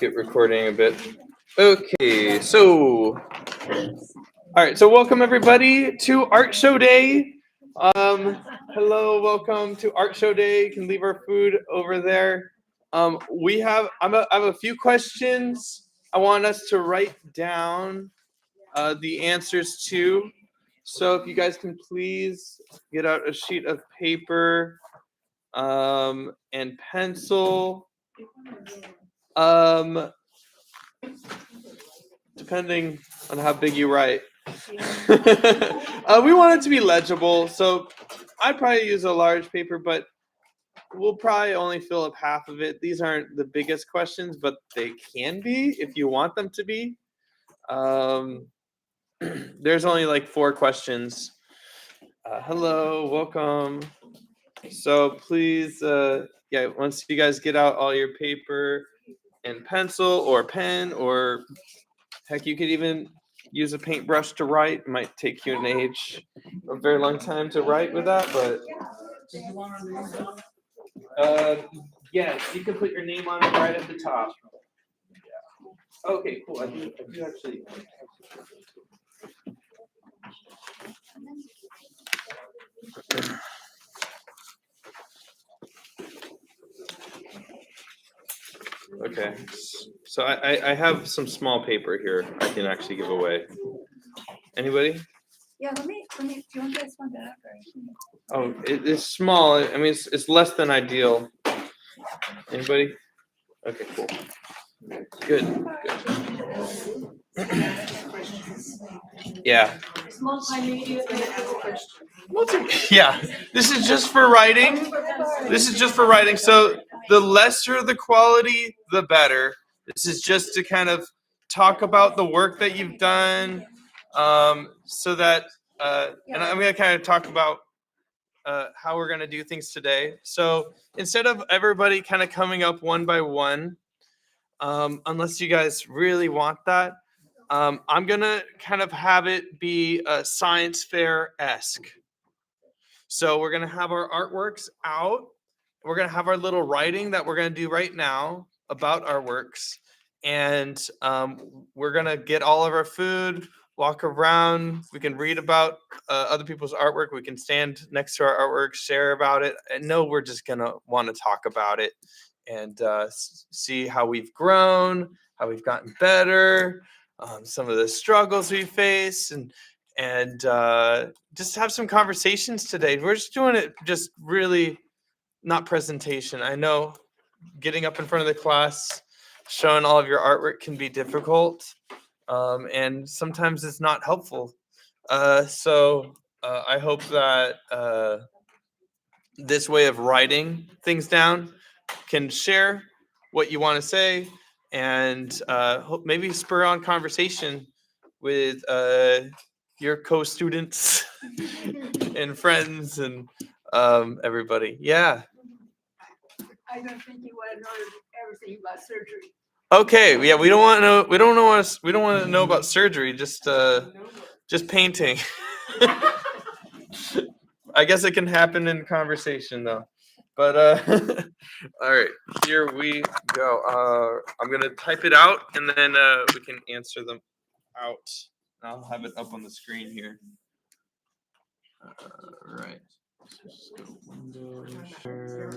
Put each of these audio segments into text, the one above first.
Get recording a bit. Okay, so all right, so welcome everybody to Art Show Day. Hello, welcome to Art Show Day. You can leave our food over there. I have a few questions I want us to write down the answers to. So if you guys can please get out a sheet of paper and pencil. Depending on how big you write. We want it to be legible, so I'd probably use a large paper, but we'll probably only fill up half of it. These aren't the biggest questions, but they can be if you want them to be. There's only like 4 questions. Hello, welcome. So please, once you guys get out all your paper and pencil or pen, or heck, you could even use a paintbrush to write. It might take you a very long time to write with that, but yes, you can put your name on it right at the top. Yeah. Okay, cool. I do actually. Okay, so I have some small paper here I can actually give away. Anybody? Yeah, let me, do you want this one back? Oh, it's small. I mean, it's less than ideal. Anybody? Okay, cool. Good. Yeah. Yeah. This is just for writing. So the lesser the quality, the better. This is just to kind of talk about the work that you've done, so that, and I'm going to kind of talk about how we're going to do things today. So instead of everybody kind of coming up one by one, unless you guys really want that, I'm going to kind of have it be science fair-esque. So we're going to have our artworks out. We're going to have our little writing that we're going to do right now about our works. And we're going to get all of our food, walk around. We can read about other people's artwork. We can stand next to our artwork, share about it. And no, we're just going to want to talk about it and see how we've grown, how we've gotten better, some of the struggles we face, and just have some conversations today. We're just doing it just really not presentation. I know getting up in front of the class, showing all of your artwork can be difficult, and sometimes it's not helpful. So I hope that this way of writing things down can share what you want to say and maybe spur on conversation with your co-students and friends and everybody. Yeah. I don't think you want to know everything about surgery. Okay. Yeah, we don't want to know. We don't want to know about surgery. Just painting. I guess it can happen in conversation though. But all right, here we go. I'm gonna type it out and then we can answer them out. I'll have it up on the screen here. Right. Just go window, share.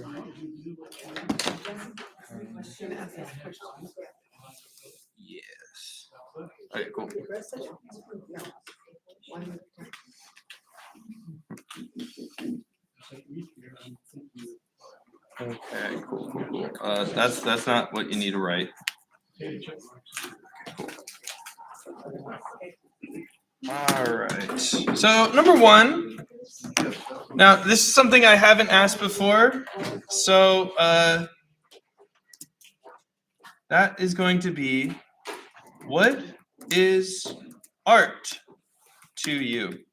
Yes. Okay, cool. Okay, cool. That's not what you need to write. Cool. All right. So number 1. Now this is something I haven't asked before. So that is going to be, what is art to you?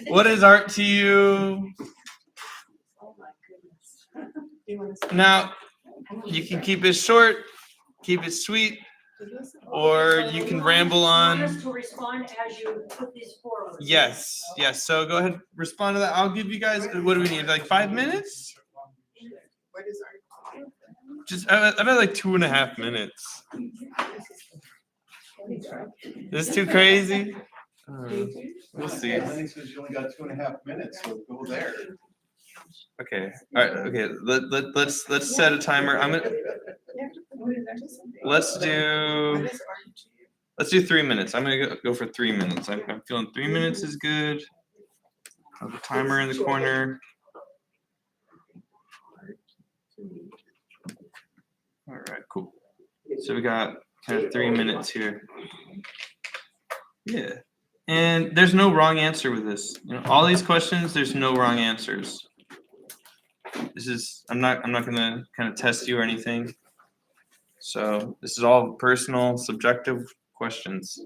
What is art to you? Now, you can keep it short, keep it sweet. or you can ramble You want us on. to respond as you put these forward? Yes, yes. So go ahead, respond to that. I'll give you guys. What do we need? Like 5 minutes? What is our? Just about like 2.5 minutes. This is too crazy. We'll see. Lenny says you only got 2.5 minutes, so go there. Okay. All right. Okay. Let's set a timer. Let's do 3 minutes. I'm gonna go for 3 minutes. I'm feeling 3 minutes is good. Have the timer in the corner. All right. Cool. So we got kind of 3 minutes here. Yeah. And there's no wrong answer with this. You know, all these questions, there's no wrong answers. This is I'm not gonna kind of test you or anything. So this is all personal, subjective questions.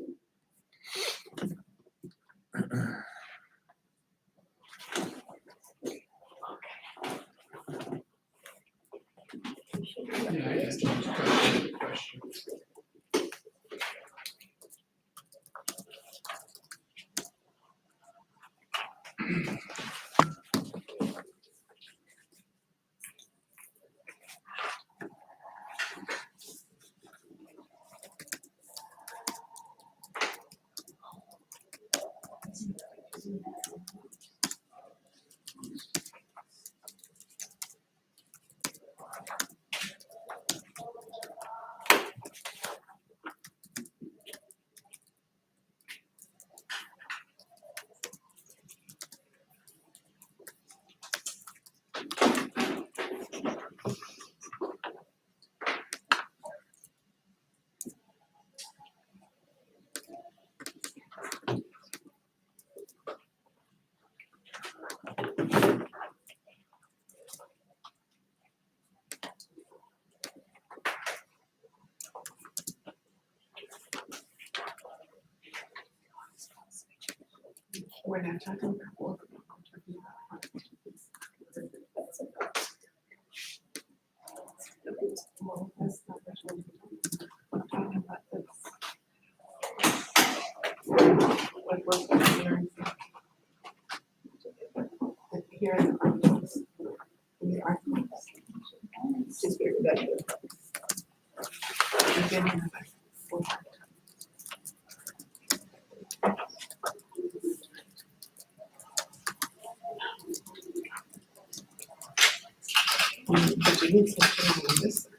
We're not talking about work. We're talking about well, that's not what we're talking about. What we're hearing. Here are the arguments. The arguments. Just very good. We've been here about 4 times. But you need something on this side.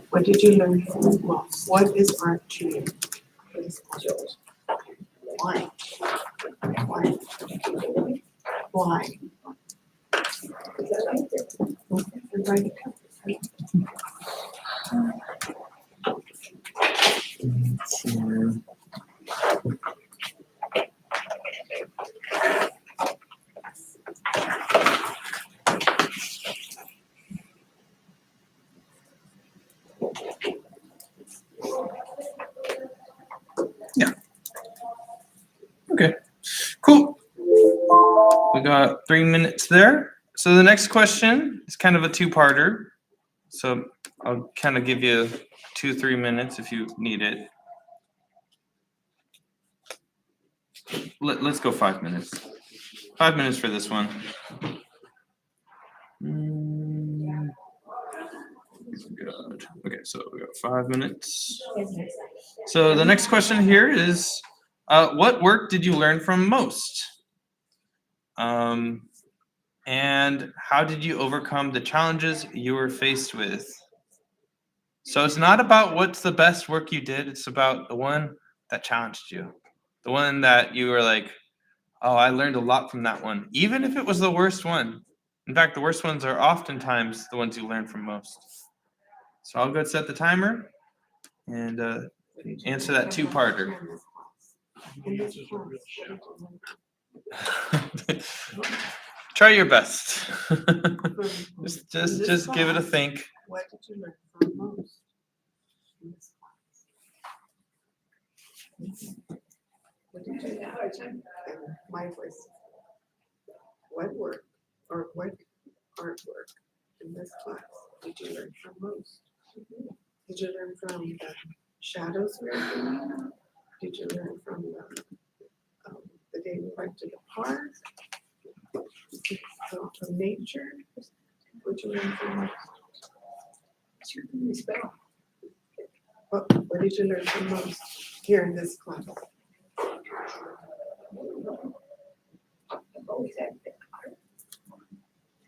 What did you learn from, well, what is art to you? Why? Why? Why? Everybody Yeah. Okay. Cool. We got 3 minutes there. So the next question is kind of a two-parter. So I'll kind of give you 2-3 minutes if you need it. Let's go 5 minutes. 5 minutes for this one. Good. Okay, so we got 5 minutes. So the next question here is, what work did you learn from most? And how did you overcome the challenges you were faced with? So it's not about what's the best work you did, it's about the one that challenged you. The one that you were like, oh, I learned a lot from that one, even if it was the worst one. In fact, the worst ones are oftentimes the ones you learn from most. So I'll go set the timer and answer that two-parter. Try your best. just give it a think. What did you learn from most in this class? What did you learn? My voice. what work or what artwork in this class did you learn from most? Did you learn from the shadows we were doing? Did you learn from the day we went to the park? From nature? What did you learn from most? What did you learn from most here in this class?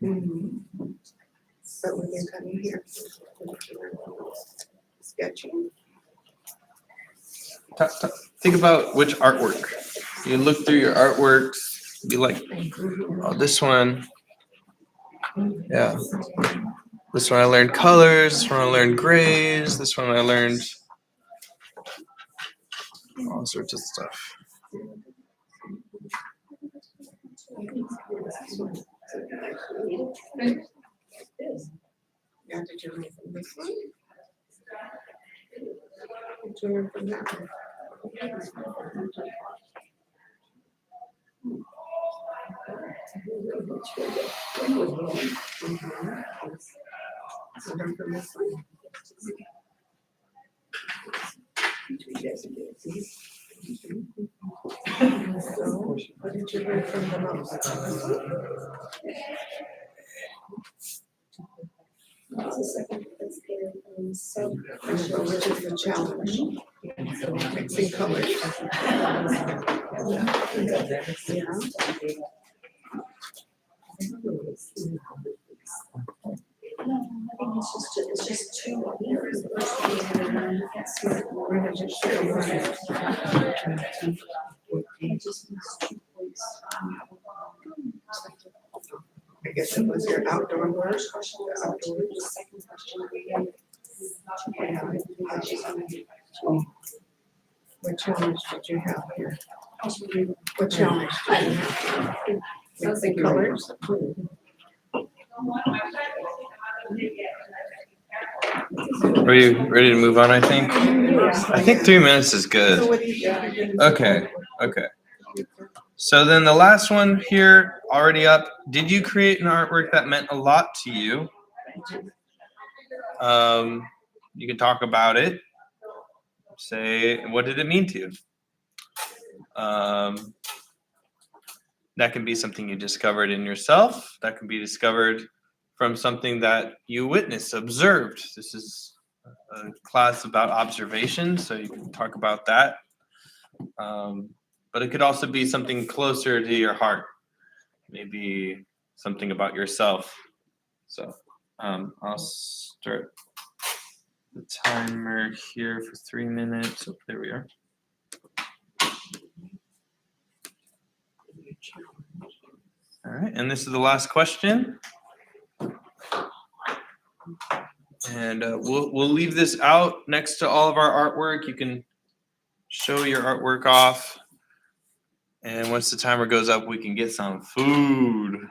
Mhm. But when you're coming here, what did you learn from most? Sketching? Think about which artwork. You look through your artworks, be like, oh, this one. Yeah. This one I learned colors, this one I learned grays, this one I learned all sorts of stuff. Yeah, did you learn from this one? Did you learn from that one? So learn from this one? So, what did you learn from the most? Which is the challenge? Mixing colors. Yeah. It's just two. We're gonna just share one. I guess it was your outdoor work. Outdoors. What challenge did you have here? What challenge did you have? Mixing colors? Are you ready to move on, I think? I think 3 minutes is So good. what do you think? Okay, okay. So then the last one here, already up. Did you create an artwork that meant a lot to you? You can talk about it. Say, what did it mean to you? That can be something you discovered in yourself. That can be discovered from something that you witnessed, observed. This is a class about observation, so you can talk about that. But it could also be something closer to your heart, maybe something about yourself. So I'll start the timer here for 3 minutes. Oh, there we are. All right, and this is the last question. And we'll leave this out next to all of our artwork. You can show your artwork off. And once the timer goes up, we can get some food.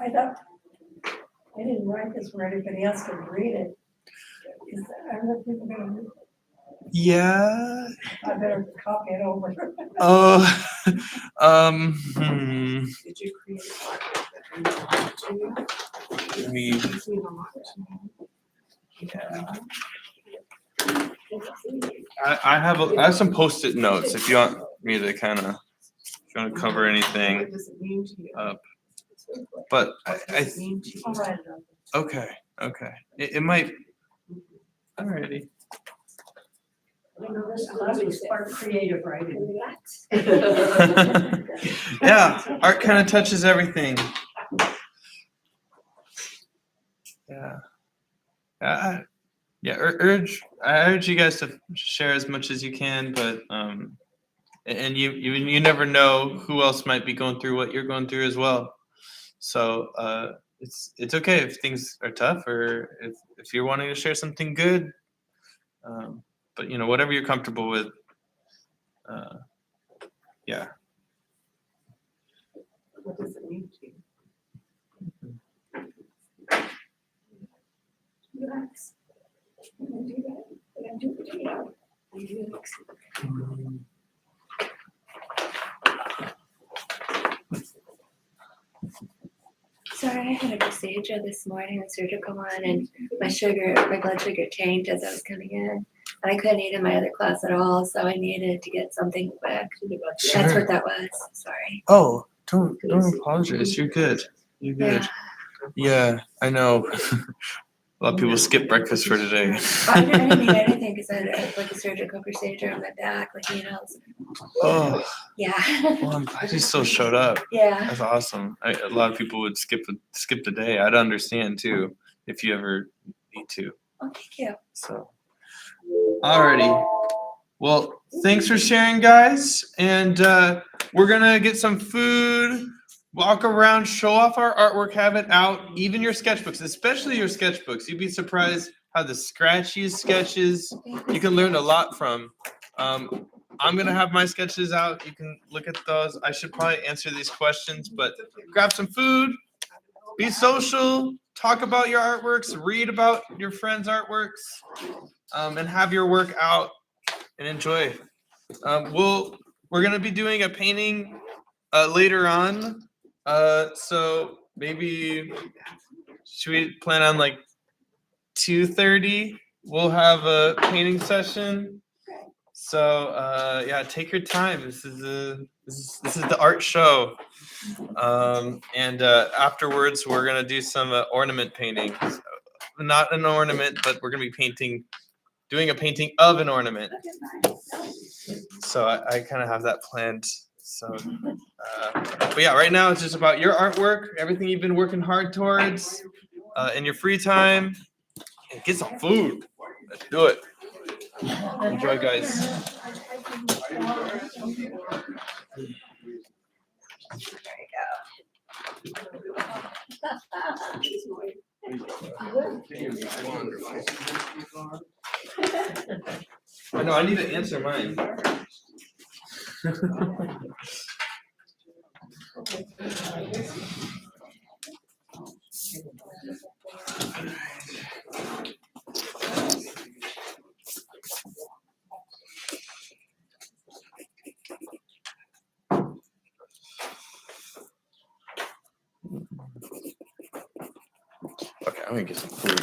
I thought, I didn't write this where anybody else could read it. I don't think I'm gonna, Yeah. I better copy it over. Oh. Did you create art that means a lot to you? Me. Mean a lot to you? Yeah. I have some post-it notes if you want me to kind of cover anything What does it mean to you? up. But What does it mean to you? I'll write it up. okay. It might. Alrighty. I know this class was part creative writing. Yeah, art kind of touches everything. Yeah. I urge you guys to share as much as you can, but and you never know who else might be going through what you're going through as well. So it's okay if things are tough, or if you're wanting to share something good. But whatever you're comfortable with. Yeah. What does it mean to you? Relax. I'm gonna do that, but I'm doing it now. Relax. Sorry, I had a procedure this morning, a surgical one, and my blood sugar changed as I was coming in. And I couldn't eat in my other class at all, so I needed to get something quick. That's what that was. Sorry. Oh, don't apologize. You're good. You're good. Yeah, I know. A lot of people skip breakfast for today. I didn't eat anything because I had like a surgical procedure on my back, like needles. Oh, Yeah. well, I'm glad you still showed up. Yeah. That's awesome. A lot of people would skip the day. I'd understand too if you ever need to. Oh, thank you. So, alrighty. Well, thanks for sharing, guys. And we're gonna get some food, walk around, show off our artwork, have it out, even your sketchbooks, especially your sketchbooks. You'd be surprised how the scratchiest sketches you can learn a lot from. I'm gonna have my sketches out. You can look at those. I should probably answer these questions, but grab some food, be social, talk about your artworks, read about your friends' artworks, and have your work out and enjoy. We're gonna be doing a painting later on. So maybe should we plan on like 2:30? We'll have a painting session. So yeah, take your time. This is the art show. And afterwards we're gonna do some ornament painting. Not an ornament, but we're gonna be doing a painting of an ornament. So I kind of have that planned. So, but yeah, right now it's just about your artwork, everything you've been working hard towards in your free time. And get some food. Let's do it. Enjoy, guys. I know, I need to answer mine. Okay, I'm gonna get some food.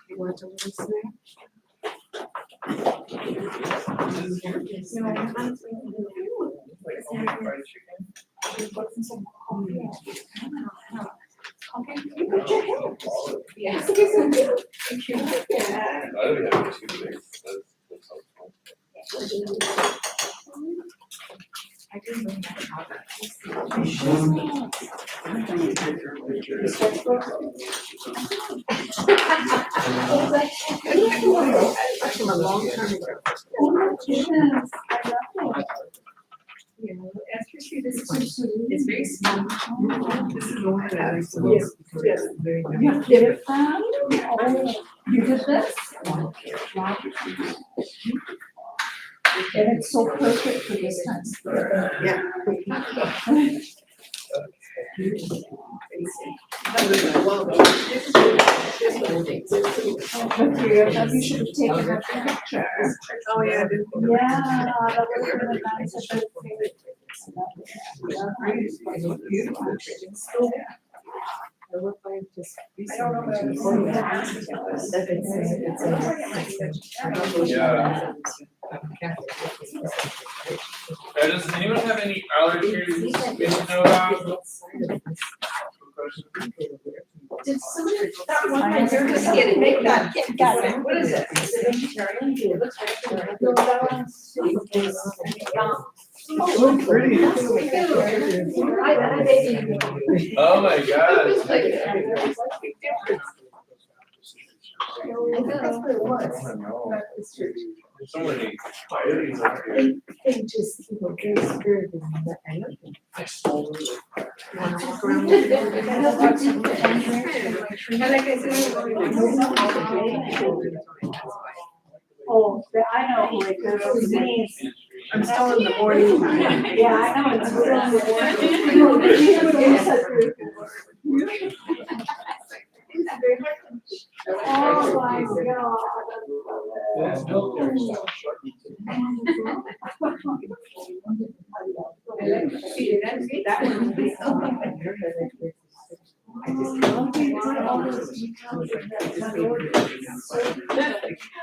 You want a little snack? From a long time ago. It's very small. This is the one that I like the most because it's very. You did it, you did this? And it's so perfect for this time. Yeah. The three of them, you should have taken a picture. Oh, yeah. Yeah, that would have been a nice picture. I look like just. I don't know what recently. Does anyone have any allergies we should know about? Did somebody, that one right there, just get it, make that, got it, what is it? Is it vegetarian? It looks vegetarian. No, that one's super good. So pretty. Oh my God. That's what it was. So many coyotes out here. They just, very spirited in the energy. Wanna walk around? Oh, I know, like, those names. I'm still in the morning time. Yeah, I know, it's still in the Oh, my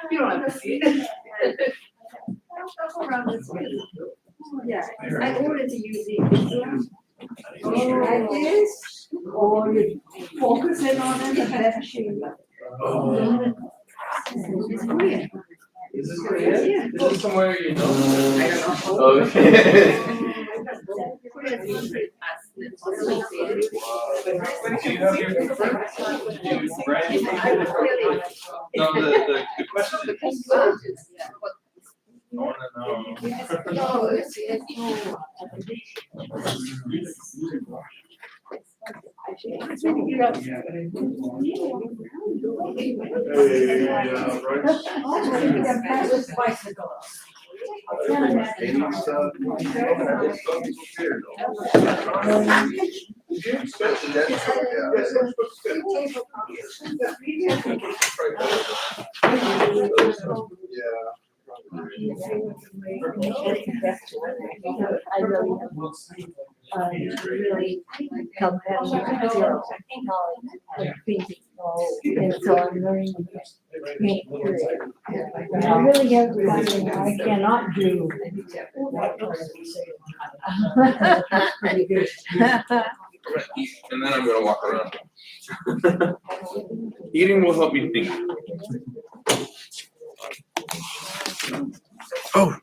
You don't have to see it. Yeah, I ordered to use it. Like this, or you focus in on it, the better shape. Is this gonna hit? Yeah. Is this somewhere you know? Okay. Do you have your preference? Do you brand? No, the question is, I wanna know. Really come down to zero knowledge of physics. And so I'm learning to make period. I really have to find I cannot do. That's pretty good. I'm gonna eat and then I'm gonna walk around. Eating will help me think. Oh.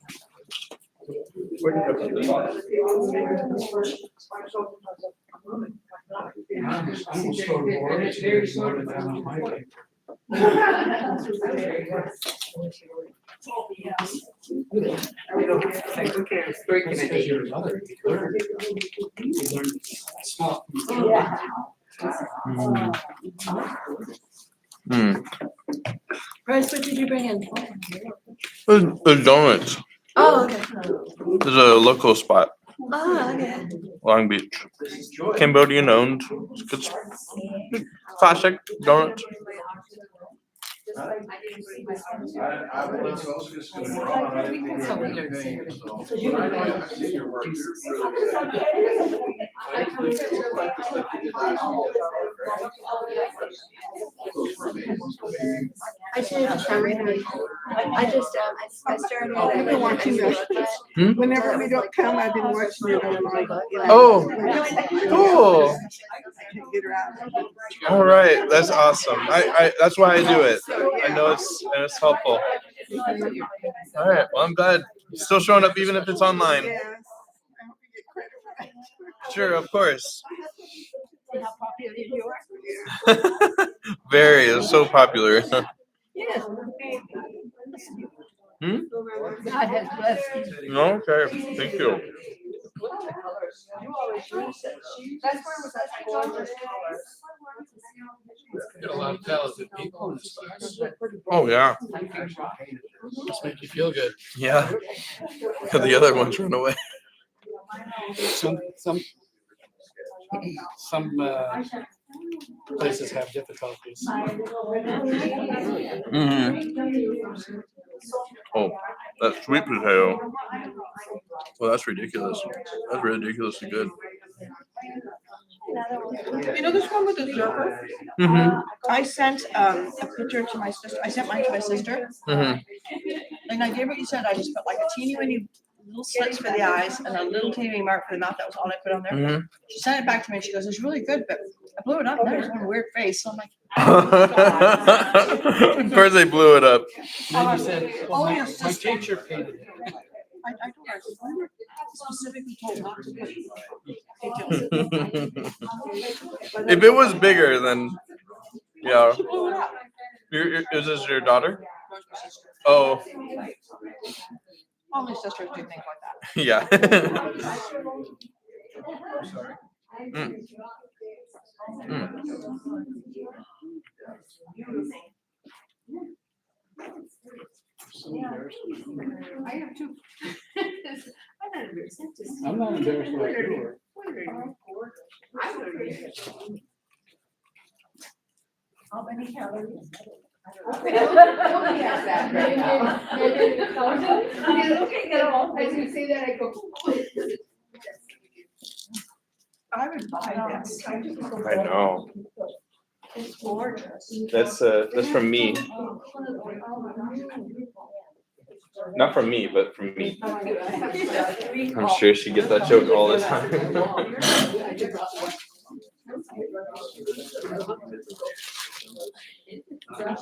Bryce, what did you bring in? The donuts. Oh, okay. There's a local spot, Oh, okay. Long Beach. Cambodian owned. It's good. Classic donuts. I was just gonna draw, I didn't think of anything, so. I see your work. I did I just I started. I've been watching this. Whenever we don't come, I've been watching it online. Oh, cool. Can't get her out. All right, that's awesome. I that's why I do it. I know it's helpful. All right, well I'm glad it's still showing up even if it's online. Yes. I hope you get credit for that. Sure, of course. See how popular you are? Very, it's so popular. Yes. Hmm? God has blessed you. Okay, thank you. That's where was that gorgeous Got a lot of talented people in this class. Oh yeah, Must make you feel good. yeah. The other ones run away. Some places have difficulties. Oh, that sweet potato. Well, that's ridiculous. That's ridiculously good. You know this one with the surfer? Mm-hmm. I sent a picture to my sister. I sent mine to my sister, Mm-hmm. and I did what you said. I just put like a teeny weeny little slits for the eyes and a little teeny mark for the mouth. That was all I put on there. Mhm. She sent it back to me and she goes, it's really good, but I blew it up. Now it's got a weird face. So I'm like, Of course they blew it up. Then you said, well, Oh, my your my sister. teacher painted it. I told her, I said, "We were specifically told not to put details." If it was bigger, then yeah. She blew it up. Is this your daughter? That was my sister. Oh, All my sisters do things like that. yeah. Mm. I have two. I'm not embarrassed. I'm not embarrassed by it. How many calories? As you say that, I go. I would buy this. I know. It's gorgeous. That's from me. Not from me, but from me. I'm sure she gets that joke all the time. Oh. I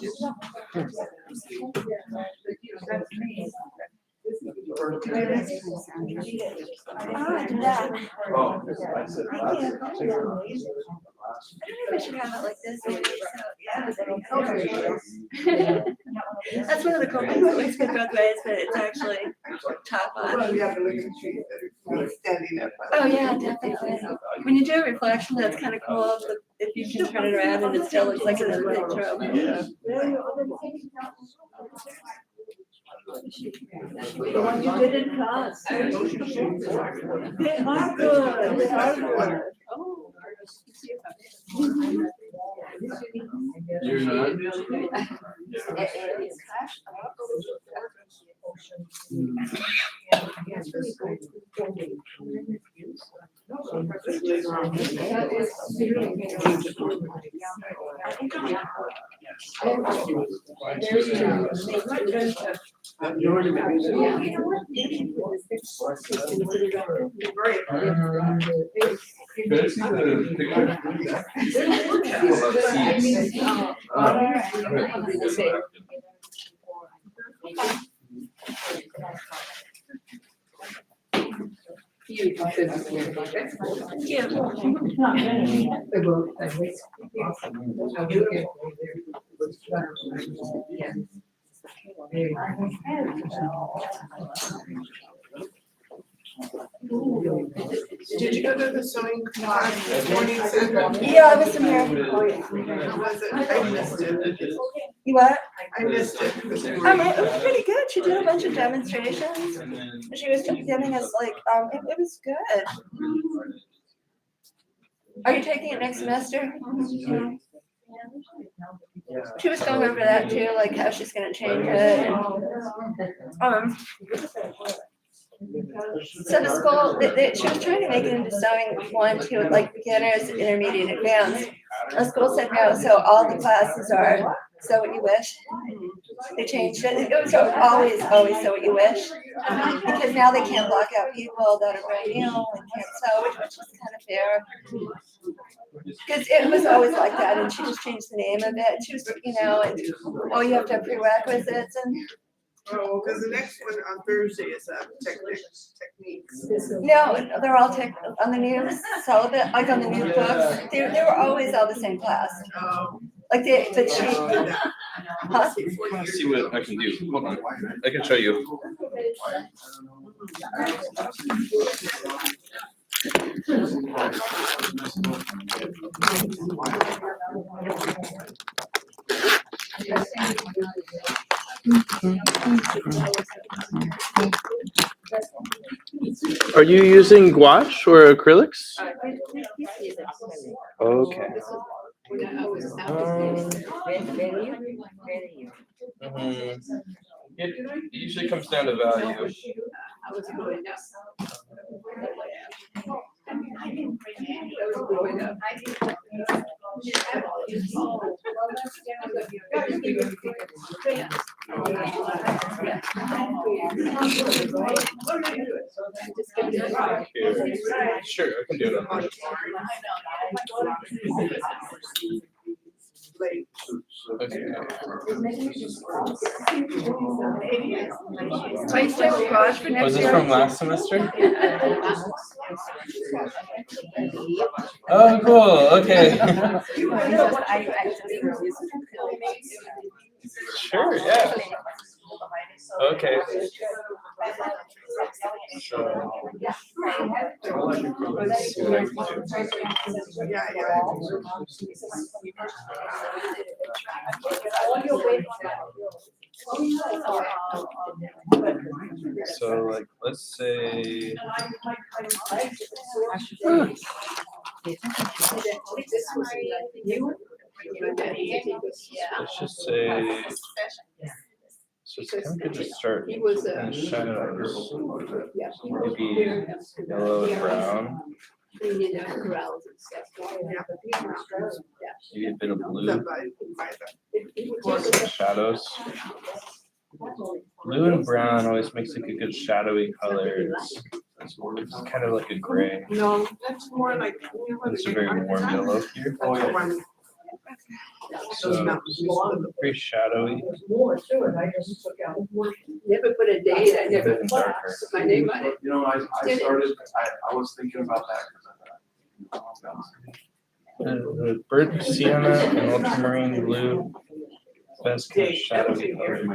don't know if I should have it like this. That's one of the cool things that makes good both ways, but it's actually top on. Well, you have to look at the trees that are standing up. Oh, yeah, definitely. When you do a reflection, that's kind of cool, if you can turn it around and it still looks like another picture of it. The one you did in class. They are good, they are good. You're not? Did you go to the sewing class this morning, Sandra? Yeah, I was in there. How was it? I missed it. You what? I missed it this It morning. was pretty good. She did a bunch of demonstrations. She was giving us like, it was good. Are you taking it next semester? She was going over that too, like how she's gonna change it. So the school, she was trying to make it into sewing 1, 2, like beginners, intermediate, advanced. The school said no, so all the classes are sew what you wish. They changed it. It was always sew what you wish. Because now they can't block out people that are brand new and can't sew, which is kind of fair. Because it was always like that, and she just changed the name of it. She was, you you have to have prerequisites and. Oh, because the next one on Thursday is techniques. No, they're all on the new syllabus, like on the new books. They were always all the same class. Oh. Like but she. Huh? Let's see what I can do. Hold on. I can show you. Are you using gouache or acrylics? Okay. It usually comes down to value. Sure, I can do it. Like, Okay. So you still have garage for next Was this year? from last semester? Oh, cool. Okay. Sure. Yeah. Okay. So, let's see what I can do. So, like, let's say. Let's just say. So it's kind of good to start in shadows. Maybe yellow and brown. Maybe a bit of blue. Shadows. Blue and brown always makes like a good shadowy color. It's kind of like a gray. no, that's more like. It's a very warm yellow here. So pretty shadowy. Never put a date, I never Even darker. put my name on it. You know, I was thinking about that. The burnt sienna and ultramarine blue. Best kind of shadowy color.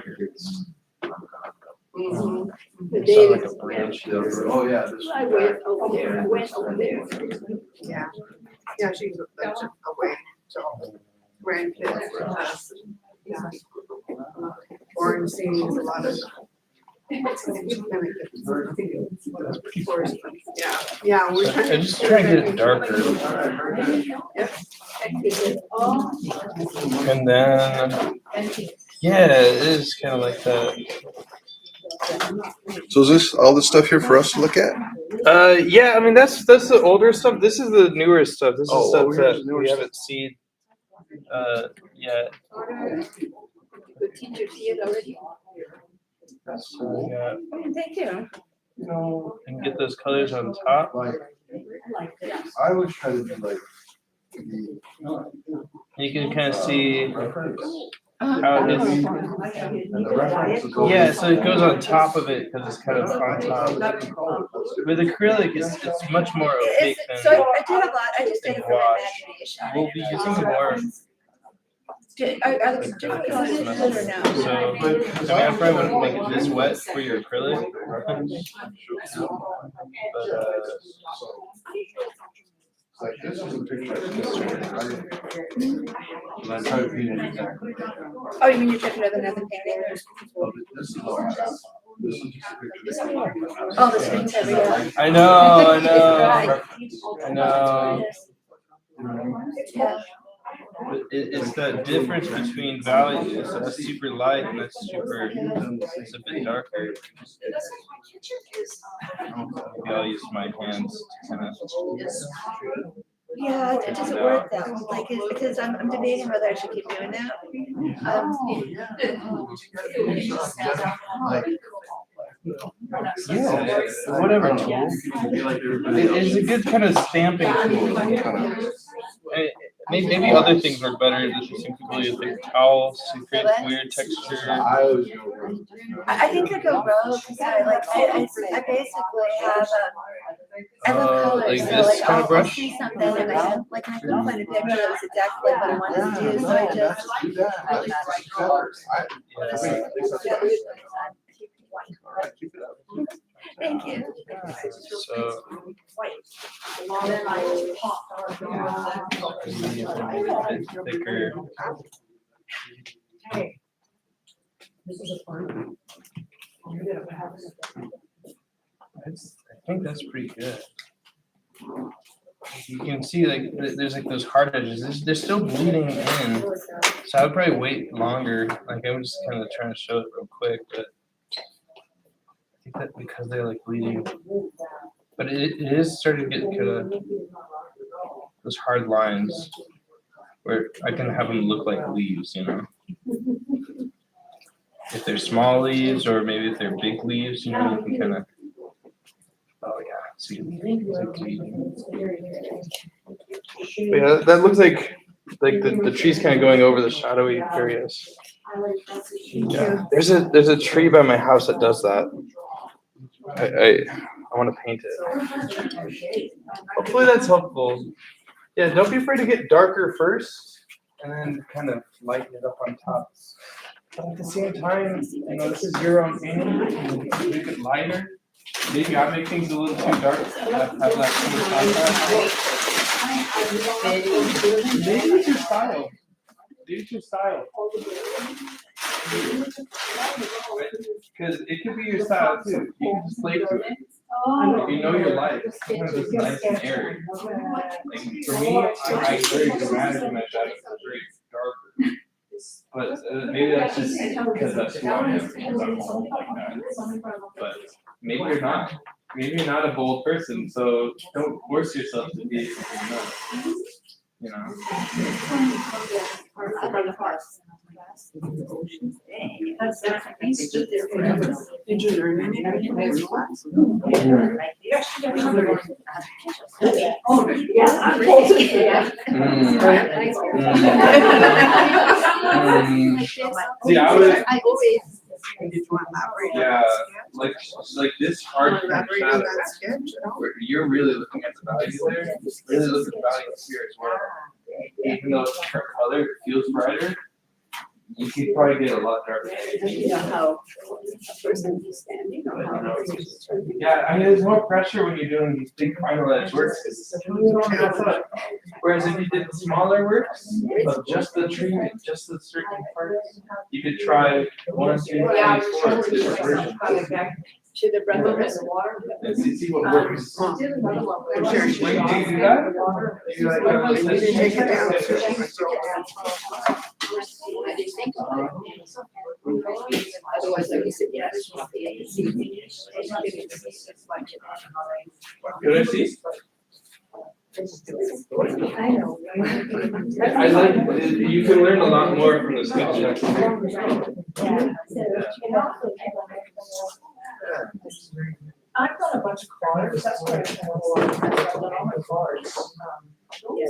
Mhm. The So date like is. a bridge. Oh, yeah. This I went over there, I went over there. Yeah, yeah, she's away, so grandkids for us. Yeah. Orange seems a lot of. Yeah, yeah, we're So trying. I just try and get it darker. And then, yeah, it is kind of like that. So is this all the stuff here for us to look at? Yeah, I mean that's the older stuff. This is the newer stuff. This is Oh, stuff here's that the newer we stuff. haven't seen yet. Good teacher, see it already? So yeah, Thank you. and get those colors on top. Like, I would try to do like. You can kind of see Reference. how it is. And the reference is always- Yeah, so it goes on top of it because it's kind of on top. With acrylic, it's much more opaque So than I did a lot, I just did it from my wash. imagination. We'll be using more. Are the different colors good or no? So, I mean, I probably wouldn't make it this wet for your acrylic. But, Like this is a picture. I try to paint it exactly. Oh, you mean you took another painting? This is all I have. This is just a picture. Oh, the screen's everywhere. I know. I know. Yeah. But it's that difference between value. So that's super light and that's super, it's a bit darker. Maybe I'll use my hands to kind of. Yeah, it doesn't work though, like, because I'm debating whether I should keep doing that. Yeah, whatever tool. It's a good kind of stamping tool. Maybe other things work better. Just simply use like towels to create weird texture. I always go. I think I go rogue, because I basically have I love colors, like so this like kind of I'll brush? see something and I couldn't find a picture that was exactly what I wanted to do, so I just. Do that. That's colors. Keep it up. Thank you. So. Thicker. I think that's pretty good. You can see like there's like those hard edges. They're still bleeding in, so I would probably wait longer. Like I'm just kind of trying to show it real quick, but I think that because they're like bleeding, but it is starting to get kind of those hard lines where I can have them look like leaves, you know. if they're small leaves or maybe if they're big leaves, you know, you can kind of. Oh yeah, see. Yeah, that looks like the tree's kind of going over the shadowy areas. Yeah, there's a tree by my house that does that. I want to paint it. Hopefully that's helpful. Yeah, don't be afraid to get darker first, and then kind of lighten it up on top. But at the same time, you know, this is your own painting. You can make it lighter. Maybe I make things a little too dark. Have that kind of contrast. Maybe it's your style. Maybe it's your style. Because it could be your style too. You can just play to it. If you know your life, sometimes it's nice and airy. Like for me, I write very dramatic in my shadows, very darker. But maybe that's just because that's who I am. Because I'm bold like that. But maybe you're not. Maybe you're not a bold person, so don't force yourself to be if you're not. You know. Did you learn anything in this class? See, I would. Did you elaborate on Yeah, that like this hard sketch? Elaborate on that sketch at all? where you're really looking at the value there, really looking at the value here as well. Even though it's different color, it feels brighter, you could probably get a lot darker. Yeah, I mean, there's more pressure when you're doing these big final edge works because it's really on the outside. Whereas if you did smaller works of just the tree and just the certain parts, you could try 1, 2, 3, 4 different versions. To the breath of the water. And see what works. Sure. Wait, do you do that? Do you like, You didn't take it down. Otherwise, like you said, yes. Could I see? I know. I like, you can learn a lot more from the sketch. I've got a bunch of cards, that's what I have all my cards. Yeah.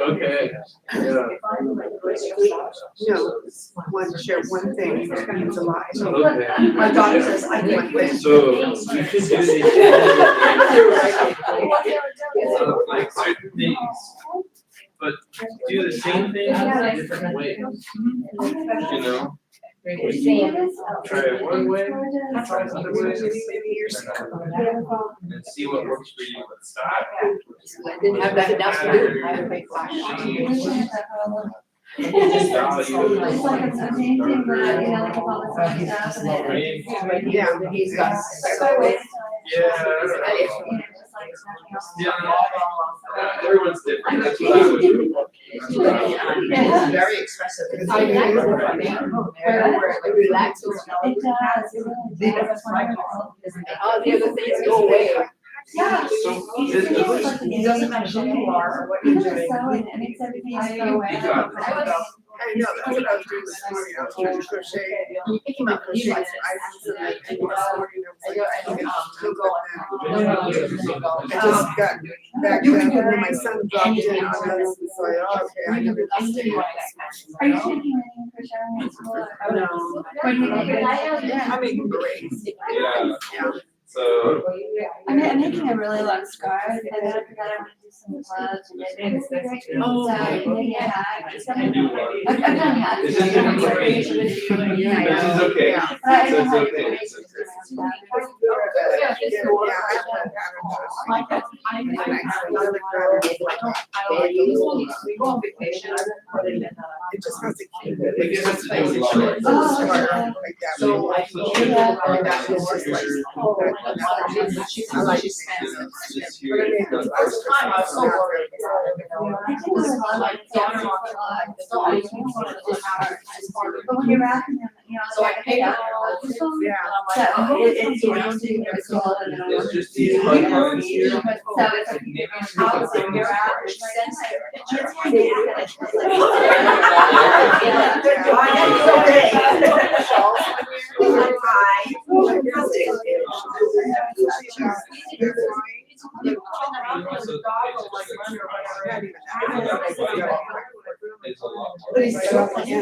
Okay. Yeah. No, share one thing that means a lot. Okay. My daughter says, I want this. So you should do these like certain things, but do the same thing in different ways. You know, try it one way, try it another way, and see what works for you. Style. I didn't have that enough to do, I had to make flash. It's like it's the same thing, but you know, like if all this other stuff and then. Yeah. He's got. Yeah, everyone's different. That's what I would do. It's very expressive. It's like relaxed. It does. All the other things go away. Yeah. So It doesn't matter who you are or what you're doing. It makes everything go away. You got I know, that's what I was doing this morning. I was trying to crochet. You pick him up, he likes it. I was like, this morning, I was like, I just got back then, and then my son dropped in on us, and so I, okay, I never. Are you taking any crochet in school? No. What do you think? I'm making braids. Yeah. So I'm making a really long scarf, and then I forgot I want to do some gloves and Oh, maybe a hat. you do one. I've done hats. It's just different ways. This is okay. But I So don't it's like okay. it. It's We go on vacation. It just has to keep it. It has to do with It's love. like that. So I can And that's just like, I like it. The first time I was so worried. But when you're wrapping them, you know, So I paid her. Yeah. So it's, you know, to your soul and It's just these buttons here. so it's out, so you're out, she sends her pictures. It's a lot more. But he's so funny.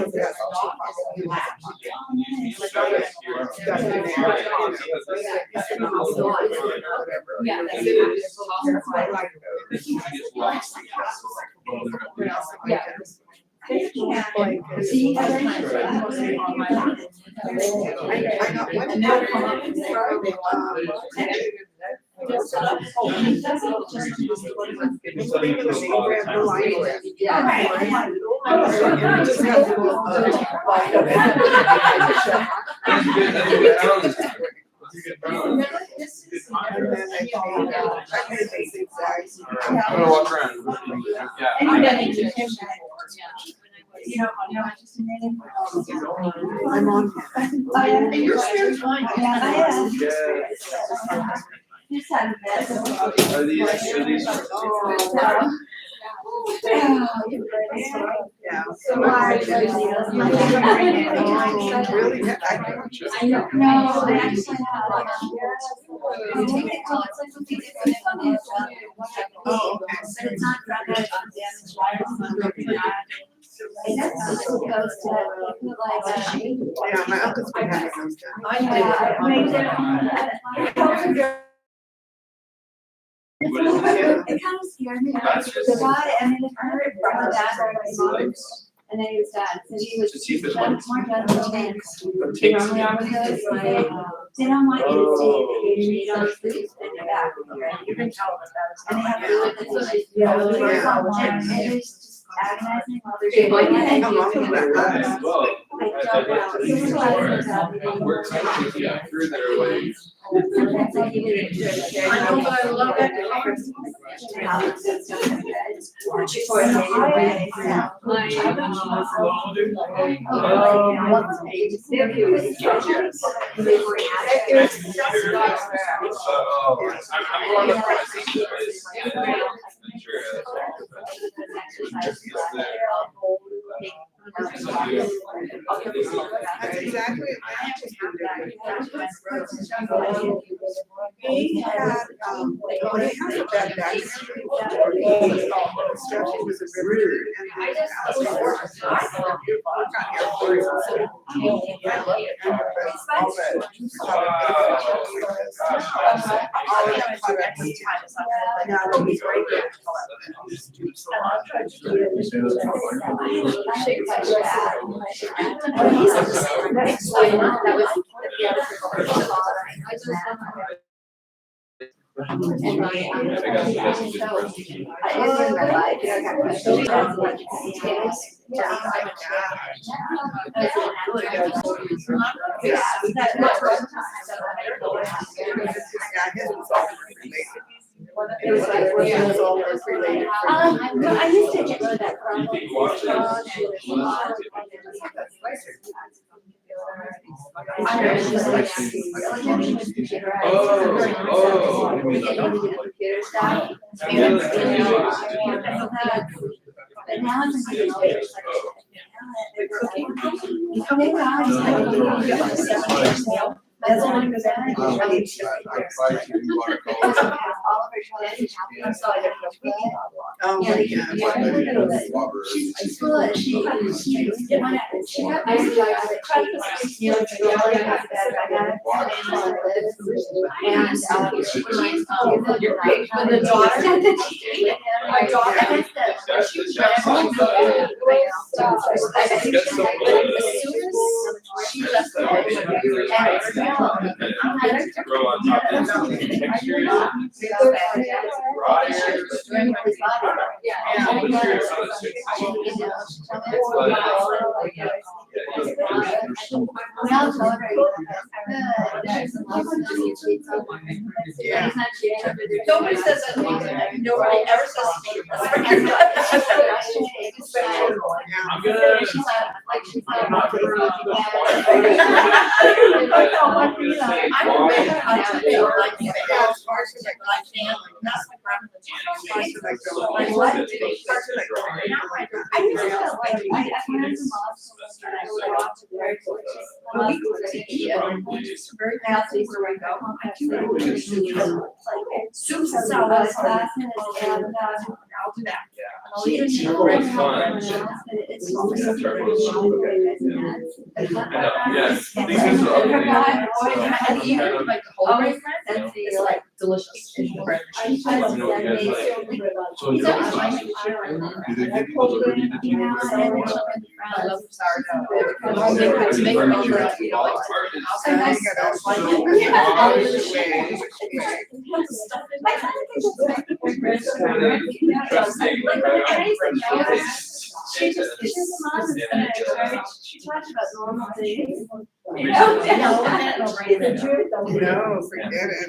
See, I got one. And they'll come up and say, I'm gonna walk around. Yeah. You know, just a minute. I'm on. and you're spare time. Just had a mess. Are these? Yeah. So I Really? I can watch it. I know. No, I actually have. You take it till it's like something that's Oh, okay. but it's not damaged wires. And that's supposed to look like. Yeah, my uncle's been having those done. It kind of scared me. The guy, I mean, it hurt from the dad or his mom, and then he was dad, so he was. To see if it More works. gentle. You know, when I was those, like, they don't want you to take, you don't sleep in your back, right? You can tell that. And they have really, it is just agonizing while they're doing it. How long was that? Well, I don't know. It was like, we're actually, yeah, through their ways. that's like even if you're- I know, but I love it. I'm going up for my sister place. That's exactly. He had, when he had a bad back. He was a river It was like, it was all related. No, I used to get rid of that from. But now I'm just like. That's one of Oh, my Yeah. God. She's good. She You're great. When the daughter, my daughter, she was as soon as she left the I'm curious how this fits. Yeah. Nobody says that to me, nobody ever says to me. I'm gonna. I'm not gonna. I'm a big hunter, like, as far as like my family, that's my grandmother's. I love to be part of it. I used to have like, I had some moms and I would walk to their places. But we go to eat, just very fancy where I go. I do like soups and salads, and I'll do that. I'll eat it. Great fun. It's Yeah, these guys are ugly. And even like the whole grain bread, That's the, it's like delicious. Bread. So He's you're always like- like, Do they give you those already? Did you- I love sourdough. They would make me, you know, like. And you gotta also She just, she's a mom that's gonna encourage, she talks about normal things. No, forget it.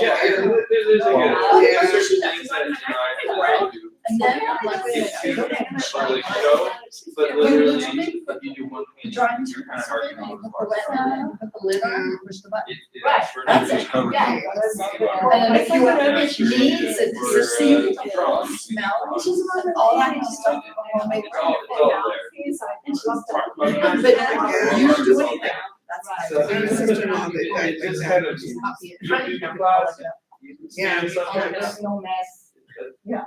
Yeah, there's a good, there's things that, you know, I do. And then I'm like, wait a Get minute. to really show, but literally, if you do one thing, Drawing you're kind of hard to you know. put the wet on, put the lid on, and push the button. Right, That's it. Yeah. And then if you want to get needs and receive, smell, all that kind of stuff. It's all there. But you don't do anything. So My sister-in-law did that it's like kind that. of just. Yeah. There's no mess. Yeah.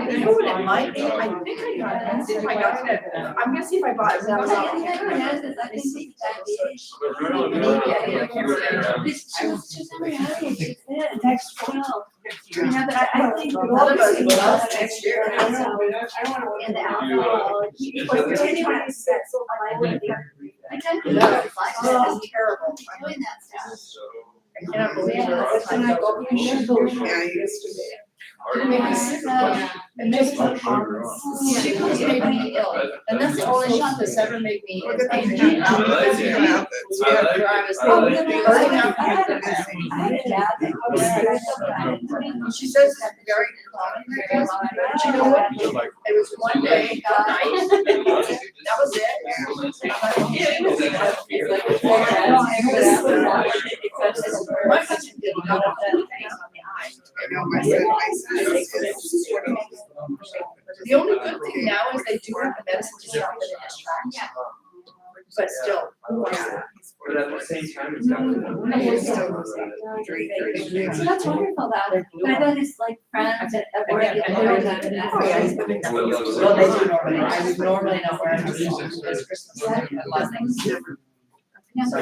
You know what it might be? I think I got it. Let's see if I got it. I'm gonna see if I bought it. Well, I think everyone knows this, I think she's diabetes. She's never had it, she's been, next 12. You know, but I think. A lot of us will last next year. I don't know. And the alcohol. I tend to. Oh, terrible. Doing that stuff. I cannot believe it. Yeah, he used to be. Didn't make me sick. It makes me she was made me ill, and that's the only shot that's ever made me. Look at angry. the outfits. I like it. Where I was I like like, it. burning out She says it's very common, but you know what? It was one day, one night, that was it. My husband did not have that face on the eye. I know my son is. The only good thing now is they do have the medicine to stop it in its tracks. But still. Yeah. But at the same time, it's definitely. He still goes out, drink. So that's wonderful though, but I know there's like friends at work that do that. Well, they do normally, I would normally know where it's Christmas, a lot of things. So, I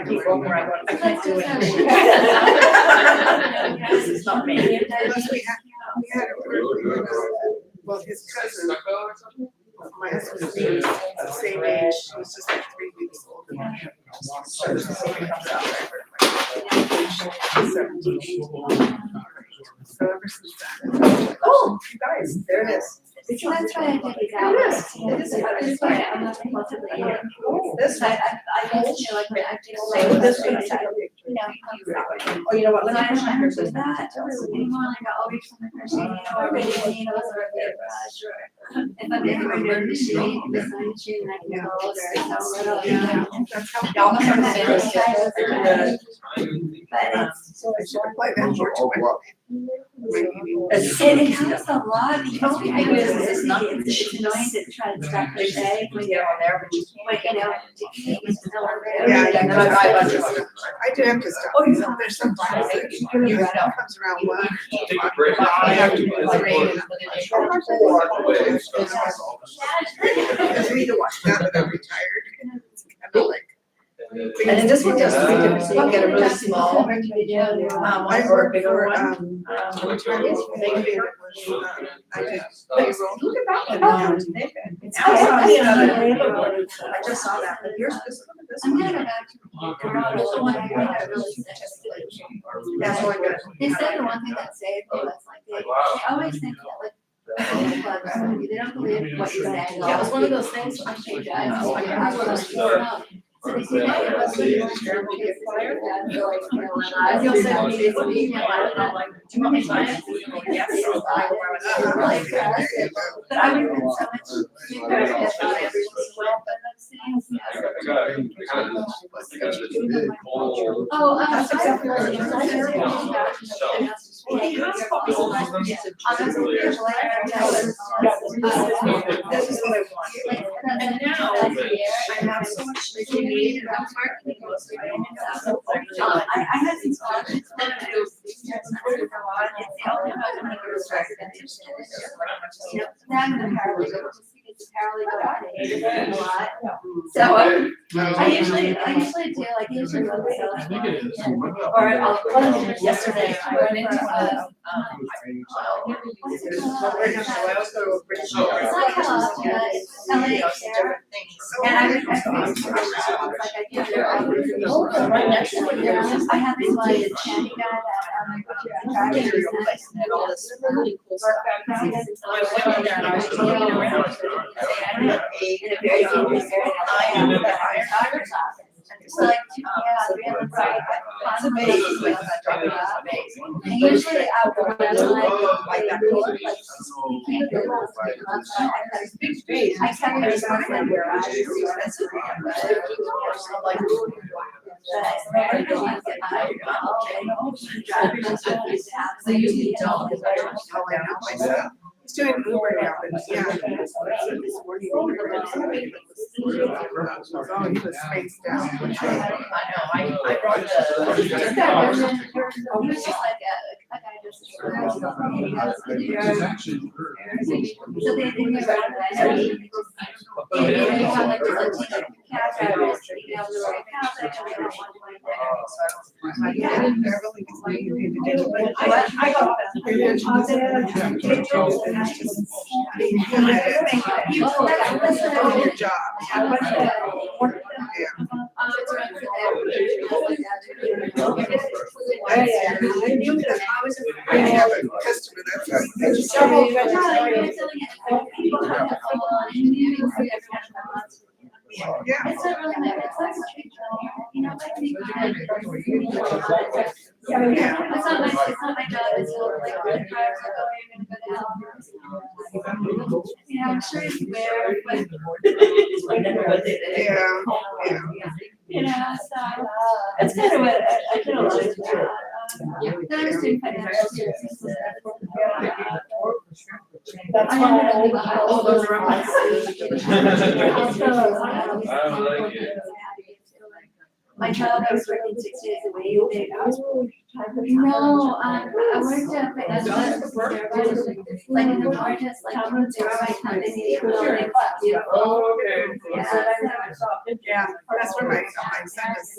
keep going around, going, I can't do it. This is not me. Unless we had it. Well, his cousin, my husband's the same age, she was just like 3 weeks older than him. So this is what comes out right. 17. So ever since that. Oh, you guys, there it is. So that's why I think it's out. It is. It is. It is why I'm not impulsively eating. This, I used to like when I did Say with this one. you know, Oh, you know what, when let I me push my learned cursor. that, anymore like I'll reach for my first aid, or ready to need those or sure. If I'm ever in the shade, beside the shade, and I can go older, so little, you know. That's how. Yeah, I'm gonna say this. But it's, So I should apply that for it has a lot, The only thing is, it's not- it's annoying to try to stop the day when Yeah, on there, but you But, you know, to eat is no Yeah, And then I buy a bunch of them. I do have to stop. Oh, you So there's sometimes that You know. it comes around 1. Take a break. I have to Like, agree. or- Because we either watch now that I'm retired, I'm like. And then this one does the difference, so you can get a really small, one or a bigger one. I did payroll. Look at that one. I just saw that, but here's this one. I'm gonna go back to. The one I got really statistically. That's really good. They said the one thing that saved me was like, they always think that like. They don't believe what you're saying. Yeah, it was one of those things, I changed, I was like, I was like, So they say that it was really like, I feel so needed to be, like, do you want me to buy it? Yes. but I would have been so much sooner if I thought every once in a while, but I'm sitting. Oh, That's exactly what it This is what I want. And now, I have so much to need, and I'm marketing most of it. I had some scholarships that I do. You know, now I'm in a paralegal, just because the paralegal I hated it a lot. So I usually do, like, usually look at or I'll, yesterday, I went into it's not Kellogg, but it's LA Care. And I was, like, I did their, right next to it, I had this like candy guy that, And all this really cool stuff. I went in there and I was looking around. in a very dangerous area. So like, yeah, we have a private conservation, like, and usually I would like that, like, you can't go outside. I tell you, it's not like where I was expensive, but So you usually don't. He's doing Uber now, but yeah. Oh, he was spaced out. I know, I brought just the. got women, he was just like a guy just. So they knew about it, I know he had like this like cat drivers, you know, the right cat, and they don't want to like that. Yeah, Beverly was like, you need to do it. I got Oh, your job. I knew that I was I have a customer that's like, they just several yeah. It's not really like, it's like a treat, you know, I think. Yeah. It's not my job, it's like, the drivers are going, you're gonna go down. Yeah, I'm sure it's fair, but. Yeah, yeah. You know, so, that's kind of what I did a lot of that. Then I was doing financial services. That's I why ended up with all those are on my job, I was working 6 days a week. No, I worked at like in the largest, like, therapy company. Oh, okay. Yeah. Yeah, that's where my son is.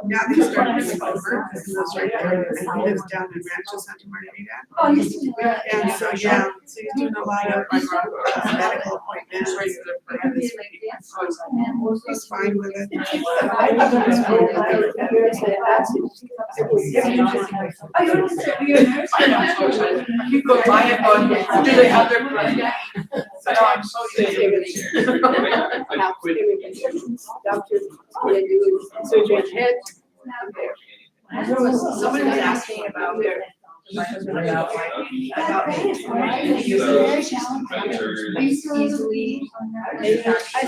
Now that he's starting to convert, this is right there, and he lives down in Rancho Santa Margarita. Oh, you used to do that. And so, yeah, so he's doing a lot of like medical appointments. He's fine with it. Oh, you want to say you're a nurse? I know, I'm so excited. You go buy it, but do they have their plan? So I'm so excited. Somebody was asking about my husband about Very challenging. Are you still easily? I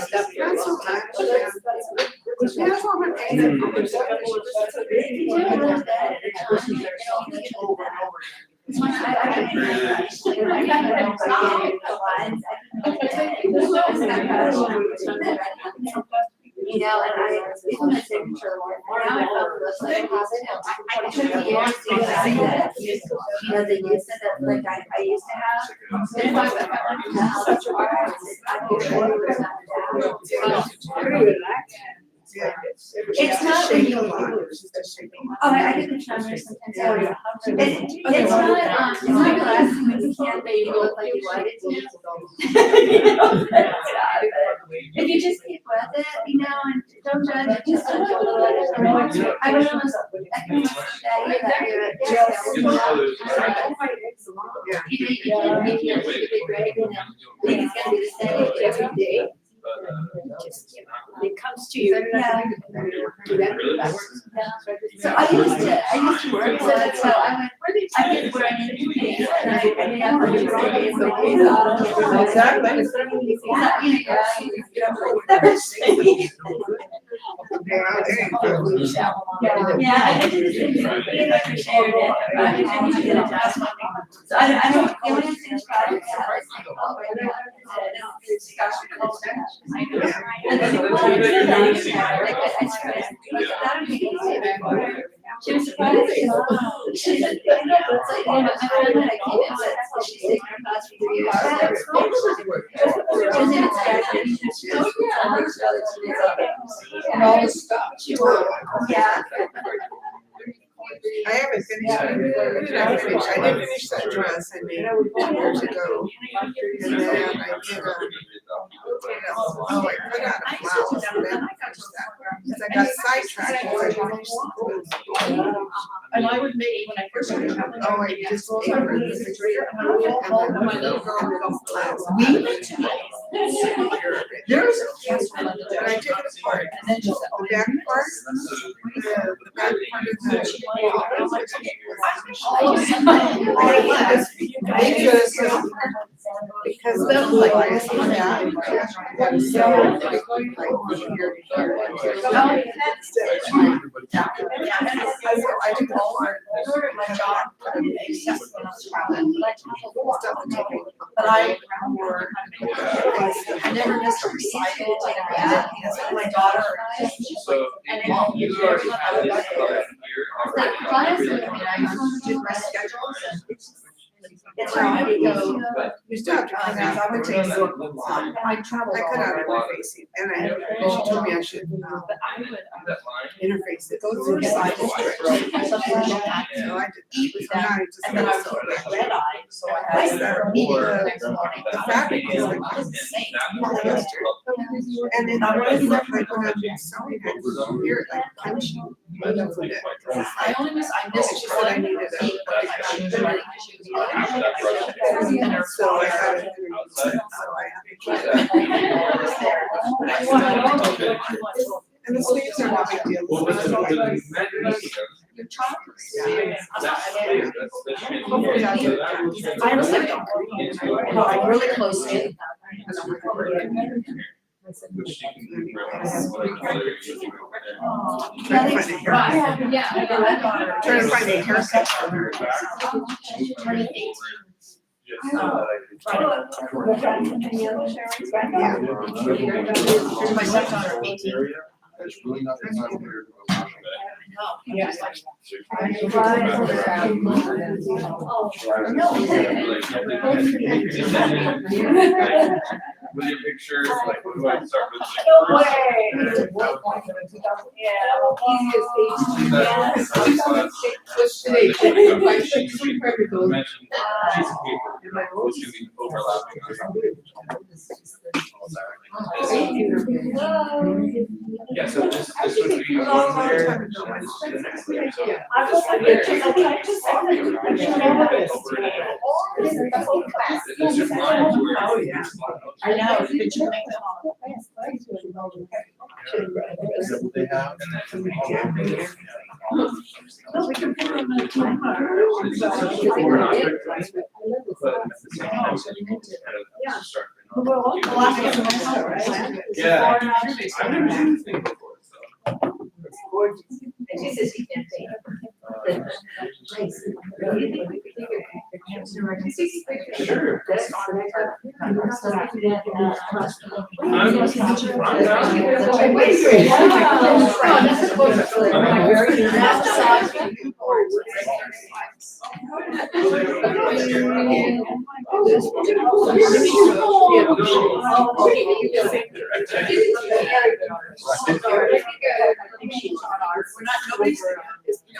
stopped here. Not so much, yeah. That's all I'm If you do a little bit at a time, you don't get over it. You know, and I, even my signature, now I felt this like positive. I took years to that. You know, the use of it, like I used to have. It's like, now it's hard. I feel Yeah. It's not Shake really. a lot. She's just shaking. Oh, I get the tremors sometimes. It's not relaxing when you can't, but you look like you want it to. If you just keep with it, you know, and don't judge it, just don't do a little extra. I would almost, I think that you have to just. Yeah. You make it great, you know, I think it's gonna be the same every day. It comes to you. Yeah. Yeah. So I used to work with it, so I get where I need to be, and I have to do it. Yeah, I just appreciated it, but I need to get adjustment. So I don't, the only thing probably. And then well, I did that, like, I tried, but that would be easy. She was surprised. She said, I know, it's like, my friend that I came in with, so she's taken her class for 3 years. She was in it. And all this stuff. Yeah. I haven't finished it. What did I finish? I did finish that dress I made 2 years ago. And then I did I put on a blouse and then I finished that. Because I got sidetracked because I finished the And I would make, when I first started traveling. Oh, I just gave her the refrigerator. And then My little girl the blouse. We went to, there was a cast on the. And I took it apart. And then just. The back part, the back part of the because that was like this and that. And so, I did all my job, except when I was traveling, but I wore, I never missed a recital like that, because my daughter. And then you already have it. I did my schedules and it's hard to go. You still have to come out. I would take I traveled. I cut out interfacing and she told me I should But I would. interface it. Go through cycles. Something like that. So I did. Eat with Now that. I just And then I was so red eyed, so I had a meeting the next morning. the fabric is like Insane. polyester. And then I was like when I'm sewing, I could hear it like punching. I only miss, I missed. She said I needed a. So I got it. So I and the sleeves are no big deal. I was like, really close to. Trying to find a haircut. Yeah. Trying to find a haircut for her. My stepdaughter, 18. There's really nothing out there. Yes. With your pictures, like, what do I start with? No way. What's today? Mentioned piece of paper, which should be overlapping or something. Yeah, so this would be one layer, and this is the next layer, so. It's just lines where. I know, did you make them all? Is that what they have? No, we can put them in a timer. We're not strict, but at the same time, so you can kind of start. Yeah. I've never seen this thing before, so. She says he can't see. Sure. We're not, nobody's,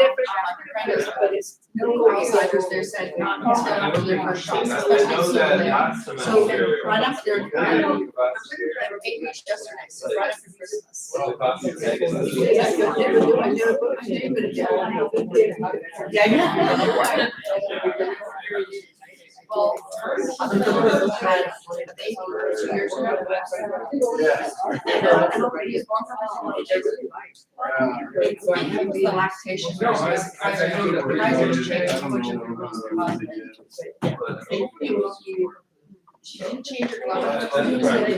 apprentice, but it's no outsiders, they're said not until their first shots. I know that last So semester. right up there, Last right year. up 8 weeks yesterday, so right after Christmas. One of the classes taken was- Well, other than had a baby 2 years ago. And nobody is born from a It was the lactation. No, I know that. Pfizer's changed a bunch of rules. She didn't change her That's glasses. right.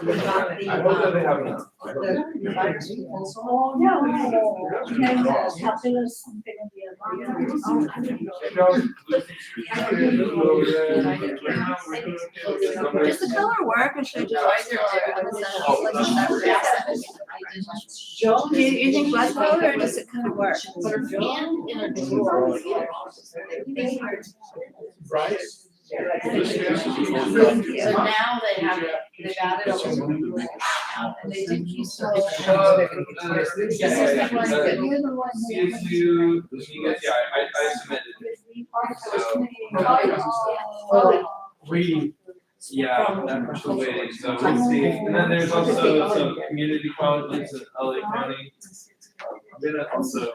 We got the, I hope that they have enough. the virus proposal. Oh, no. And happiness, something in the Does the color work or should I just? Do you think black color or does it kind of work? Put her hand in a drawer. Right. So now they have, they've added and they did keep some. I submitted it. Yeah, that's the way, so we'll see. And then there's also some community colleges in LA County. I'm gonna also.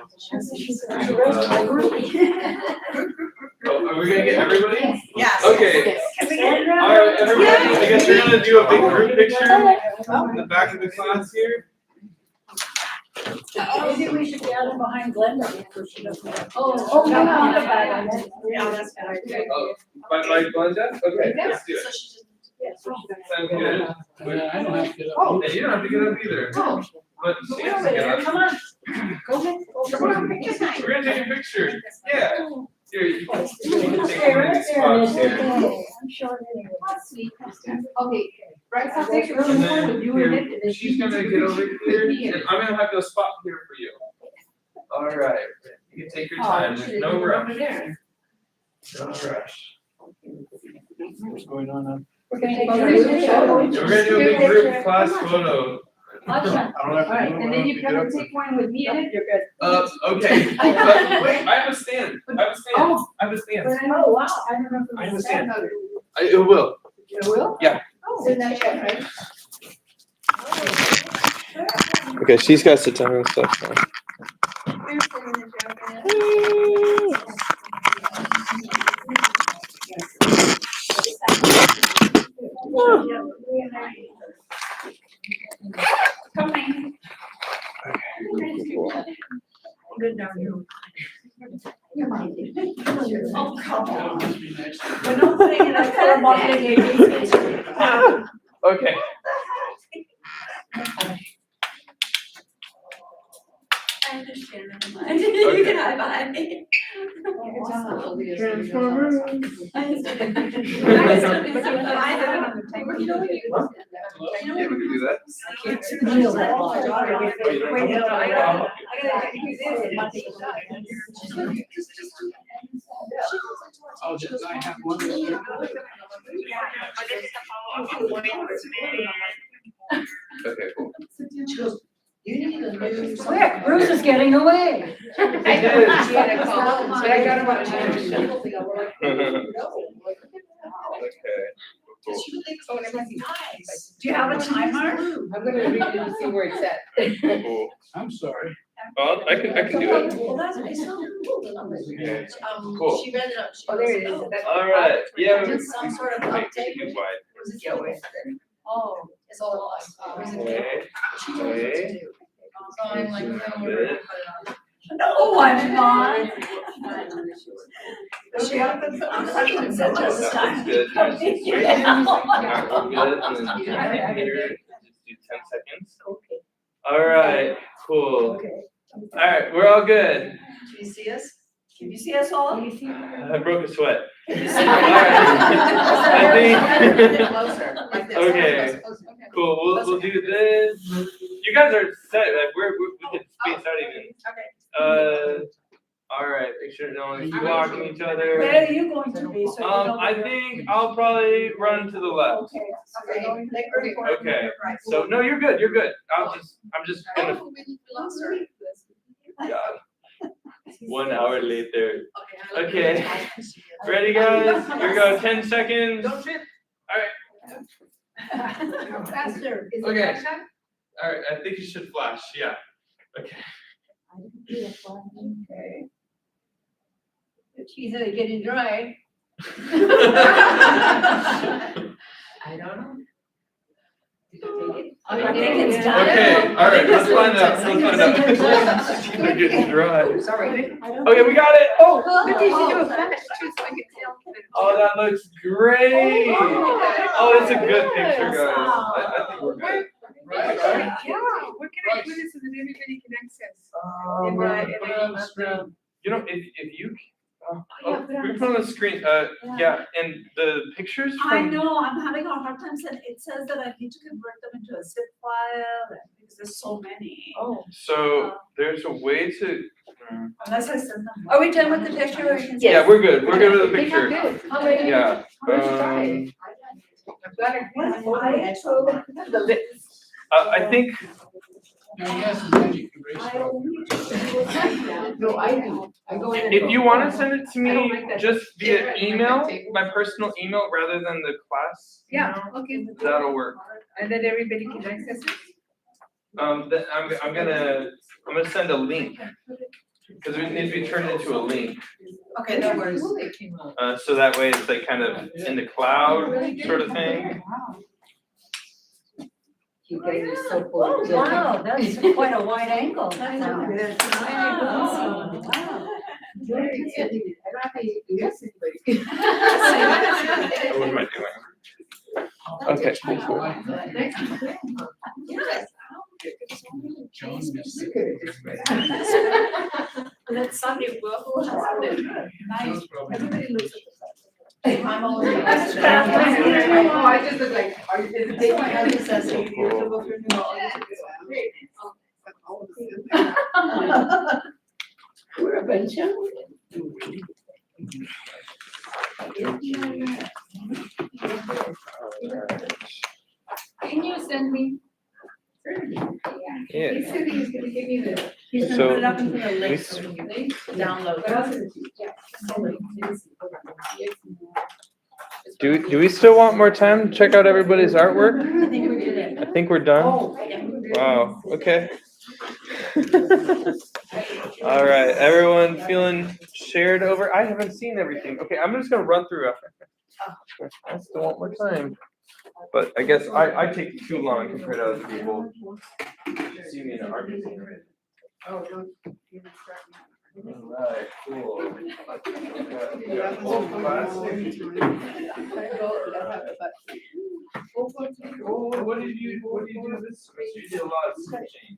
Oh, are we gonna get everybody? Yes. Okay. Alright, everybody, I guess we're gonna do a big group picture in the back of the class here. Maybe we should gather behind Glenda because she doesn't have. Oh, no, no, no, no. no. Yeah, that's good idea. Oh, by Glenda? Okay, let's do So it. she just. Sounds good. I don't have to get up. Oh. Hey, you don't have to get up either. Oh. But she has to get up. Come on. Go ahead. Come on, we're gonna take a picture. Yeah. Here, you can take one of these There spots it here. is. I'm sure anyway. Okay, right, I'll take it And really then quick, you and it. here, she's gonna get over here, and I'm gonna have to spot here for you. Alright, you can take your time, there's no rush. No rush. What's going on? We're gonna take We're gonna do a big group class photo. Awesome. I don't have to. Alright, and then you come and take one with me in it, you're good. Okay, but wait, I have a stand, Oh. I have a stand. Oh, wow, I don't know if it I was understand. that. It will. It will? Yeah. Oh, isn't that good, right? Okay, she's got to sit down and stuff now. Coming. Good now, you. Oh, come on. We're not putting it up for a modeling agency. Okay. I understand, never mind. You can high five. Transformers. Yeah, we can do that. Oh, just I have one. Okay, cool. You need a new. Quick, Bruce is getting away. I did. She had a call, but I got him on Do you have a timer? I'm gonna read it and see where it's at. Cool. I'm sorry. Well, I can do it. Well, that's nice. Okay. Cool. Cool. She read it up. She Oh, there it goes, is. "Oh, That's- All right, yeah. Did some sort of Wait, update. too wide. Yeah, wait. Oh, it's all like. Okay. She told us what to do. So I'm like, no, we're gonna put it on. No, I'm not. She had a good. I'm not even said That's this time. good. Yeah. Yeah, we're good. And then here, just do 10 seconds. Okay. All right, cool. Okay. All right, we're all good. Can you see us? Can you see us all? I broke a sweat. Can you see? I think- Closer, like this. Okay. Close, Cool, we'll do this. You guys are set, like we can space out even. Okay. All All right, make sure no one's blocking each other. Where are you going to be? So you know I where- think I'll probably run to the left. Okay. So you're going to the Okay. So no, you're good. You're good. I'm just gonna. God. 1 hour later. Okay. Ready, guys? Here we go. 10 seconds. All right. Faster. Okay. All right. I think you should flash. Yeah. Okay. Okay. It's easily getting dry. I don't know. I think it's done. Okay. All right. Let's find out. Let's find out. It's gonna get dry. Sorry. Okay, we got it. Oh. Maybe you should do a flash too, so I can tell. Oh, that looks great. Oh, that's a good picture, guys. I think we're good. Right. Yeah, what can I put it so that everybody can access? You know, if you, we can put on the screen, yeah, and the pictures I from, know, I'm having a hard time, and it says that I need to convert them into a zip file, because there's so many. Oh. so there's a way to, Unless I send them. Are we done with the picture or we can? yeah, we're good with the They got picture. good. How many? Yeah. Where's the guy? I've got it. I told the lips. I think, No, yes, and then you can raise I it up. only need to do it. No, I do. I go in and. if you wanna send it to I don't me like that. just via Yeah, email, table. my personal email rather than the class Yeah, email, okay. that'll work. And then everybody can access it? Then I'm gonna send a link, because it needs to be turned into a link. Okay, that works. Cool, they came out. So that way it's like kind of in the cloud sort of thing. You guys are so cool. Oh, wow, that's quite a wide angle. That's good. Oh, wow. Very good. I don't have to guess anybody. What am I doing? Okay. Yes. Joan missed it. Let somebody go. Nice. Joan's probably. Everybody looks at the side. I'm always. Oh, I just look like, are you, is it taking? I just said, So cool. We're a bunch of. Can you send me? Yeah. He said he was gonna give me the. He's So, gonna put it up into the link we so s- we can Link? download. But I'll send it to you. Yeah. Do we still want more time to check out everybody's artwork? I think we did it. I think we're done. Oh, yeah. Wow, okay. All right, everyone feeling shared over? I haven't seen everything. Okay, I'm just gonna run through. I still want more time. But I guess I take too long compared to other people. See me in art museum. Oh, don't. Alright, cool. We got old classic. Oh, what did you do this semester? You did a lot of sketching.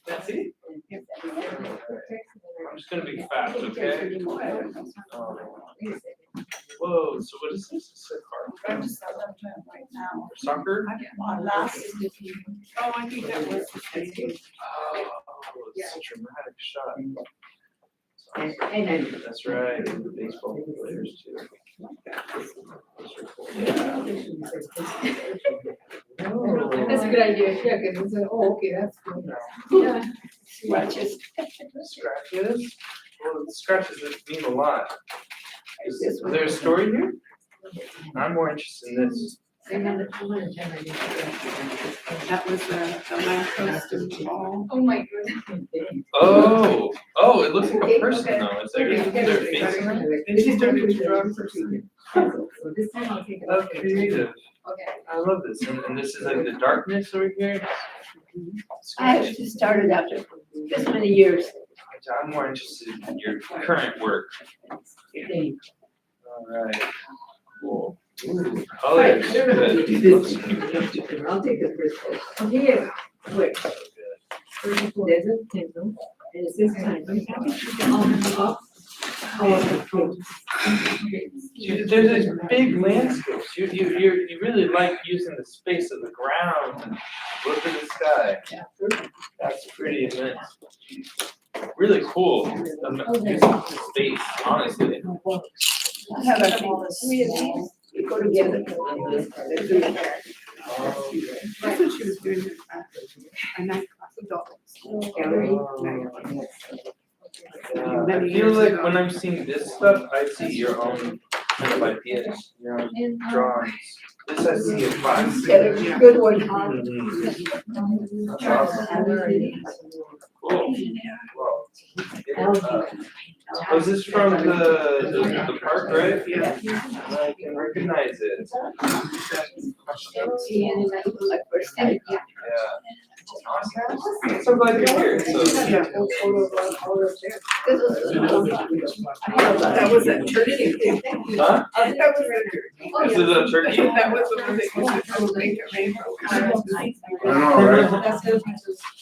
That's it? I'm just gonna be fast, okay? Whoa, so what is this? It's a car? I'm just right now. Soccer? Last. Oh, I think that was. Oh, it's a dramatic shot. And That's right, and the baseball players too. Those are cool. Yeah. That's a good idea, yeah, because it's, oh, okay, that's good. Yeah. Scratches. Scratches? Well, the scratches mean a lot. Is there a story here? I'm more interested in this. That was the lamppost in the wall. Oh, my goodness. Oh, it looks like a person though. Is there a face in it? And she started to draw for two. So this time I'll take it. That's creative. Okay. I love this. And this is like the darkness over here. I just started after this many years. I'm more interested in your current work. Alright, cool. Ooh, colors. I don't know how to do Good. this. Looks good. I'll take the first one. Oh, here, wait. There's a pencil, and it says time. There's these big landscapes. You really like using the space of the ground and look at the sky. That's pretty immense. really cool space, honestly. I have a three of these, we go together. That's what she was doing at a night class of dogs. Gallery night. Yeah, I feel like when I'm seeing this stuff, I see your own kind of ideas, your own drawings. This I see a class. Get a good one. That's awesome. Cool. Wow. Was this from the park, right? Yeah. I can recognize it. Yeah. Awesome. So glad you're here. So. That was a turkey. Huh? That was a Is it a turkey? That was the one that used to make a rainbow. I know, right?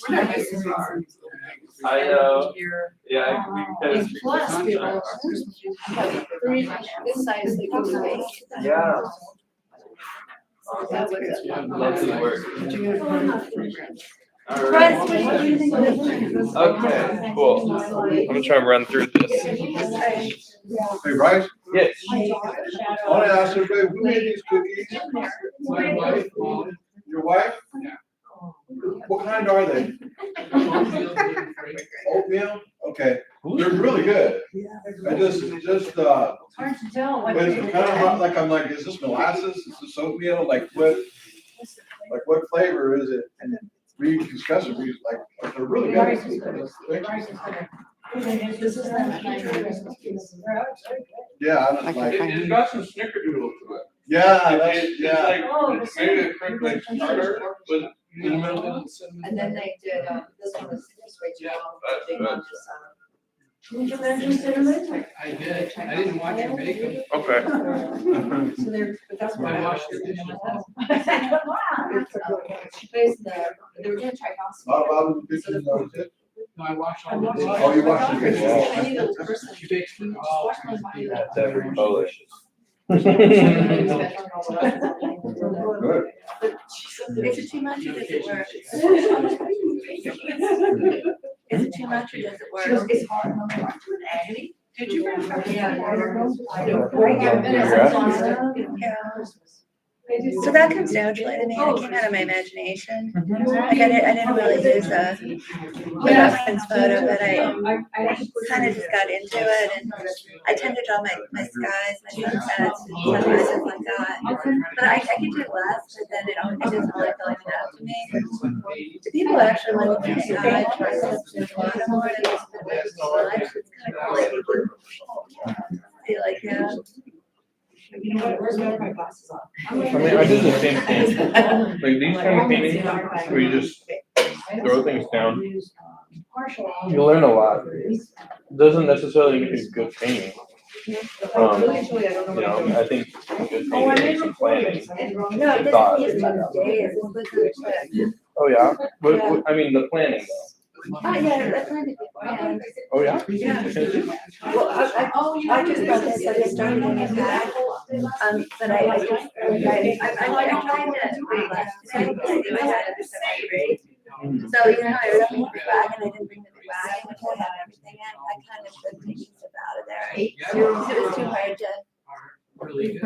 We're not missing ours. I know. Yeah, we kind of. Plus, we all, three, this size, they go away. Yeah. That's good. Lovely work. All Right. right. Okay, cool. I'm gonna try and run through this. Hey, Bryce, Yes. I want to ask everybody, who made these cookies? My wife. Your wife? What kind are they? Oatmeal? Okay, they're really good. I just, Hard to tell what. but it's kind of hot, like, I'm like, is this molasses? Is this oatmeal? Like what flavor is it? And we discussed it, we like, they're really good. Yeah, I don't like. It's got some snickerdoodle to it. Yeah, that's, It's yeah. like, maybe a crimped like starter, but in the middle. And then they did, this one was way too long. They That's did just, Did you mention cinnamon? I did, I didn't watch her make them. Okay. So they're, but that's what I I watched watched. her. They were gonna try house. About the pictures, No, I watched all I the watched- videos. Oh, you watched the videos? I knew that person. She bakes them all. That's every Polish. Good. Is it too much or does it work? Is it too much or does it work? It's hard. Did you bring some? Yeah. So that comes naturally to me, and it came out of my imagination. Like I didn't really use a reference photo, but I kind of just got into it, and I tend to draw my skies, my sunsets, sunrises like that. But I could do less, but then it doesn't really feel like enough to me. Do people actually like the sky versus the photo more than it's kind of cool, like you can feel like, yeah. You know what, where's my glasses on? I mean, I did the same thing. Like these kind of paintings, where you just throw things down, you learn a lot. It doesn't necessarily make a good painting. You know, I think good painting takes some planning. No, it Thought. doesn't use days, it's literally quick. Oh, yeah? But, I mean, the planning though. Oh, yeah, that's kind of beforehand. Oh, yeah? Yeah. Well, I just brought this, I just started on this bag, but I tried to, I had a separate grade. So, you know, how I was bringing the bag and I didn't bring the big bag, which I had everything in, I kind of took taking stuff out of there. It was too hard to, Really good.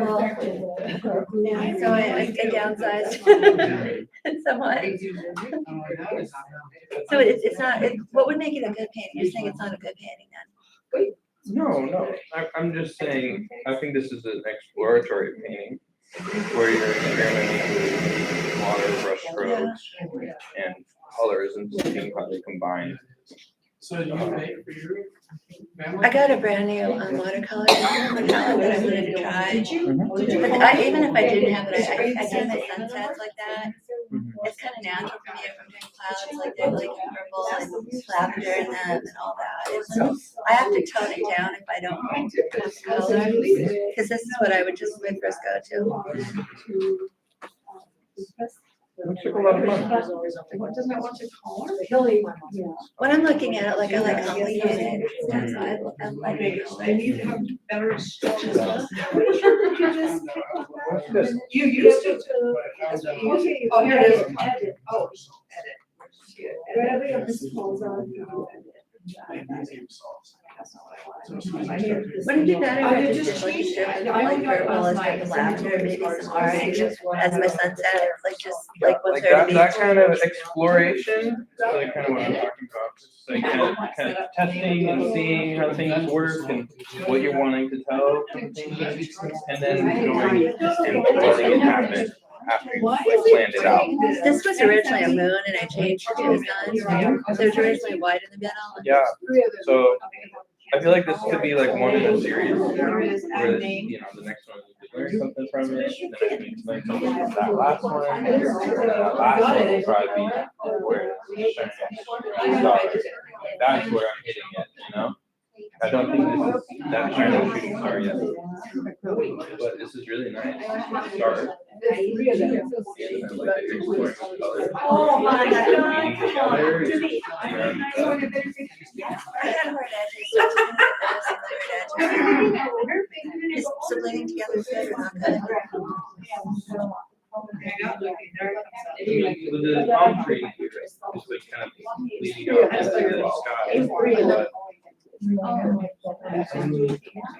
yeah, so I downsized somewhat. So it's not, what would make it a good painting? You're saying it's not a good painting then? No, I'm just saying, I think this is an exploratory painting where you're experimenting with water, brush strokes, and colors and seeing how they combine. So you make for your family? I got a brand new watercolor palette that I wanted to try. But even if I didn't have it, I do my sunsets like that. It's kind of natural for me if I'm doing clouds, like they're like purple and lavender in them and all that. I have to tone it down if I don't have color, because this is what I would just first go to. Looks like a lot of fun. Doesn't it want to color? When I'm looking at it, like I like complicated stuff, so I like it. And you have better stretches. What's this? You used to. Oh, here it is. Oh, edit. Would it be better if I just did like a strip of like purple, a strip of lavender, maybe some orange, as my sunset, like just like Like 1:30 that, beach? that kind of exploration is really kind of what I'm talking about. Just like kind of testing and seeing how things work and what you're wanting to tell from things, and then going and letting it happen after you've like planned it out. This was originally a moon and I changed it to a sun. So it was originally white in the middle. Yeah, so I feel like this could be like one in a series where, you know, the next one you could learn something from it, the next one you could learn something from that last one, and then that last one will probably be where it's shining stars. That's where I'm hitting it, you know? I don't think this is that kind of shooting star yet, but this is really nice. Start. And I like that you're exploring with colors. Meaning together, and, I had hard edges. Is bleeding together good or not good? with the palm tree, it's like kind of leading out into the sky. But,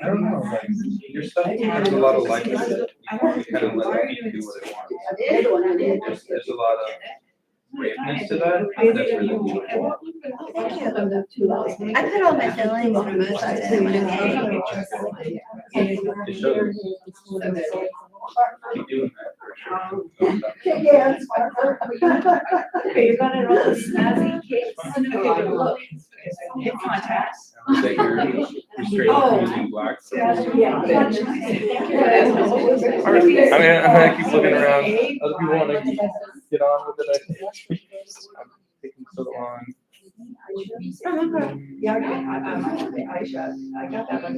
I don't know, like, your stuff has a lot of life in it. You kind of let it do what it wants. There's a lot of braveness to that. That's really cool. Thank you. I put all my feelings and emotions in when I made. It shows. Keep doing that for sure. Okay, you're gonna roll the snazzy cakes. Okay, look. It's my tax. That you're restraining using black. Yeah. I mean, I'm gonna keep looking around. Other people wanna get on with it, I think. I'm taking so long. Yeah, I got that one.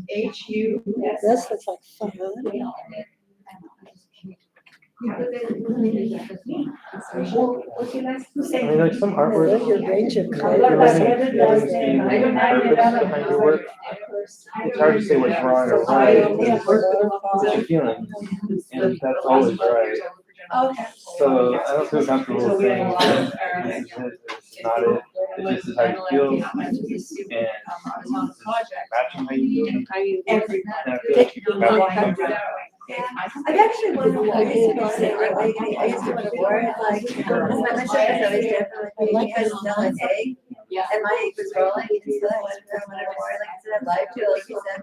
HU. This looks like fun. I mean, like some artwork. Your range of You're colors. letting feelings be purpose behind your work. It's hard to say what's wrong or right. It's your feeling, and that's always right. Okay. So I don't feel comfortable saying this is it, this is not it. This is how you feel, and matching how you feel. And I feel like that's comfortable. I've actually wanted, I used to be a secret lady, I used to want to wear it like, my shirt was always different, like, because no an egg, and my egg was rolling, and so I wanted to wear it, like, instead of live to, like you said,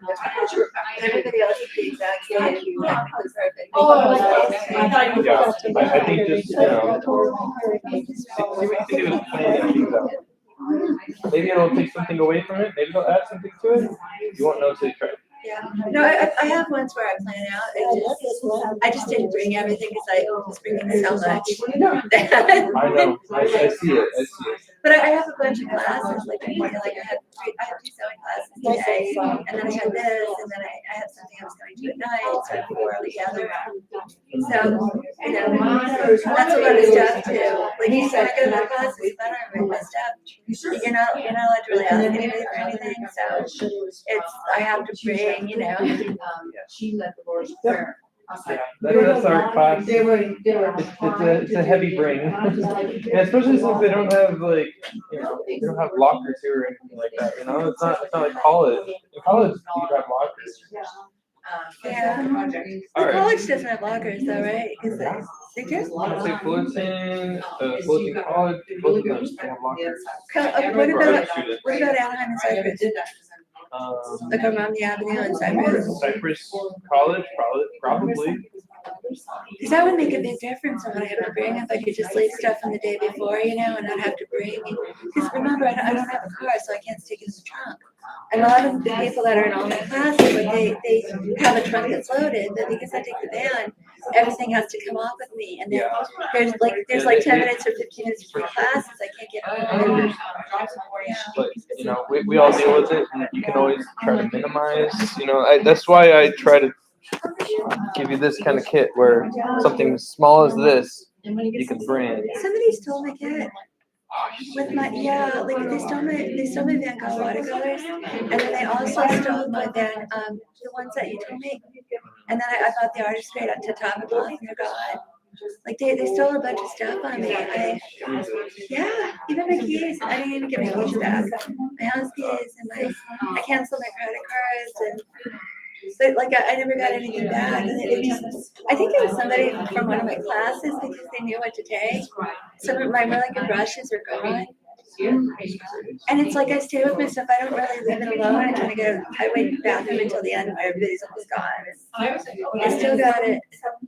everybody else is the exact same, technically perfect. Yeah, I think just, you know, see what you can do is plan things out. Maybe it'll take something away from it, maybe it'll add something to it, you won't know until you try it. Yeah, no, I have ones where I plan out, I just didn't bring everything because I was bringing so much. I know, I see it, I see it. But I have a bunch of classes, like I have two sewing classes today, and then I had this, and then I have something I was going to at night, so I put it all together. So, you know, that's a lot of stuff too. Like you said, I go to the classes, but I don't write my stuff. You're not allowed to really ask anybody for anything, so I have to bring, you know. She led the Lord's Prayer. Yeah, that's our class. It's a heavy bring. Yeah, especially since they don't have like, you know, they don't have lockers here or anything like that, you know? It's not like college. In college, you have lockers. Yeah. All The right. college doesn't have lockers though, right? Because they do. I'd say Fullerton, Fullerton College, both of them have lockers. What For other about students. Anaheim and Cypress? Like around the avenue in Cypress? Cypress College, probably. Because that would make a big difference on what I have to bring if I could just leave stuff from the day before, you know, and not have to bring. Because remember, I don't have a car, so I can't stick it in the trunk. And a lot of the people that are in all my classes, like they have a trunk that's loaded, but because I take the van, everything has to come off with me. And then there's like 10 minutes or 15 minutes between classes, I can't get home. But, you know, we all deal with it, and you can always try to minimize, you know, that's why I try to give you this kind of kit where something as small as this, you can bring. Somebody stole my kit. With my, like they stole my Van Gogh watercolors, and then they also stole my Van, the ones that you told me. And then I bought the artist grade to top it off, and they're gone. Like they stole a bunch of stuff on me. Yeah, even my keys. I didn't even get my keys back. My house keys and I canceled my credit cards and. But like I never got anything back, and it just, I think it was somebody from one of my classes because they knew what to take. Some of my really good brushes are gone, and it's like I stay with my stuff. I don't really leave it alone. I kind of go. I wait bathroom until the end where everybody's almost gone. I still got it.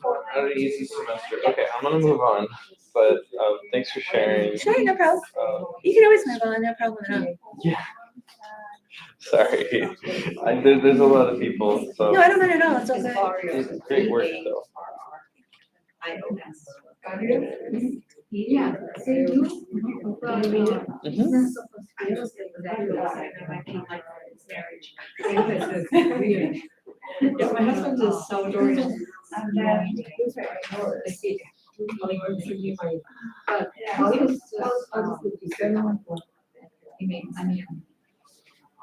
Not an easy semester. Okay, I'm gonna move on, but thanks for sharing. Sure, no problem. You can always move on. No problem at all. Yeah. Sorry, there's a lot of people, so. No, I don't mind at all. It's all good. It's great work though. Yeah. My husband is Salvadorian.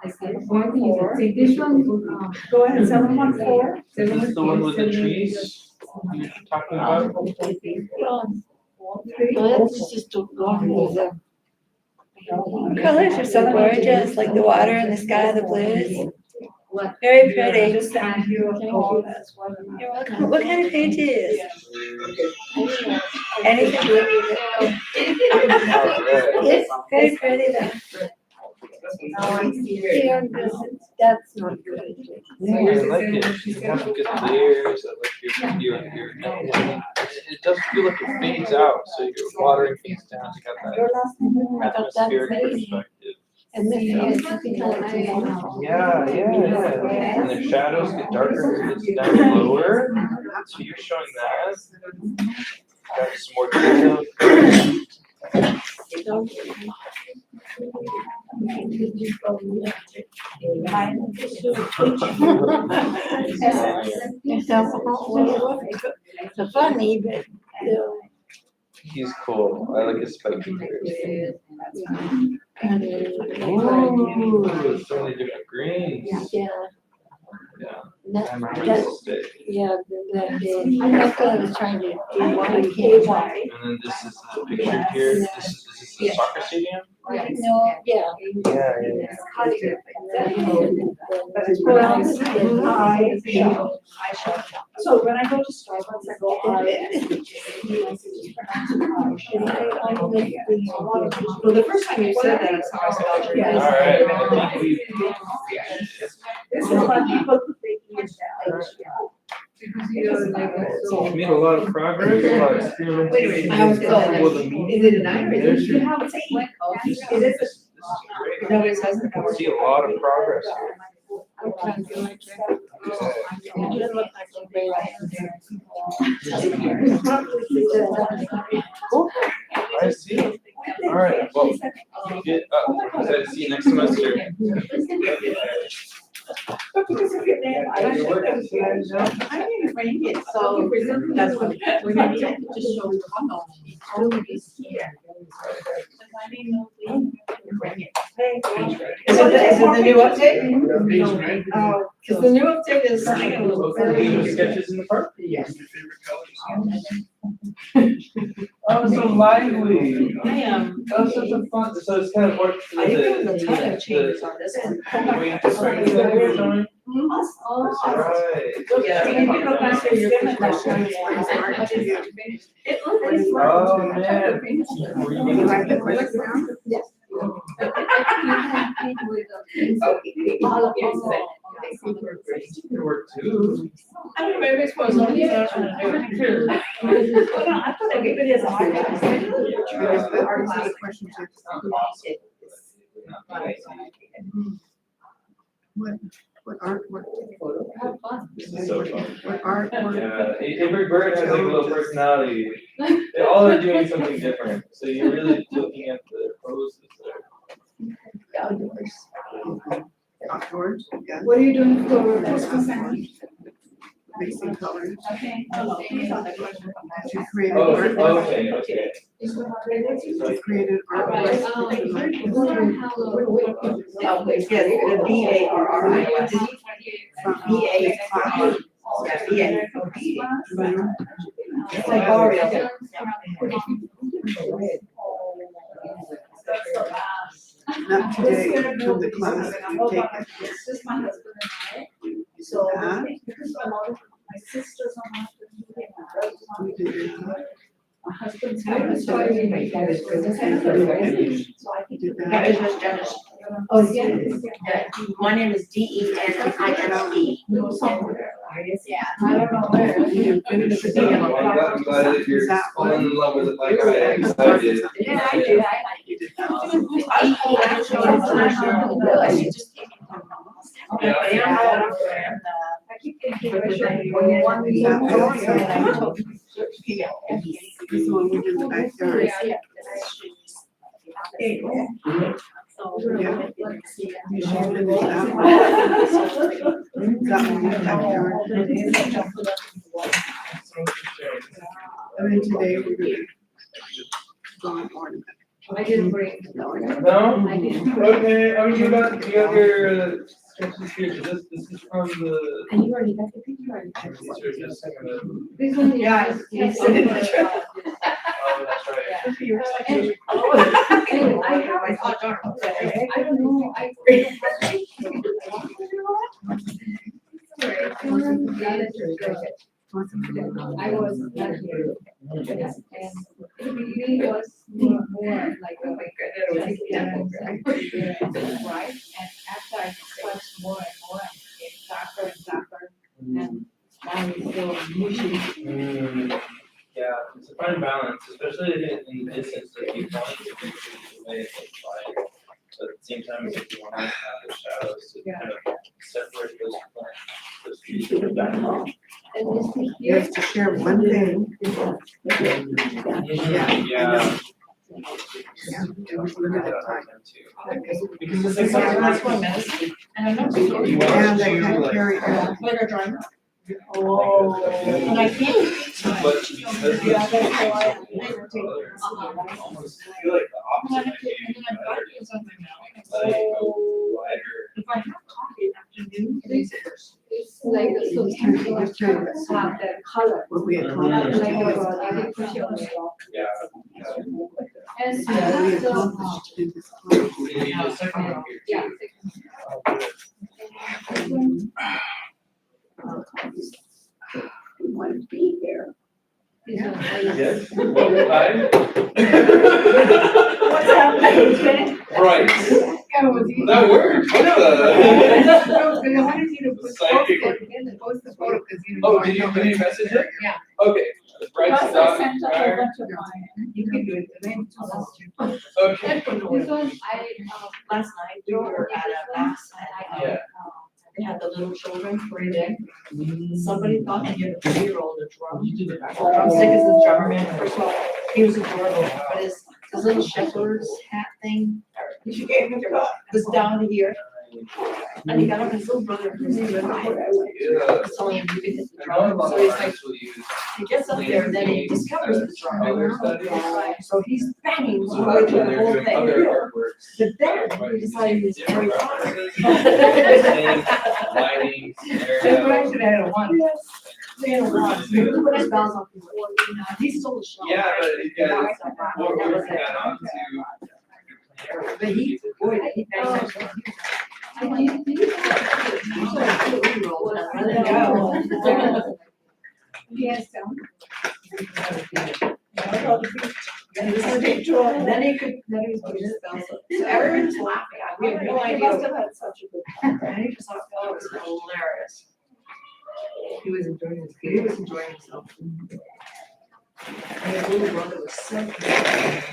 Take this one. Go ahead, 714. Is this the one with the trees you're talking about? Colors are so gorgeous, like the water and the sky, the blues. Very pretty. You're welcome. What kind of pages? Anything. It's very pretty though. That's not good. Yeah, I like it. You have good layers. I like your it does feel like it fades out, so your watering fades down. You got that atmospheric perspective. And then Yeah. And the shadows get darker because it's down lower. So you're showing that. Got some more detail. So funny, but He's cool. I like his spiky ears. Ooh, so many different greens. yeah. Yeah. That's, I'm a that's, stick. yeah, that's what I was trying to do. And then this is the picture here. This is the soccer stadium? No, yeah. Yeah. So when I go to Starbucks, I go well, the first time you said that, it's how I spelled it. All right. This is why people think it's Made a lot of progress, a lot of experimentation. I was going, With the media. is it an Irish? There's You your- have a tea. This is It is. great. No, it doesn't. I can see a lot of progress here. I'm trying to do it. It didn't look like a great I see. All right, well, get up. Excited to see you next semester. Because if you're there, I didn't bring it, so that's what we need to just show the funnel. Is it the new update? Because the new update is. Doing sketches in the park? Yes. Oh, so lively. I am. Oh, such a fun, so it's kind of what. I think there's a ton of changes on this one. Way to start this that you're showing? Right. Yeah. Can you go back to your question? Oh, man. Were you gonna- Yes. Good work too. I mean, maybe it's supposed to be. I thought everybody has a hard time. Our class questions are. What artwork? This is so fun. What artwork? Yeah, every bird has like a little personality. They all are doing something different, so you're really looking at the poses there. Outdoors. Outdoors, yeah, What are you doing for Christmas? mixing colors. Okay. She created Oh, art. okay. She created artwork. Yes, the BARRI. From BA. Yeah, BA. It's like Oreo. Not today, till the class, you take it. Just my husband and I. You do So, that, because a lot of my sisters are not. you do that, My husband's. So I you do My that. business Dennis. Oh, yeah. My name is DENISE. Yeah. I don't know where. You finish it. I'm glad that you're falling in love with it like I did. Yeah, I do. You did that. I keep thinking. This is one we did in the backyard. So. Yeah. You should finish that one. That one in the backyard. And then today we're gonna draw an ornament. I didn't bring. No? Okay, I mean, you got your sketches here, this is from the. And you already got the picture. These are just kind of. This one, yeah. Oh, that's right. Anyway, I don't know, I was not here. And the beginning was more like, oh my goodness, right? And after I discussed more and more, it's darker and darker, and now it's still mushy. Yeah, it's a fine balance, especially in this instance, you want it to be the way it's applied. But at the same time, if you want to have the shadows to kind of separate those trees from the background. And this thing You here. have to share one thing. Yeah. Yeah. It was limited time. Because it's like That's what matters. And I know. You want And to they do can't like. carry on. Like a driver? Oh. And I can't. But because Yeah, it's that's why almost feel like the opposite like go wider. If I have coffee in the afternoon, it's like so Just trying to have that color. what we had Mhm. Like, accomplished. I did push it on the wall. Yeah. And so Yeah, we that's the. accomplished in this class. You need a second one here Yeah. too. We want to be here. Yes, one time. What's happening? Right, that worked. What I wanted you to put Psychic. post the photo, because you. Oh, did you message it? Yeah. Okay. Right, Plus, stop, I sent a whole right. bunch of mine. You can do it, the name is. Okay. This one, last night, we were at a mass, and Yeah. they had the little children put it in. Somebody thought to give a 3-year-old a drum. I'm sick as a drummer, man, first of all, he was adorable, but his little shepherd's hat thing, she gave him, was down here. And he got up, his little brother, who's even Yeah. so you can hit the I know a drum, lot so of he's like, artists will use he gets up there, and then he discovers the other drum. studies. So he's banging So right when through the they're whole doing thing. other artworks. But then he decided he was Harry Different Potter. references, same lighting, That's scenario. what I should have had a one. They had a one, so he put his bells on. He's still a show. Yeah, but you guys, what we're looking at on to. But he, boy, he banged that. Yes. Then he could, then he was putting his bells up. So everyone's laughing. We have no idea. He must have had such a good time. And he just thought, oh, it was hilarious. He was enjoying his, he was enjoying himself. And his little brother was so cute.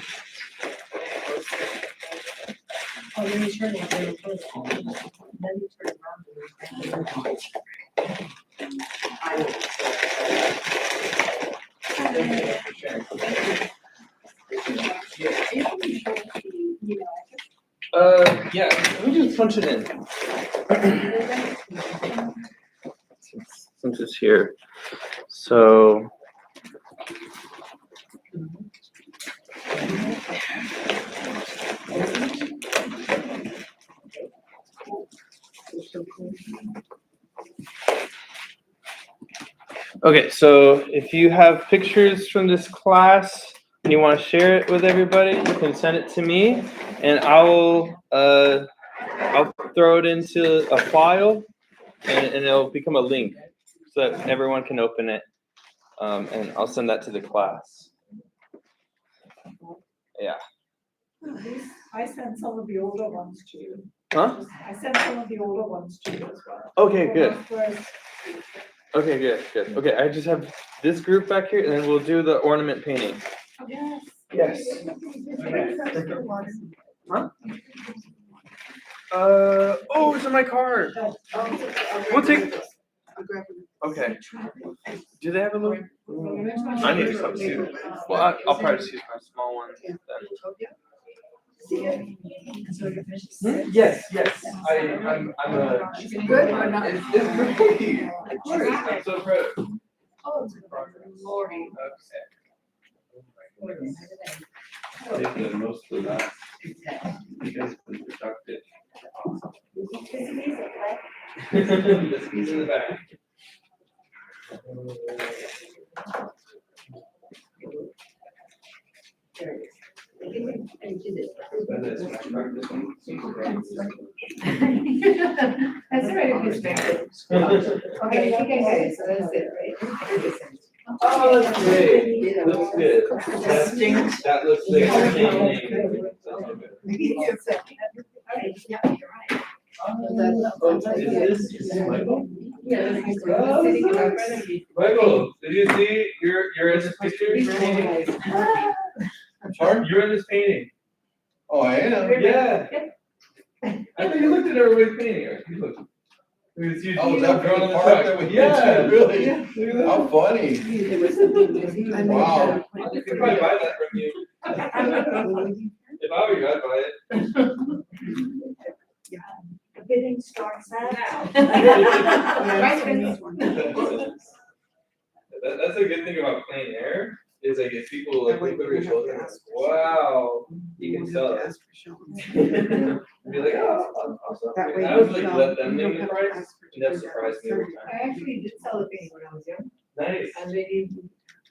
Oh, then he turned around, they were close. Then he turned around to Yeah, let me just punch it in. Since it's here, so. Okay, so if you have pictures from this class and you want to share it with everybody, you can send it to me, and I'll throw it into a file, and it'll become a link so that everyone can open it, and I'll send that to the class. Yeah. I sent some of the older ones to you. Huh? I sent some of the older ones to you as well. Okay, good. First, Okay, good. Okay, I just have this group back here, and then we'll do the ornament painting. yes. Yes. Huh? Oh, it's in my car. We'll take. Okay. Do they have a little? I need a cup too. Well, I'll probably just use my small one then. Yes. I'm Good or not? It's great. I'm so proud. Oh, Lordy. Save the most for that. You guys have been productive. Biscuits in the back. That's right, perspective. Okay, so that's it, right? Oh, that's great. Looks good. That looks like a painting. Yeah, you're right. Oh, is this Michael? Yeah. Michael, did you see you're in this picture? Sorry? You're in this painting. Oh, I am? Yeah. I think you looked at everybody's painting. You looked. You Oh, was that girl the on the part truck. that we did Yeah. too? Really? Yeah, look at that. How funny. Wow. I could probably buy that from you. If I were you, I'd buy it. The bidding starts now. That's a good thing about plein air, is like if people like look over your shoulder and like, wow, you can tell it. Be like, oh, That way I always you like don't- let them you name don't the have to price, ask for and that $2. surprised me every time. I actually did sell a painting when I was young, Nice. and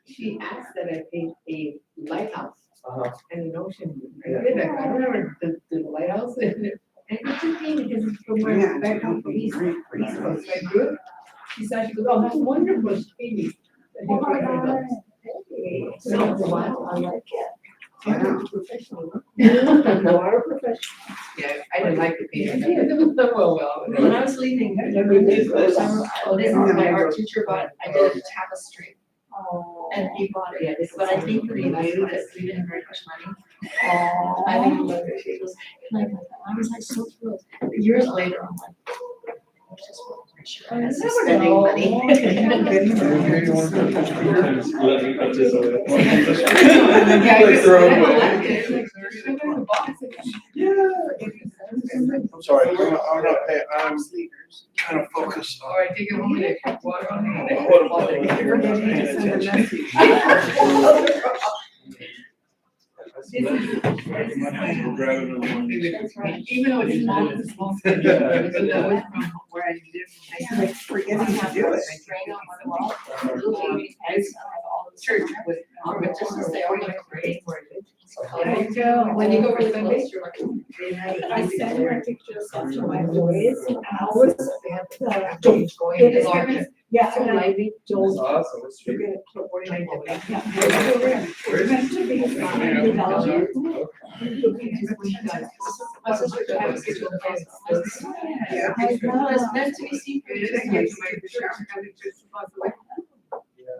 she asked that I paint a lighthouse Uh-huh. and an ocean. I Yeah. did, I remember the lighthouse, and it's a painting because it's from where Yeah, back home from East Coast, so I grew up. She said, she goes, oh, that's wonderful, she painted. Oh my God. So, wow, I like it. Yeah. Professional, huh? You are a professional. Yeah, I didn't like the painting. It didn't look well. When I was leaving, this is my art teacher, but I did a tapestry. And he bought it, but I think that he knew that we didn't have very much money. I think he looked at it, he goes, can I have that? I was like so thrilled. Years later, I'm like, I just want to make sure I had some spending I'm sorry, I'm not paying, I'm trying to focus on. Or I take it home and I water on Even though it's small, it's small. Even though it's from where I live. I like Forgetting to do it. train on my wall, little baby heads, all the church with, just to say, oh, you're great. There you go. When you go for Sundays, you're like. I sent her pictures of my boys, hours. Going in the garden. Yeah, So and I lively. That's told awesome. That's We're true. gonna put one in the back. Yeah, we're meant to be $100. My sister travels to the place. Yeah. It's meant to be secret.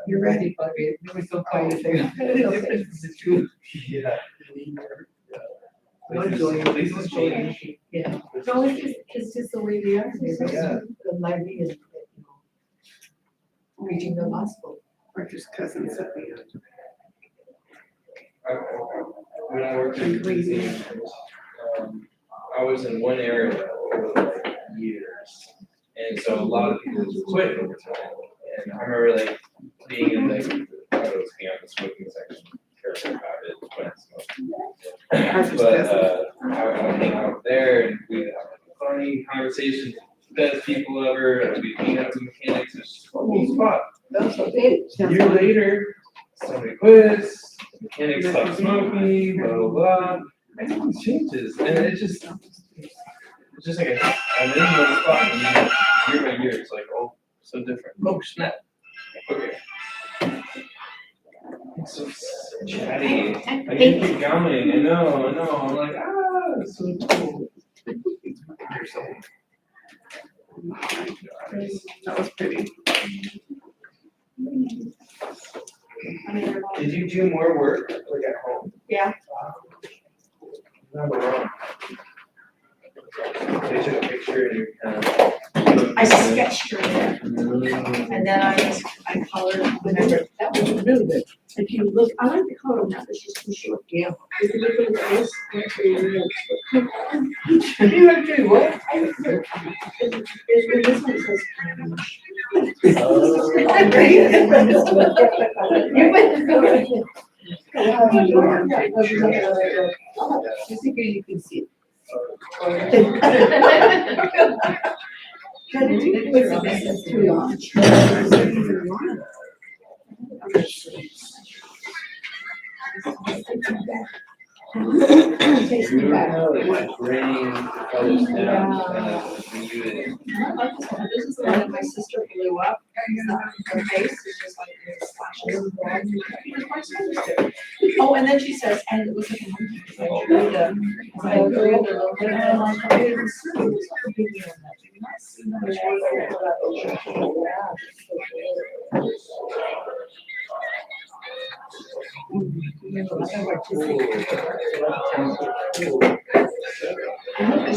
You're ready, Bobby. It was so quiet there. It's true. Yeah. No joy. At least it's changed. Yeah. No, it's just the way they are. Yeah. The lively is, you know, reaching the gospel. Or just cousins that we have. When I worked in museums, I was in one area for like years. And so a lot of people quit over time. And I remember like being in like, I was being on the smoking section, careful about it, when I smoked. But I would hang out there and we'd have funny conversations, best people ever, and we'd hang out with mechanics, it's just a cool spot. Those are A year later, somebody quits, mechanics stop smoking, blah, blah, blah. Everything changes, and it's just like I'm in one spot, and then year by year, it's like, oh, so different. Oh, snap. Okay. It's so chatty. I need to keep going. I know. I'm like, it's so cool. That was pretty. Did you do more work like at home? Yeah. Not alone. They took a picture and you kind of. I sketched her there, and then I colored, whatever, that was really good. If you look, I like the color now, but she's too short. Yeah. If you look at this, You actually what? this one says. Just in case you can see it. It's too large. Takes me back. Like grain, colors down, kind of view it. I like this one. This is the one that my sister blew up. Her face is just like splashes. Oh, and then she says, and it was like a monkey.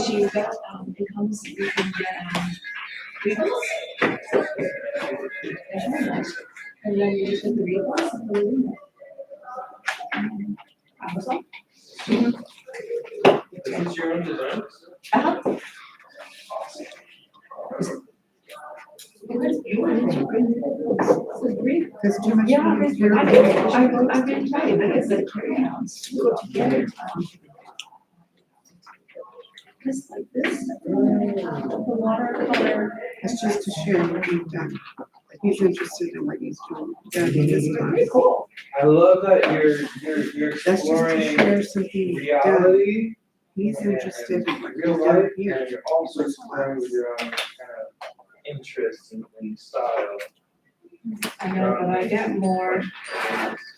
She got, it comes, you can get, rebates. And then you just hit the rebates and put it in there. Amazon. This is your own design? Uh-huh. There's too much. Yeah, I've been trying, but it's like crayons go together. Just like this, the watercolor. It's just to share what you've done. He's interested in what he's doing. This time. Pretty cool. I love that you're That's just to exploring share something you've done. reality. He's interested in what Real you've done life, here. and you're also exploring with your own kind of interests and style. I know, but I get more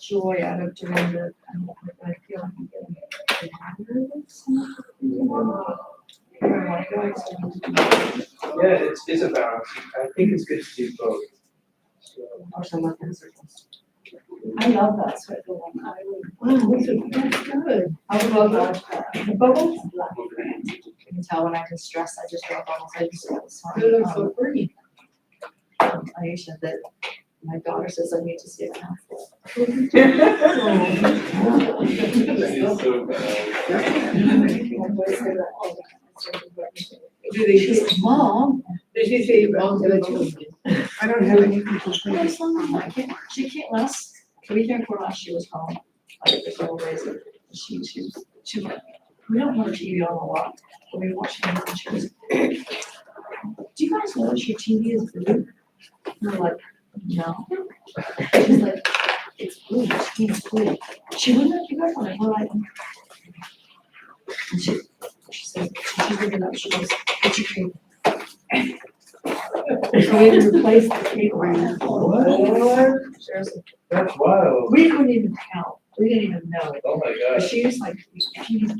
joy out of doing the, I feel like I'm getting it. Yeah, it's a balance. I think it's good to do both. Or some circles. I love that circle one. Wow, this is good. I would love that. The bubbles. You can tell when I'm in stress, I just draw bubbles. I just feel sorry. They look so pretty. Aisha, that my daughter says I need to see a counselor. It's so She's like, Mom. Did she say Mom? I don't have anything to say. She came last, the weekend before last, she was home. Like, this little days, she was like, we don't have a TV on a lot, but we watch it, and she goes, do you guys notice your TV is blue? And I'm like, no. She's like, it's blue, the screen's blue. She wouldn't let you guys on it, we're like, and she says, she's looking up, she goes, what's your cable? So we had to replace the cable. Seriously. That's wild. We couldn't even tell, we didn't even know. Oh my But gosh. she was like, she needs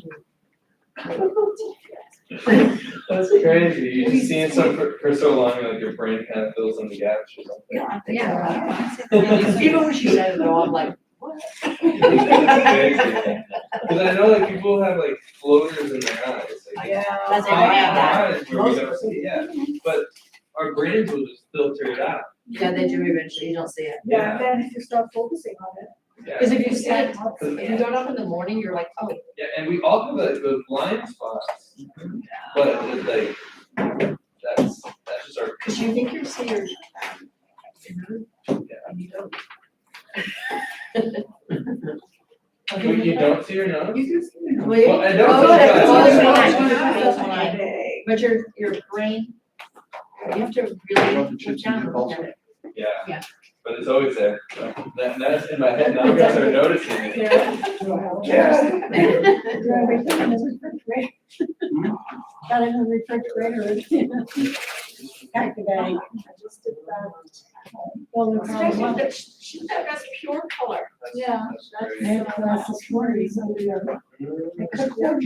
That's crazy. You just seen something for so long, like your brain kind of fills in the gaps or something. Yeah, I think so. Even when she said it though, I'm like, what? Because I know like people have like floaters in their eyes. Like, That's eyes where we don't see, yeah. But our brains will just filter it out. Yeah, they do eventually, you don't see it. Yeah. Then if you start focusing on it. Yeah. Because if you see it, if you don't up in the morning, you're like, oh. Yeah, and we all have like those blind spots. But it's like that's just our. Because you think you're seeing. Yeah. And you don't. Wait, you don't see your nose? You can see it. Well, I don't Oh, see that's that. one eye. But your brain, you have to really look down and look at it. Yeah. but it's always there. That's in my head. Now you guys are noticing it. Got it in the refrigerator. Packed the bag. That's pure color. Yeah. And that's this morning, so we are. I cooked up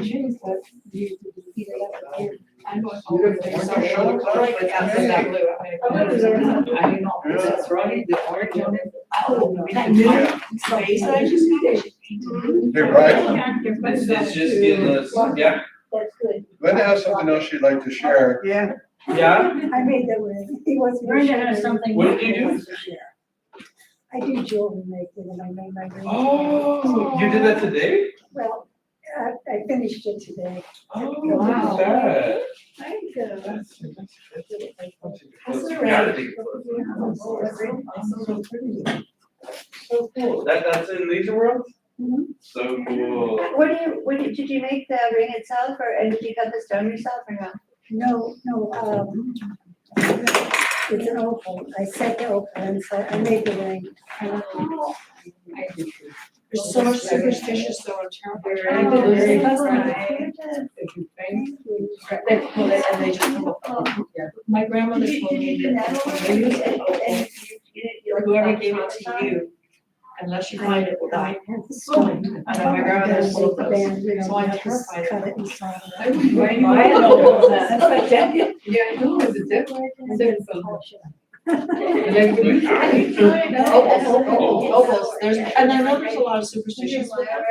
cheese, but you heat it up again. I'm going over there, so show color, but after that blue, I don't know, that's right, the orange on it. Oh, I knew. Space, I just You're right. It's just getting those, yeah. That's good. Linda has something else she'd like to share. Yeah. Yeah? I made that ring. He wasn't. Brenda has something. What did you do? I do jewelry making and I made my ring. Oh, you did that today? Well, I finished it today. Oh, look at that. Thank you. That's So cool. That's in Leisure World? Mhm. So cool. Did you make the ring itself and did you cut the stone yourself or no? No, it's an opal. I set the opal and so I made the ring. There's so much superstitious though in I town. did very That's well. right. They pull it and they just come up. My grandmother told me that they use an opal, whoever gave it to you, unless you find it, will die. And then my grandmother told those, so I'm terrified. Cut it and saw it. I don't know what was that. That's my dad. Yeah, I know, it's a different. Opals, there's, and I know there's a lot of superstitions with that,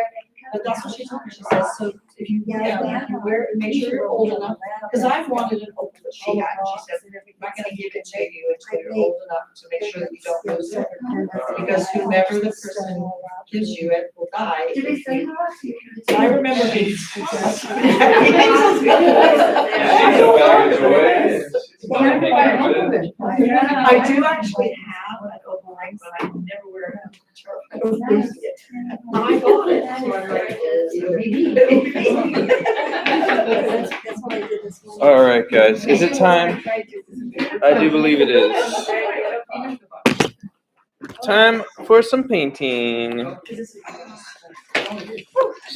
but that's what she told me, she says, so if you, if you wear it, make sure you're old enough, because I've wanted an opal that she had, and she said, I'm not gonna give it to you until you're old enough to make sure that you don't lose it, because whomever the person gives you it will die. Did they say I remember being. I do actually have an opal ring, but I never wear it. I got it. That's what I did this morning. All right, guys, is it time? I do believe it is. Time for some painting.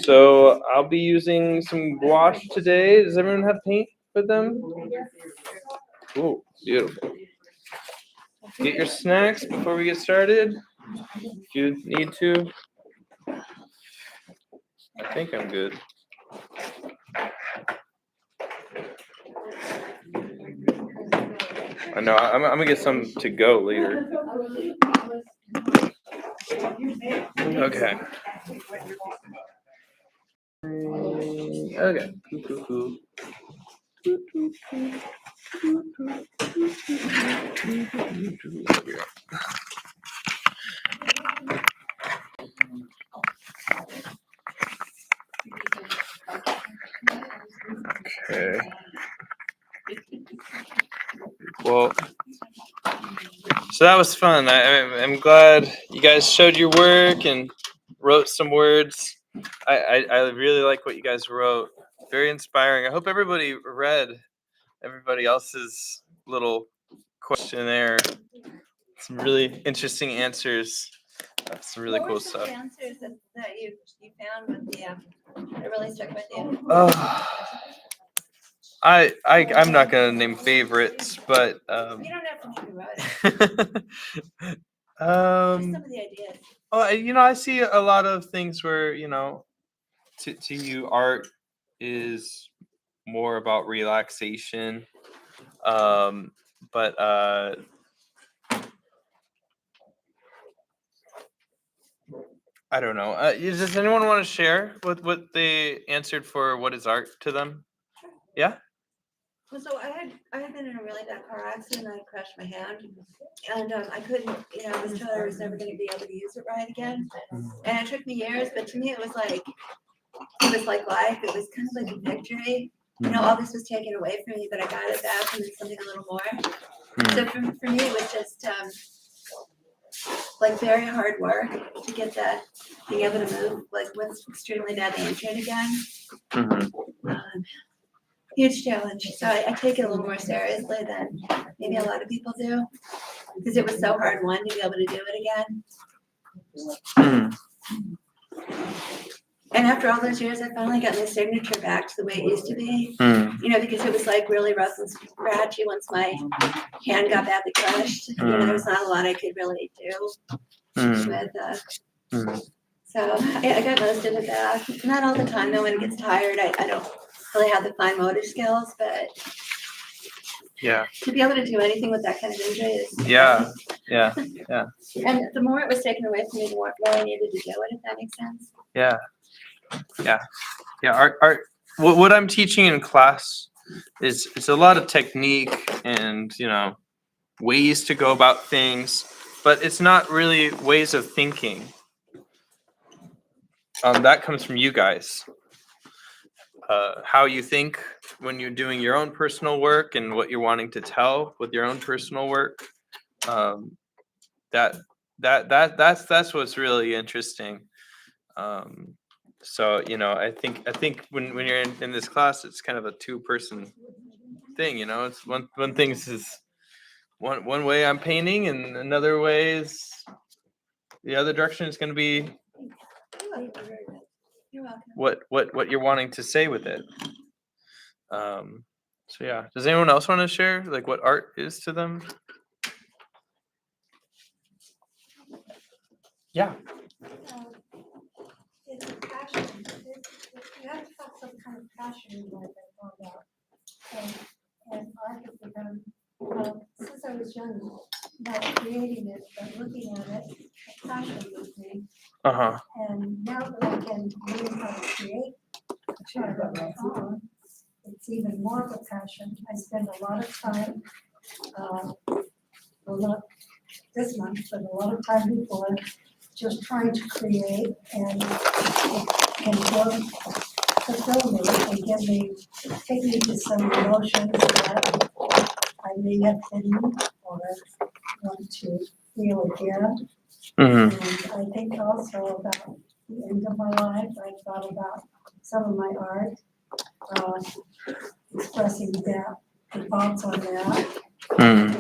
So I'll be using some gouache today. Does everyone have paint with them? Cool, beautiful. Get your snacks before we get started, if you need to. I think I'm good. I know, I'm gonna get some to go later. Okay. Okay. Cool. Okay. Well, so that was fun. I'm glad you guys showed your work and wrote some words. I really like what you guys wrote. Very inspiring. I hope everybody read everybody else's little questionnaire. Some really interesting answers. Some really cool stuff. What were some of the answers that you found with the, that really stuck with you? I'm not gonna name favorites, but You don't have to write it. Just some of the ideas. Oh, I see a lot of things where, to you, art is more about relaxation. But I don't know. Does anyone want to share what they answered for what is art to them? Yeah? Well, so I had been in a really bad car accident and I crashed my hand. And I couldn't, I was told I was never gonna be able to use it right again. And it took me years, but to me it was like life. It was kind of like a victory. All this was taken away from me, but I got it back and then something a little more. So for me, it was just like very hard work to get that, being able to move, like was extremely badly injured again. huge challenge. So I take it a little more seriously than maybe a lot of people do. Because it was so hard, one, to be able to do it again. And after all those years, I finally got my signature back to the way it used to be. You know, because it was like really rough and scratchy once my hand got badly crushed. You know, there was not a lot I could really do with. So I got most of it back. Not all the time though. When it gets tired, I don't really have the fine motor skills, but Yeah. to be able to do anything with that kind of injury is Yeah. And the more it was taken away from me, the more I needed to do it. If that makes sense. Yeah. Art. What I'm teaching in class is it's a lot of technique and ways to go about things, but it's not really ways of thinking. That comes from you guys. How you think when you're doing your own personal work and what you're wanting to tell with your own personal work. That's what's really interesting. So I think when you're in this class, it's kind of a two-person thing. It's one thing is one way I'm painting, and another way is the other direction is going to be You're welcome. what you're wanting to say with it. So yeah, does anyone else want to share like what art is to them? Yeah. It's a passion. You have to have some kind of passion in life, I found out. And art has become, since I was young, not creating it, but looking at it, a passion with me. And now that I can learn how to create a child of my own, it's even more of a passion. I spend a lot of time, well, not this month, but a lot of time before, just trying to create, and it can fulfill me and take me to some emotions that I may have hidden or want to feel again. And I think also about the end of my life. I thought about some of my art, expressing that, the thoughts on that, and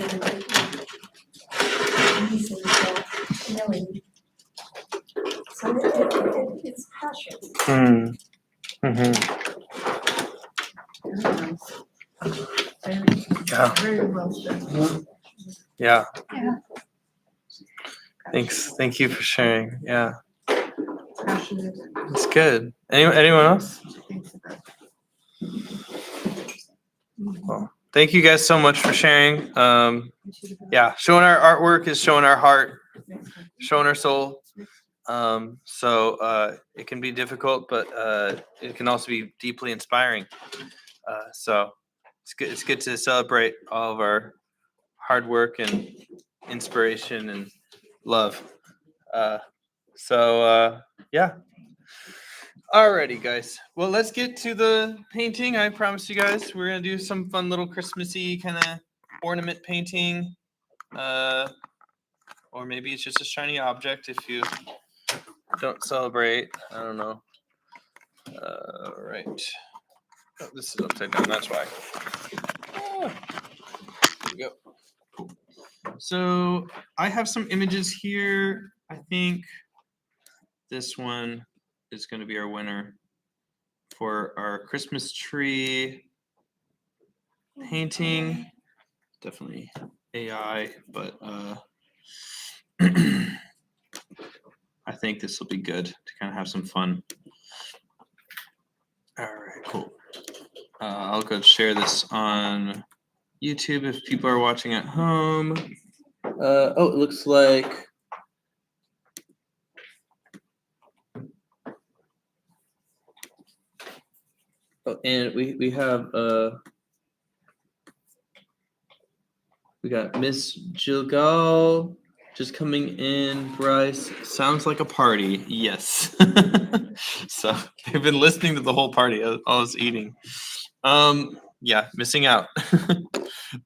releasing that feeling. So it's passion. Very well said. Yeah. Thanks. Thank you for sharing. Yeah. Passionate. It's good. Anyone else? Well, thank you guys so much for sharing. Yeah, showing our artwork is showing our heart, showing our soul. So it can be difficult, but it can also be deeply inspiring. So it's good. It's good to celebrate all of our hard work and inspiration and love. Yeah. Alrighty, guys. Well, let's get to the painting. I promised you guys we're gonna do some fun little Christmassy kind of ornament painting. Or maybe it's just a shiny object if you don't celebrate. I don't know. Right. Oh, this is upside down. That's why. Here we go. So I have some images here. I think this one is going to be our winner for our Christmas tree painting. Definitely AI, but I think this will be good to kind of have some fun. All right, cool. I'll go share this on YouTube if people are watching at home. Oh, it looks like. Oh, and we have we got Miss Gilgal just coming in. Bryce, sounds like a party. Yes. So they've been listening to the whole party. I was eating. Yeah, missing out.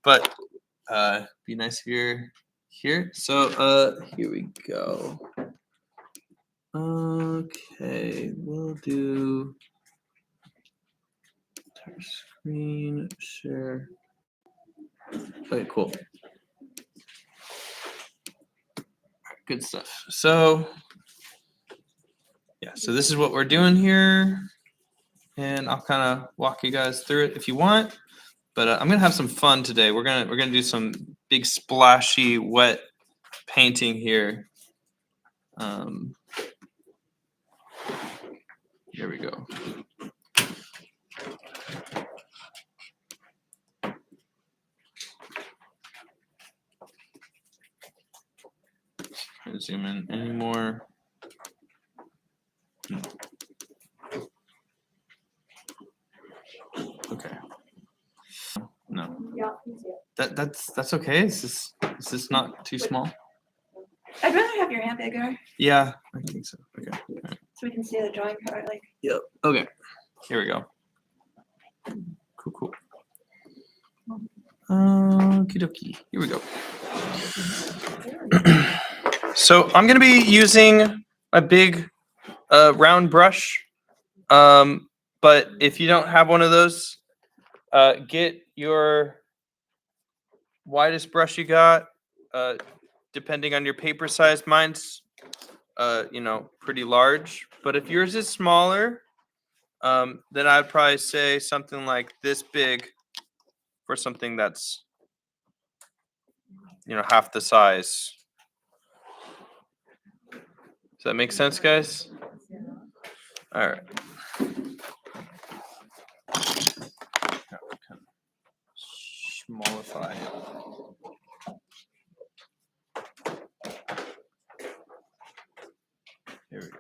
But be nice if you're here. So here we go. Okay, we'll do entire Screen share. Okay, cool. Good stuff. So, yeah, so this is what we're doing here. And I'll kind of walk you guys through it if you want. But I'm gonna have some fun today. We're gonna do some big splashy wet painting here. Here we go. Zoom in any more. Okay. No. That's okay. Is this not too small? I'd rather have your hand bigger Yeah, I think so. Okay. so we can see the drawing card. Like, Yep. Okay. Here we go. Cool. Okie dokie. Here we go. So I'm gonna be using a big round brush. But if you don't have one of those, get your widest brush you got. Depending on your paper size, mine's pretty large. But if yours is smaller, then I'd probably say something like this big for something that's half the size. Does that make sense, guys? All right. Smallify it. Here we go.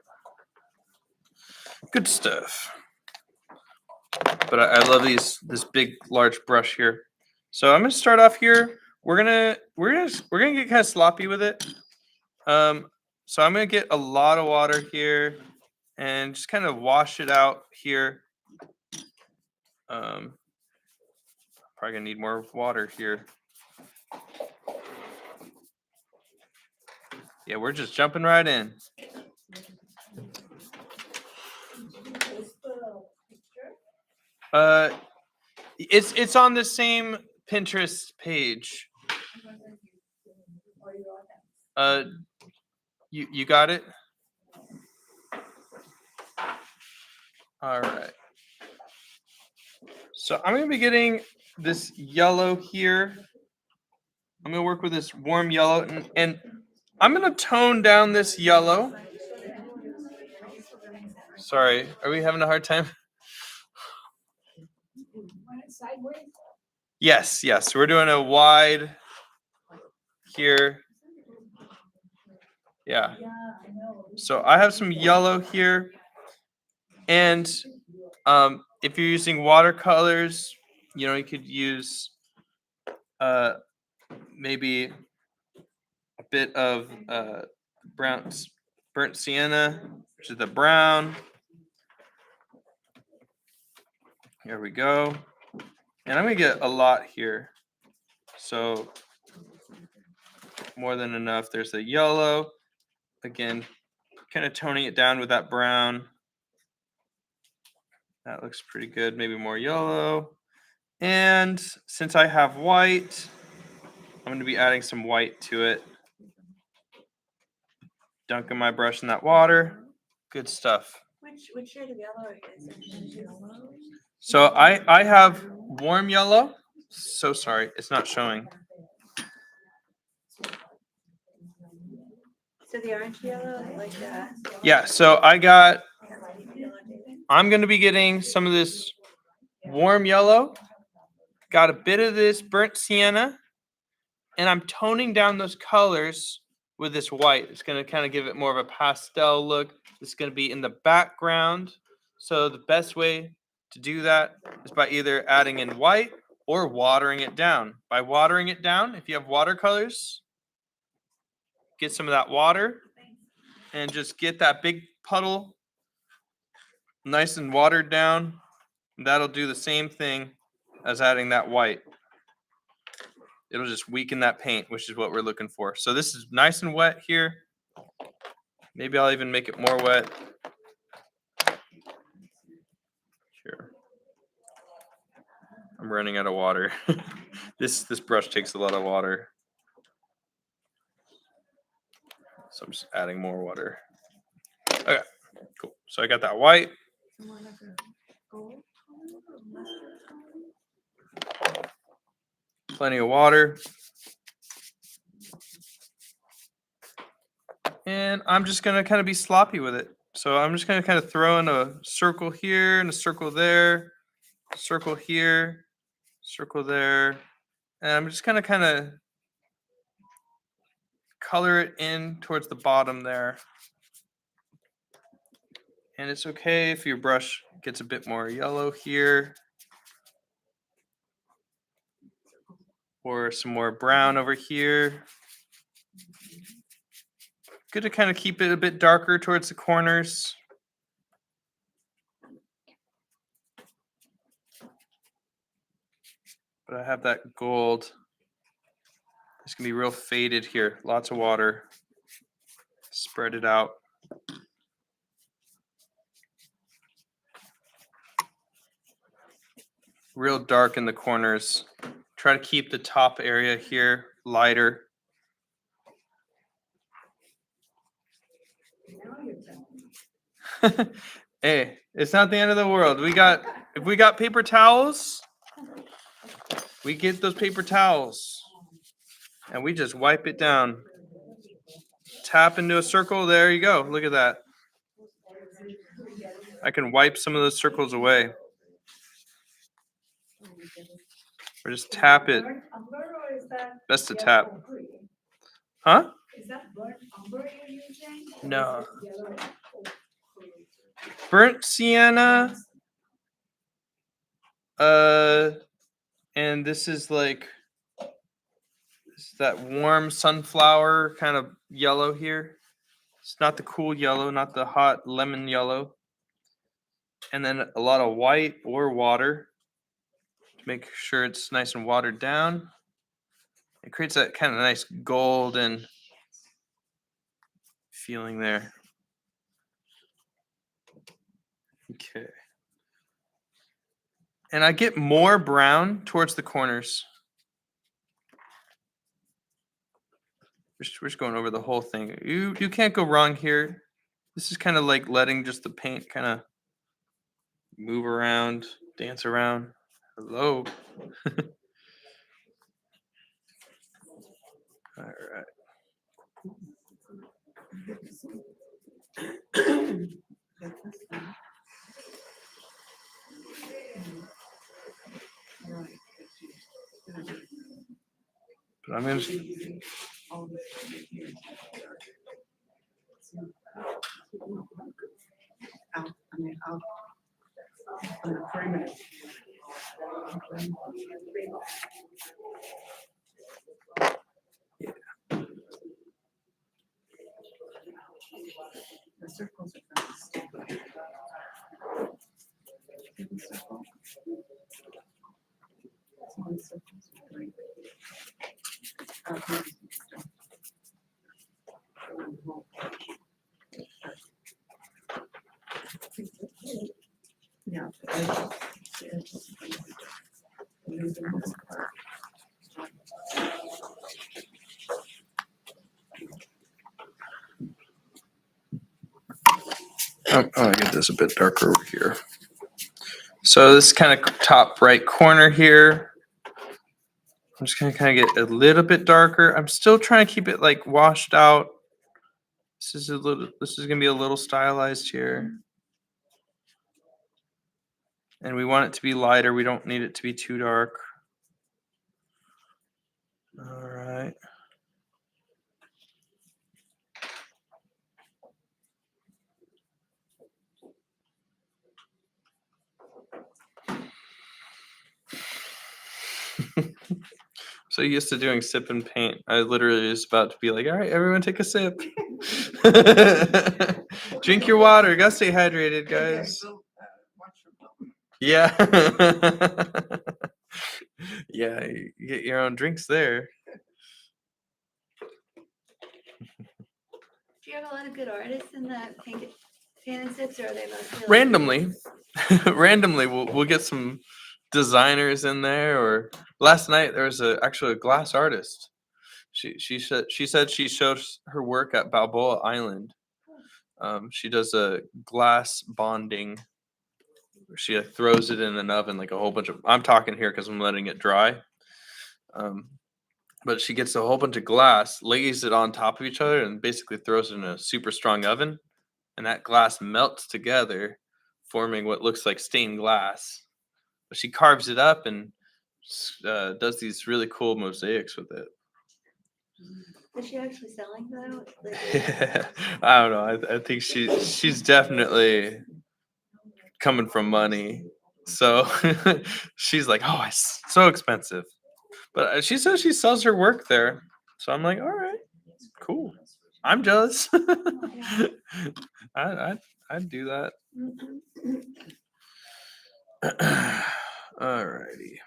Good stuff. But I love this big large brush here. So I'm gonna start off here. We're gonna get kind of sloppy with it. So I'm gonna get a lot of water here and just kind of wash it out here. Probably gonna need more water here. Yeah, we're just jumping right in. It's on the same Pinterest page. You got it? All right. So I'm gonna be getting this yellow here. I'm gonna work with this warm yellow, and I'm gonna tone down this yellow. Sorry, are we having a hard time? Yes. We're doing a wide here. Yeah. So I have some yellow here, and if you're using watercolors, you could use maybe a bit of burnt sienna, which is the brown. Here we go. And I'm gonna get a lot here. So more than enough. There's the yellow. Again, kind of toning it down with that brown. That looks pretty good. Maybe more yellow. And since I have white, I'm going to be adding some white to it. Dunking my brush in that water. Good stuff. which shade of yellow is it? So I have warm yellow. So sorry, it's not showing. So the orange yellow, like that. Yeah, so I'm going to be getting some of this warm yellow. Got a bit of this burnt sienna. And I'm toning down those colors with this white. It's going to kind of give it more of a pastel look. It's going to be in the background. So the best way to do that is by either adding in white or watering it down. By watering it down, if you have watercolors, get some of that water and just get that big puddle nice and watered down. That'll do the same thing as adding that white. It'll just weaken that paint, which is what we're looking for. So this is nice and wet here. Maybe I'll even make it more wet. Sure. I'm running out of water. This brush takes a lot of water. So I'm just adding more water. Okay, cool. So I got that white. Plenty of water. And I'm just gonna kind of be sloppy with it. So I'm just gonna kind of throw in a circle here and a circle there, circle here, circle there. And I'm just gonna kind of color it in towards the bottom there. And it's okay if your brush gets a bit more yellow here. Or some more brown over here. Good to kind of keep it a bit darker towards the corners. But I have that gold. It's gonna be real faded here. Lots of water. Spread it out. Real dark in the corners. Try to keep the top area here lighter. Hey, it's not the end of the world. If we got paper towels, we get those paper towels and we just wipe it down. Tap into a circle. There you go. Look at that. I can wipe some of those circles away. Or just tap it. Best to tap. Huh? Is that burnt umber you're using? No. Burnt sienna. And this is like that warm sunflower kind of yellow here. It's not the cool yellow, not the hot lemon yellow. And then a lot of white or water to make sure it's nice and watered down. It creates that kind of nice golden feeling there. Okay. And I get more brown towards the corners. We're just going over the whole thing. You can't go wrong here. This is kind of like letting just the paint kind of move around, dance around. Hello. All right. But I'm gonna. The circles are from the stick. One circle's right. Yeah. I get this a bit darker over here. So this kind of top right corner here. I'm just gonna kind of get a little bit darker. I'm still trying to keep it like washed out. This is gonna be a little stylized here. And we want it to be lighter. We don't need it to be too dark. All right. So used to doing sip and paint. I literally was about to be like, all right, everyone take a sip. Drink your water. Gotta stay hydrated, guys. Yeah. Yeah, you get your own drinks there. Do you have a lot of good artists in that paint and sips, or are they mostly like Randomly, randomly we'll get some designers in there. Or last night there was actually a glass artist. She said she shows her work at Balboa Island. She does a glass bonding. She throws it in an oven like a whole bunch of. I'm talking here because I'm letting it dry. Um, but she gets a whole bunch of glass, lays it on top of each other, and basically throws it in a super strong oven, and that glass melts together, forming what looks like stained glass. But she carves it up and does these really cool mosaics with it. Is she actually selling though? I don't know. I think she's definitely coming from money. So she's like, oh, it's so expensive. But she says she sells her work there. So I'm like, all right, cool. I'm jealous. I'd do that. Alrighty.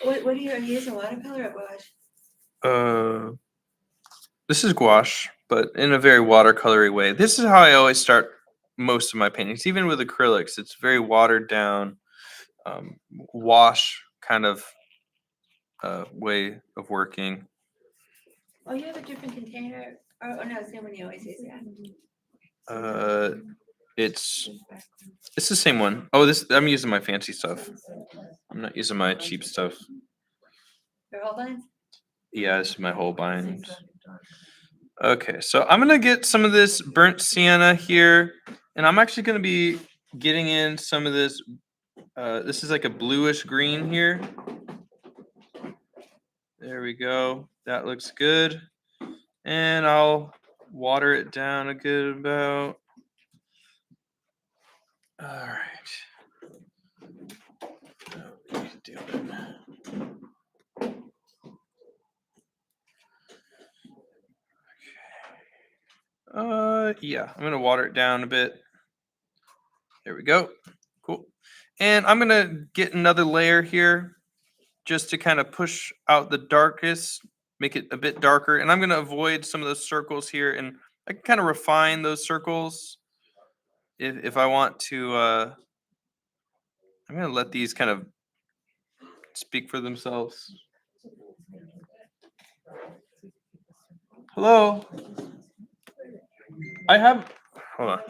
What are you using, watercolor or gouache? This is gouache, but in a very watercolory way. This is how I always start most of my paintings, even with acrylics. It's very watered down, wash kind of way of working. Oh, you have a different container? Oh no, it's the one you always use, yeah. It's the same one. Oh, this I'm using my fancy stuff. I'm not using my cheap stuff. Your whole lines? Yeah, this is my whole bind. Okay, so I'm gonna get some of this burnt sienna here, and I'm actually gonna be getting in some of this. This is like a bluish green here. There we go. That looks good. And I'll water it down a good about. All right. What are you doing? Yeah, I'm gonna water it down a bit. There we go. Cool. And I'm gonna get another layer here just to kind of push out the darkest, make it a bit darker. And I'm gonna avoid some of those circles here, and I can kind of refine those circles if I want to. I'm gonna let these kind of speak for themselves. Hello. I have. Hold on.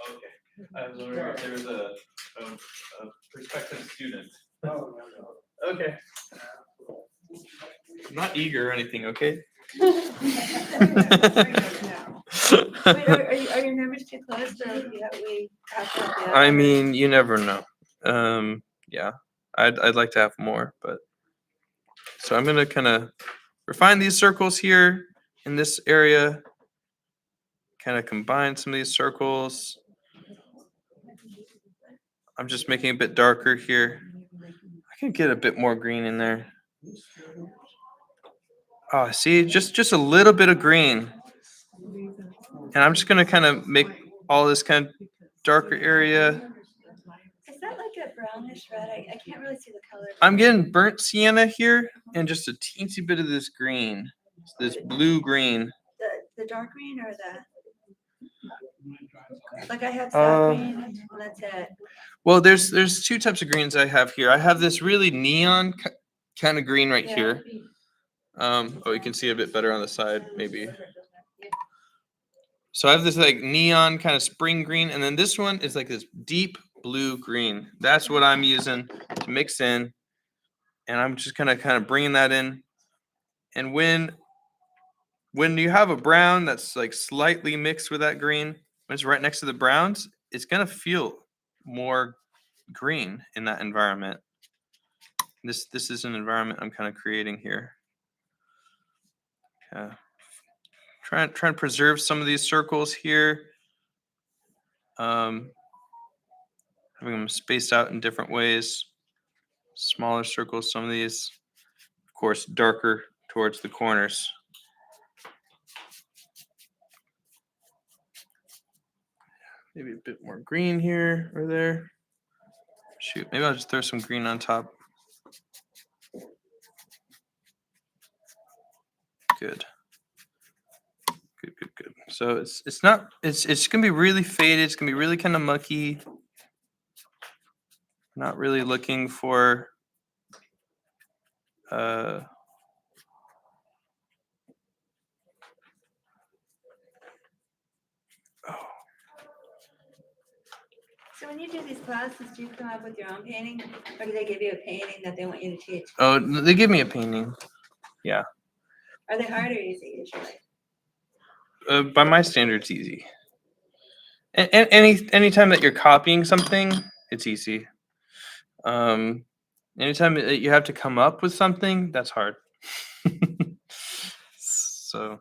Okay. I was wondering if there was a prospective student. Okay. I'm not eager or anything, okay? Wait, are your numbers too close or we have to help you out? I mean, you never know. Yeah, I'd like to have more, but so I'm gonna kind of refine these circles here in this area. Kind of combine some of these circles. I'm just making it a bit darker here. I can get a bit more green in there. Oh, see, just a little bit of green. And I'm just gonna kind of make all this kind of darker area. Is that like a brownish red? I can't really see the color. I'm getting burnt sienna here and just a teensy bit of this green, this blue green. The dark green or like I have sap green and that's it. Well, there's two types of greens I have here. I have this really neon kind of green right here. Oh, you can see a bit better on the side, maybe. So I have this like neon kind of spring green, and then this one is like this deep blue green. That's what I'm using to mix in, and I'm just kind of bringing that in. And when you have a brown that's like slightly mixed with that green, when it's right next to the browns, it's gonna feel more green in that environment. This is an environment I'm kind of creating here. Trying to preserve some of these circles here. Having them spaced out in different ways. Smaller circles, some of these, of course, darker towards the corners. Maybe a bit more green here or there. Shoot, maybe I'll just throw some green on top. Good. Good. So it's not it's gonna be really faded. It's gonna be really kind of mucky. Not really looking for uh oh, So when you do these classes, do you come up with your own painting, or do they give you a painting that they want you to teach? oh they give me a painting. Are they hard or easy usually? By my standards, easy. And anytime that you're copying something, it's easy. Anytime that you have to come up with something, that's hard. So,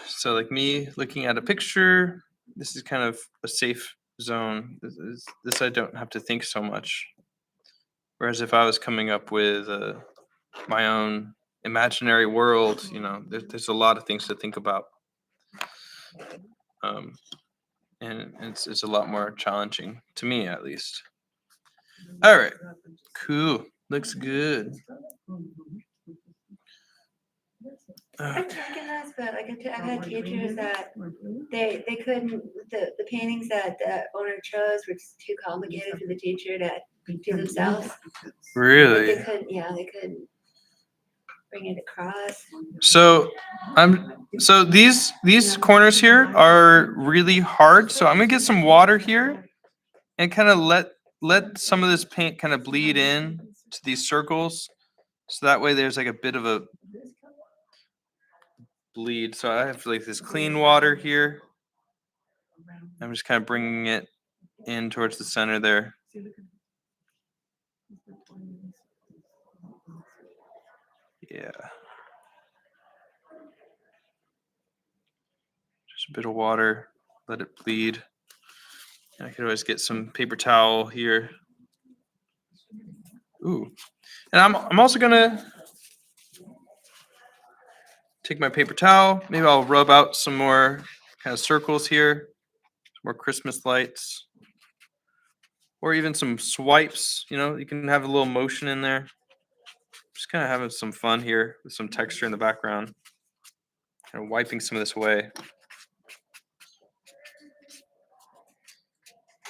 so like me looking at a picture, this is kind of a safe zone. This I don't have to think so much. Whereas if I was coming up with my own imaginary world, there's a lot of things to think about. And it's a lot more challenging to me, at least. All right, cool. Looks good. I'm taking this, but like I've had teachers that they couldn't, the paintings that the owner chose were just too complicated for the teacher to do themselves. Like Really? they couldn't bring it across. So these corners here are really hard. So I'm gonna get some water here and kind of let some of this paint kind of bleed in to these circles. So that way there's like a bit of a bleed. So I have like this clean water here. I'm just kind of bringing it in towards the center there. Yeah. Just a bit of water, let it bleed. And I could always get some paper towel here. Ooh. And I'm also gonna take my paper towel. Maybe I'll rub out some more kind of circles here, some more Christmas lights, or even some swipes. You can have a little motion in there. Just kind of having some fun here with some texture in the background. Kind of wiping some of this away.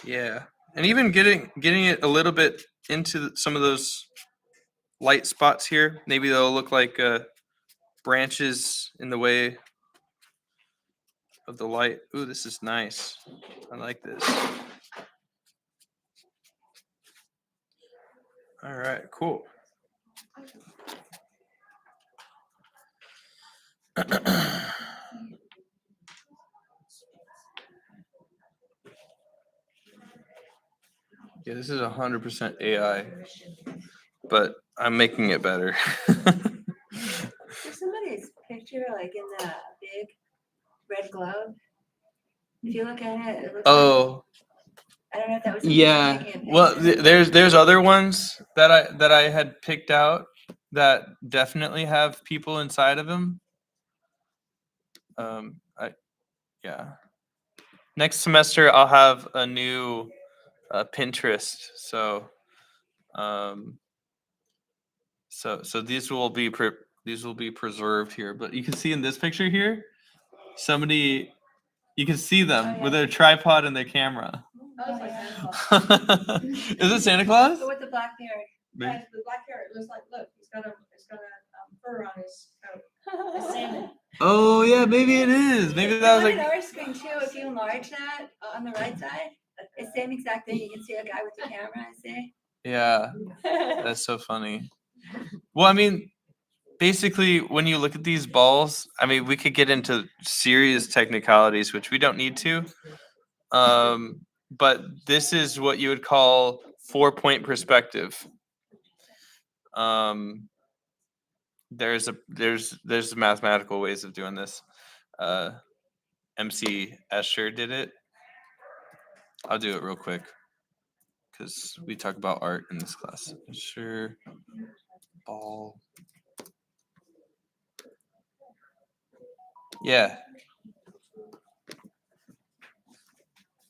Yeah, and even getting it a little bit into some of those light spots here. Maybe they'll look like branches in the way of the light. Ooh, this is nice. I like this. All right, cool. Yeah, this is 100% AI, but I'm making it better. There's somebody's picture like in the big red globe. If you look at it, it looks Oh, I don't know if that was somebody yeah. taking a Well, picture. there's other ones that I had picked out that definitely have people inside of them. Yeah. Next semester I'll have a new Pinterest, so these will be preserved here. But you can see in this picture here, somebody you can see them with their tripod and their camera. Oh, it's like Santa Claus. Is it Santa Claus? But with the black hair. Guys, the black hair, it looks like, look, he's got a fur on his coat. It's Santa. Oh yeah, maybe it is. Maybe that was Look like. at our screen too, if you enlarge that on the right side, it's the same exact thing. You can see a guy with the camera, see? Yeah, that's so funny. Well, I mean, basically, when you look at these balls, I mean, we could get into serious technicalities, which we don't need to. But this is what you would call 4-point perspective. There's mathematical ways of doing this. MC Escher did it. I'll do it real quick because we talk about art in this class. Escher ball. Yeah.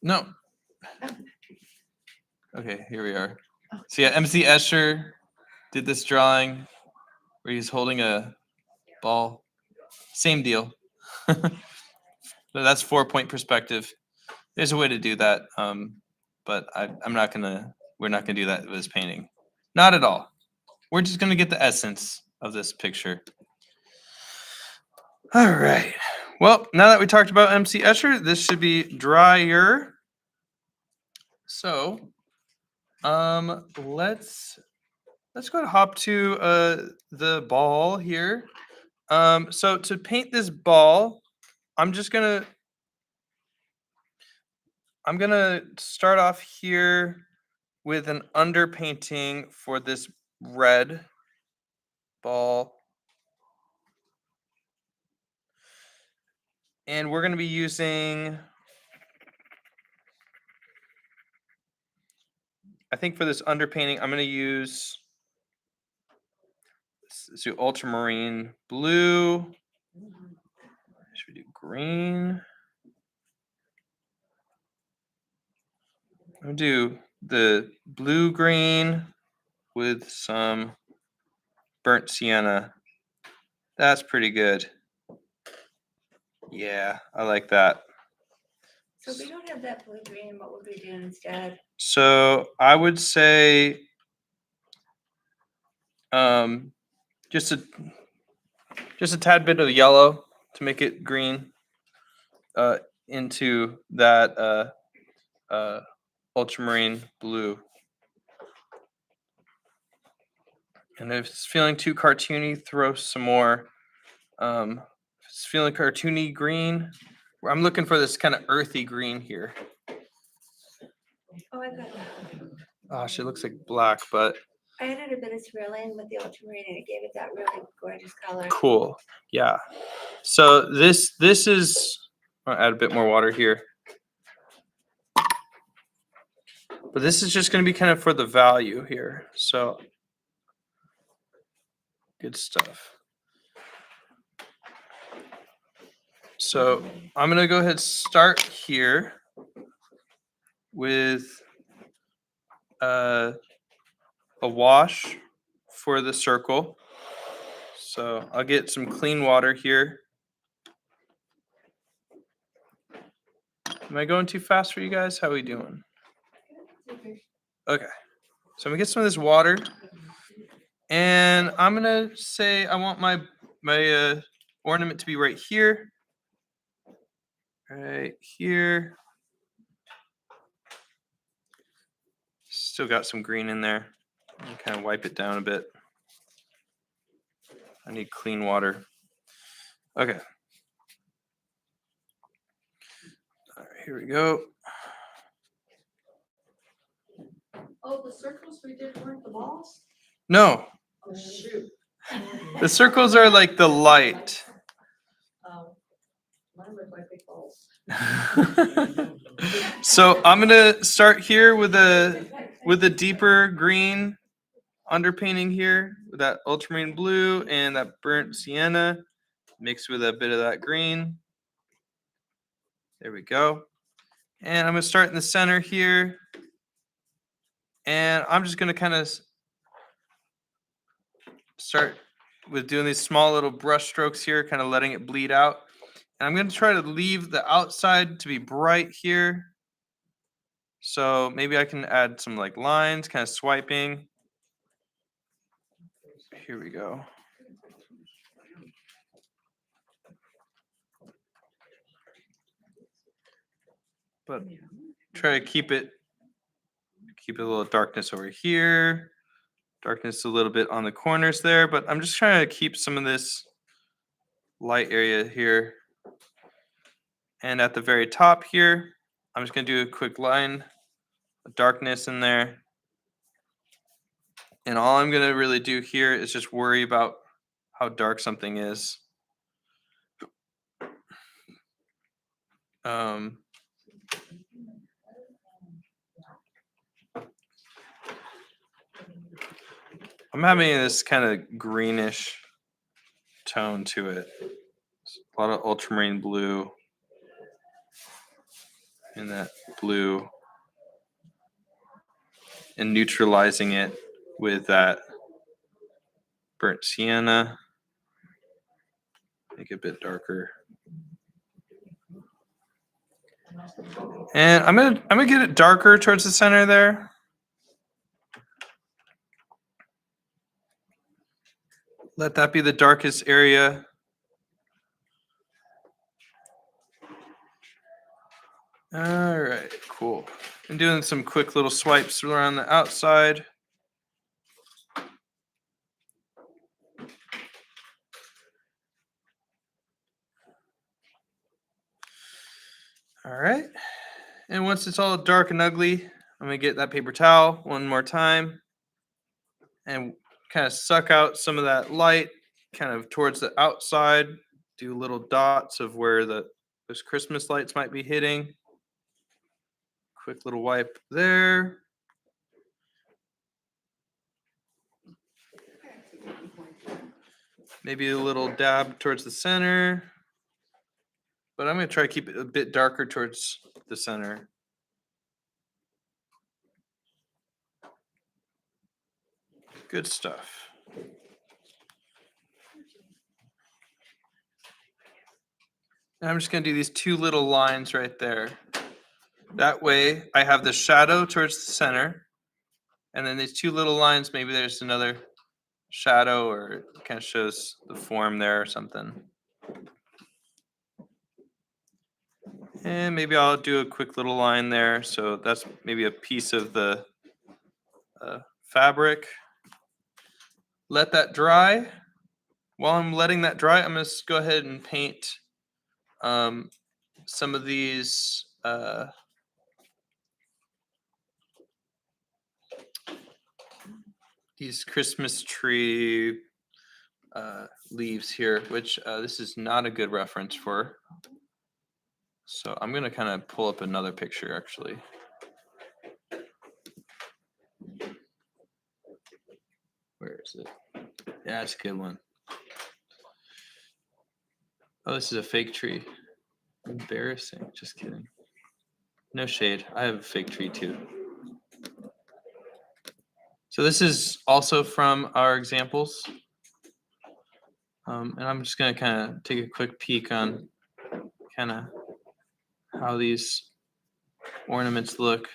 No. Okay, here we are. So yeah, MC Escher did this drawing. where he's holding a ball. Same deal. So that's 4-point perspective. There's a way to do that, but I'm not gonna. We're not gonna do that with this painting. Not at all. We're just gonna get the essence of this picture. All right. Well, now that we talked about MC Escher, this should be drier. So, let's go ahead and hop to the ball here. So to paint this ball, I'm gonna start off here with an underpainting for this red ball. And we're gonna be using, I think for this underpainting, I'm gonna use, let's do ultramarine blue. Should we do green? I'm gonna do the blue green with some burnt sienna. That's pretty good. Yeah, I like that. So if we don't have that blue green, what would we do instead? So I would say just a tad bit of yellow to make it green into that ultramarine blue. And if it's feeling too cartoony, throw some more. If it's feeling cartoony green, I'm looking for this kind of earthy green here. Oh, I got that. Gosh, it looks like black, but I added a bit of cerulean with the ultramarine and it gave it that really gorgeous color. cool. Yeah. So this is, I'll add a bit more water here. But this is just going to be kind of for the value here. So good stuff. So I'm going to go ahead and start here with a wash for the circle. So I'll get some clean water here. Am I going too fast for you guys? How are we doing? Okay. So I'm gonna get some of this water, and I'm gonna say I want my ornament to be right here. Right here. Still got some green in there. Kind of wipe it down a bit. I need clean water. Okay. All right, here we go. Oh, the circles we did weren't the balls? No, Oh, shoot. the circles are like the light. Mine look like big balls. So I'm gonna start here with a deeper green underpainting here with that ultramarine blue and that burnt sienna mixed with a bit of that green. There we go. And I'm gonna start in the center here. And I'm just gonna kind of start with doing these small little brush strokes here, kind of letting it bleed out. And I'm gonna try to leave the outside to be bright here. So maybe I can add some like lines, kind of swiping. Here we go. But try to keep it a little darkness over here. Darkness a little bit on the corners there, but I'm just trying to keep some of this light area here. And at the very top here, I'm just gonna do a quick line of darkness in there. And all I'm gonna really do here is just worry about how dark something is. I'm having this kind of greenish tone to it. A lot of ultramarine blue and that blue, and neutralizing it with that burnt sienna. Make it a bit darker. And I'm gonna get it darker towards the center there. Let that be the darkest area. All right, cool. I'm doing some quick little swipes around the outside. All right. And once it's all dark and ugly, I'm gonna get that paper towel one more time and kind of suck out some of that light kind of towards the outside. Do little dots of where those Christmas lights might be hitting. Quick little wipe there. Maybe a little dab towards the center. But I'm going to try to keep it a bit darker towards the center. Good stuff. And I'm just going to do these two little lines right there. That way I have the shadow towards the center. And then these two little lines, maybe there's another shadow or it kind of shows the form there or something. And maybe I'll do a quick little line there. So that's maybe a piece of the fabric. Let that dry. While I'm letting that dry, I'm going to go ahead and paint some of these Christmas tree leaves here, which this is not a good reference for. So I'm going to kind of pull up another picture, actually. Where is it? Yeah, it's a good one. Oh, this is a fake tree. Embarrassing. Just kidding. No shade. I have a fake tree too. So this is also from our examples. And I'm just going to kind of take a quick peek on kind of how these ornaments look.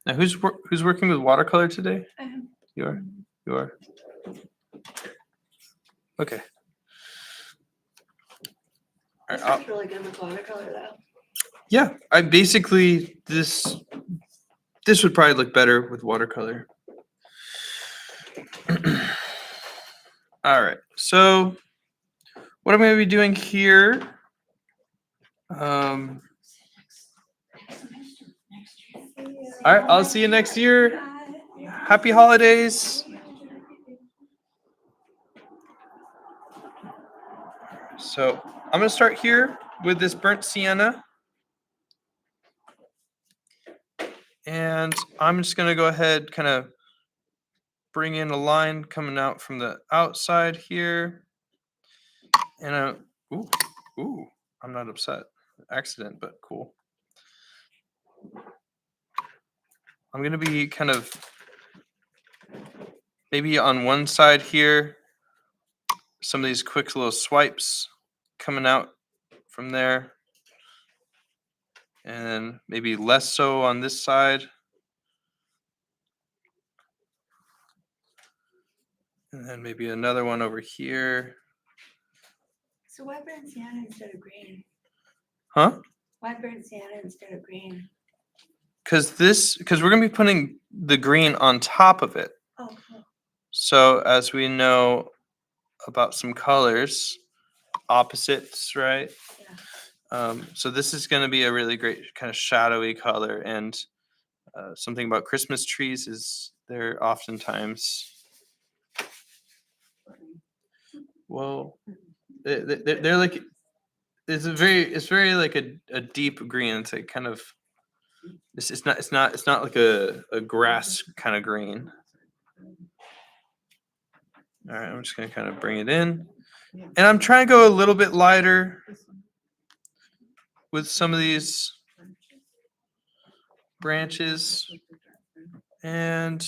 Now, who's working with watercolor today? I am. You are? You are? Okay. All right, This is really good with watercolor though. yeah, I basically, this would probably look better with watercolor. All right, so what I'm going to be doing here, all right, I'll see you next year. Happy holidays. So I'm going to start here with this burnt sienna. And I'm just going to go ahead, kind of bring in a line coming out from the outside here. And I'm not upset. Accident, but cool. I'm going to be kind of maybe on one side here, some of these quick little swipes coming out from there. And then maybe less so on this side. And then maybe another one over here. So why burn sienna instead of green? Huh? Why burn sienna instead of green? Because we're going to be putting the green on top of it. Oh, cool. So as we know about some colors, opposites, right? Yeah. So this is going to be a really great kind of shadowy color. And something about Christmas trees is they're oftentimes, well, they're like, it's very like a deep green. It's like kind of, it's not like a grass kind of green. All right, I'm just gonna kind of bring it in. And I'm trying to go a little bit lighter with some of these branches. And,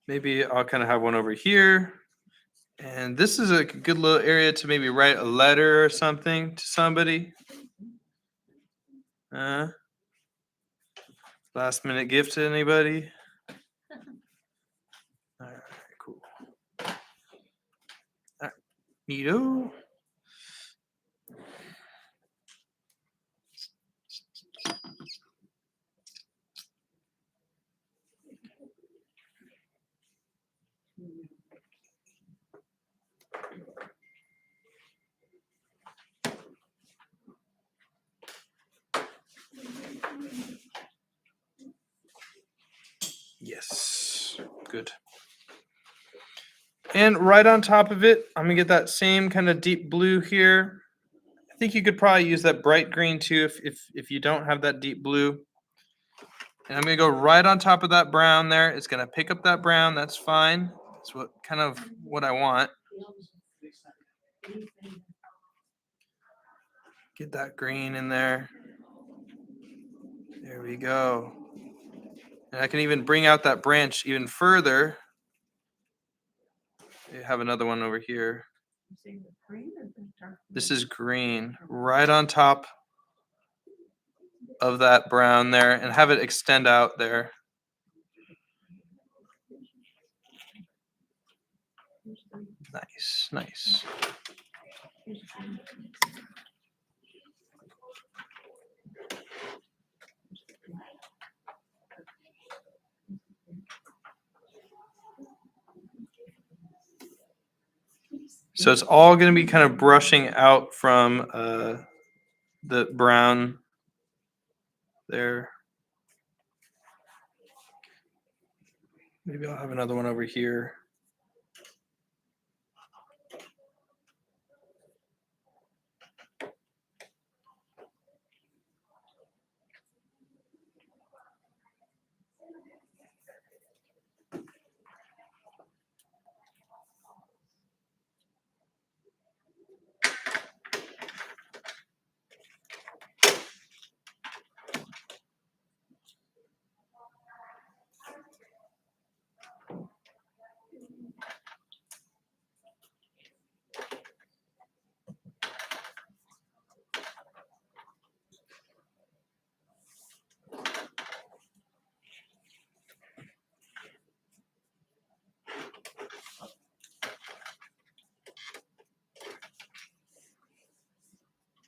maybe I'll kind of have one over here. And this is a good little area to maybe write a letter or something to somebody. Last minute gift to anybody? All right, cool. All right, neato. Yes, good. And right on top of it, I'm gonna get that same kind of deep blue here. I think you could probably use that bright green too if you don't have that deep blue. And I'm gonna go right on top of that brown there. It's gonna pick up that brown, that's fine. That's what I want. Get that green in there. There we go. And I can even bring out that branch even further. I have another one over here. This is green, right on top of that brown there, and have it extend out there. Nice, nice. So it's all going to be kind of brushing out from the brown there. Maybe I'll have another one over here.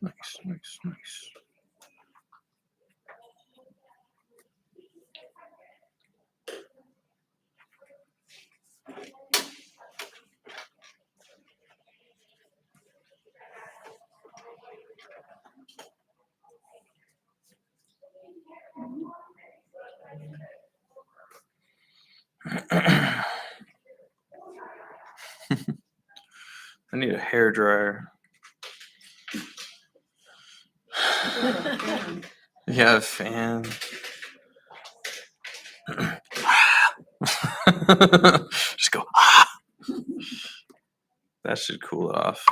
Nice, nice, nice. I need a hair dryer. Yeah, a fan. Just go. That should cool it off.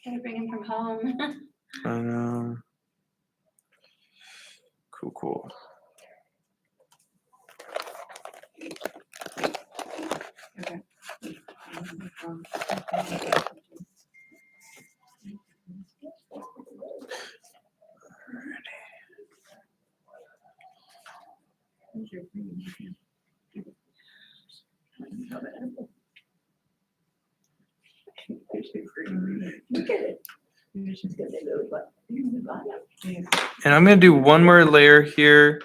Gotta bring him from home. I know. Cool, cool. And I'm gonna do one more layer here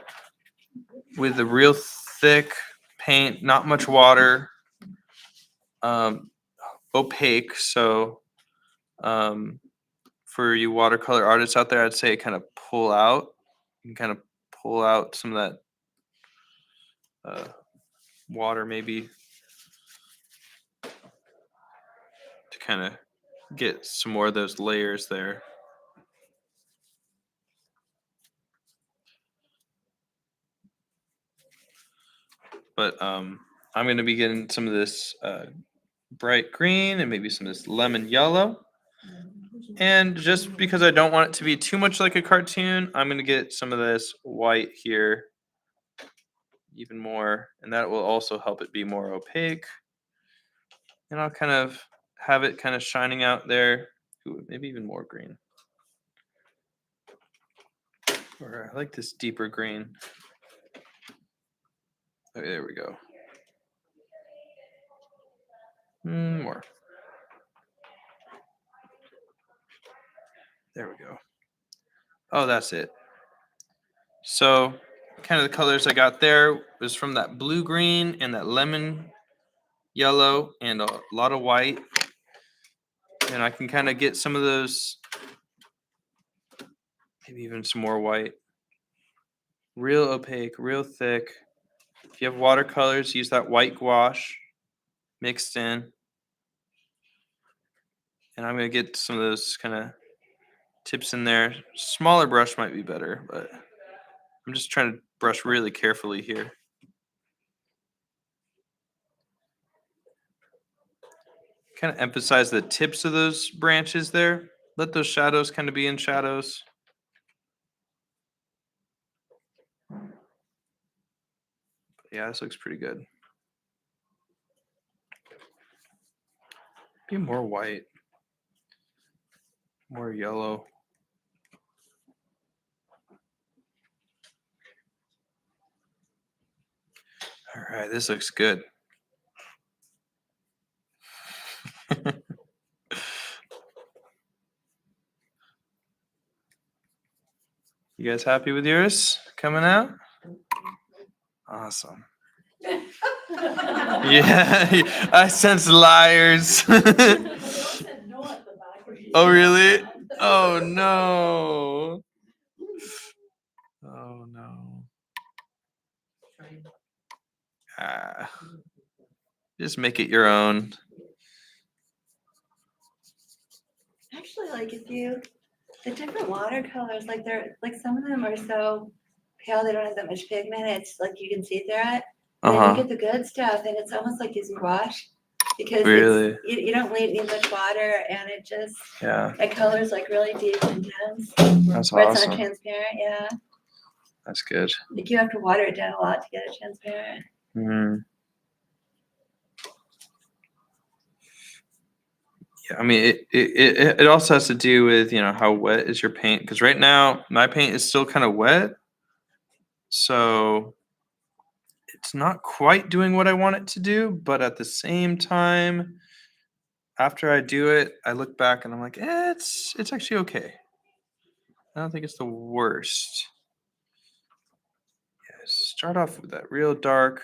with a real thick paint, not much water, opaque. So for you watercolor artists out there, I'd say kind of pull out. You can kind of pull out some of that water maybe to kind of get some more of those layers there. But I'm going to be getting some of this bright green and maybe some of this lemon yellow. And just because I don't want it to be too much like a cartoon, I'm going to get some of this white here. even more, and that will also help it be more opaque. And I'll kind of have it kind of shining out there. Ooh, maybe even more green. Or I like this deeper green. Okay, there we go. More. There we go. Oh, that's it. So kind of the colors I got there was from that blue green and that lemon yellow and a lot of white. And I can kind of get some of those, maybe even some more white. Real opaque, real thick. If you have watercolors, use that white gouache mixed in. And I'm going to get some of those kind of tips in there. Smaller brush might be better, but I'm just trying to brush really carefully here. Kind of emphasize the tips of those branches there. Let those shadows kind of be in shadows. Yeah, this looks pretty good. Be more white, more yellow. All right, this looks good. You guys happy with yours coming out? Awesome. Yeah, I sense liars. Oh, really? Oh, no. Oh, no. Just make it your own. Actually, like the different watercolors, like some of them are so pale, they don't have that much pigment. It's like you can see through it. And then you get the good stuff, and it's almost like using gouache because Really? you don't need much water, and it colors like really deep and intense. That's Where it's awesome. not transparent, yeah. That's good. Like you have to water it down a lot to get it transparent. Yeah, I mean, it also has to do with, how wet is your paint. Because right now, my paint is still kind of wet. So it's not quite doing what I want it to do. But at the same time, after I do it, I look back and I'm like, it's actually okay. I don't think it's the worst. Yeah, start off with that real dark.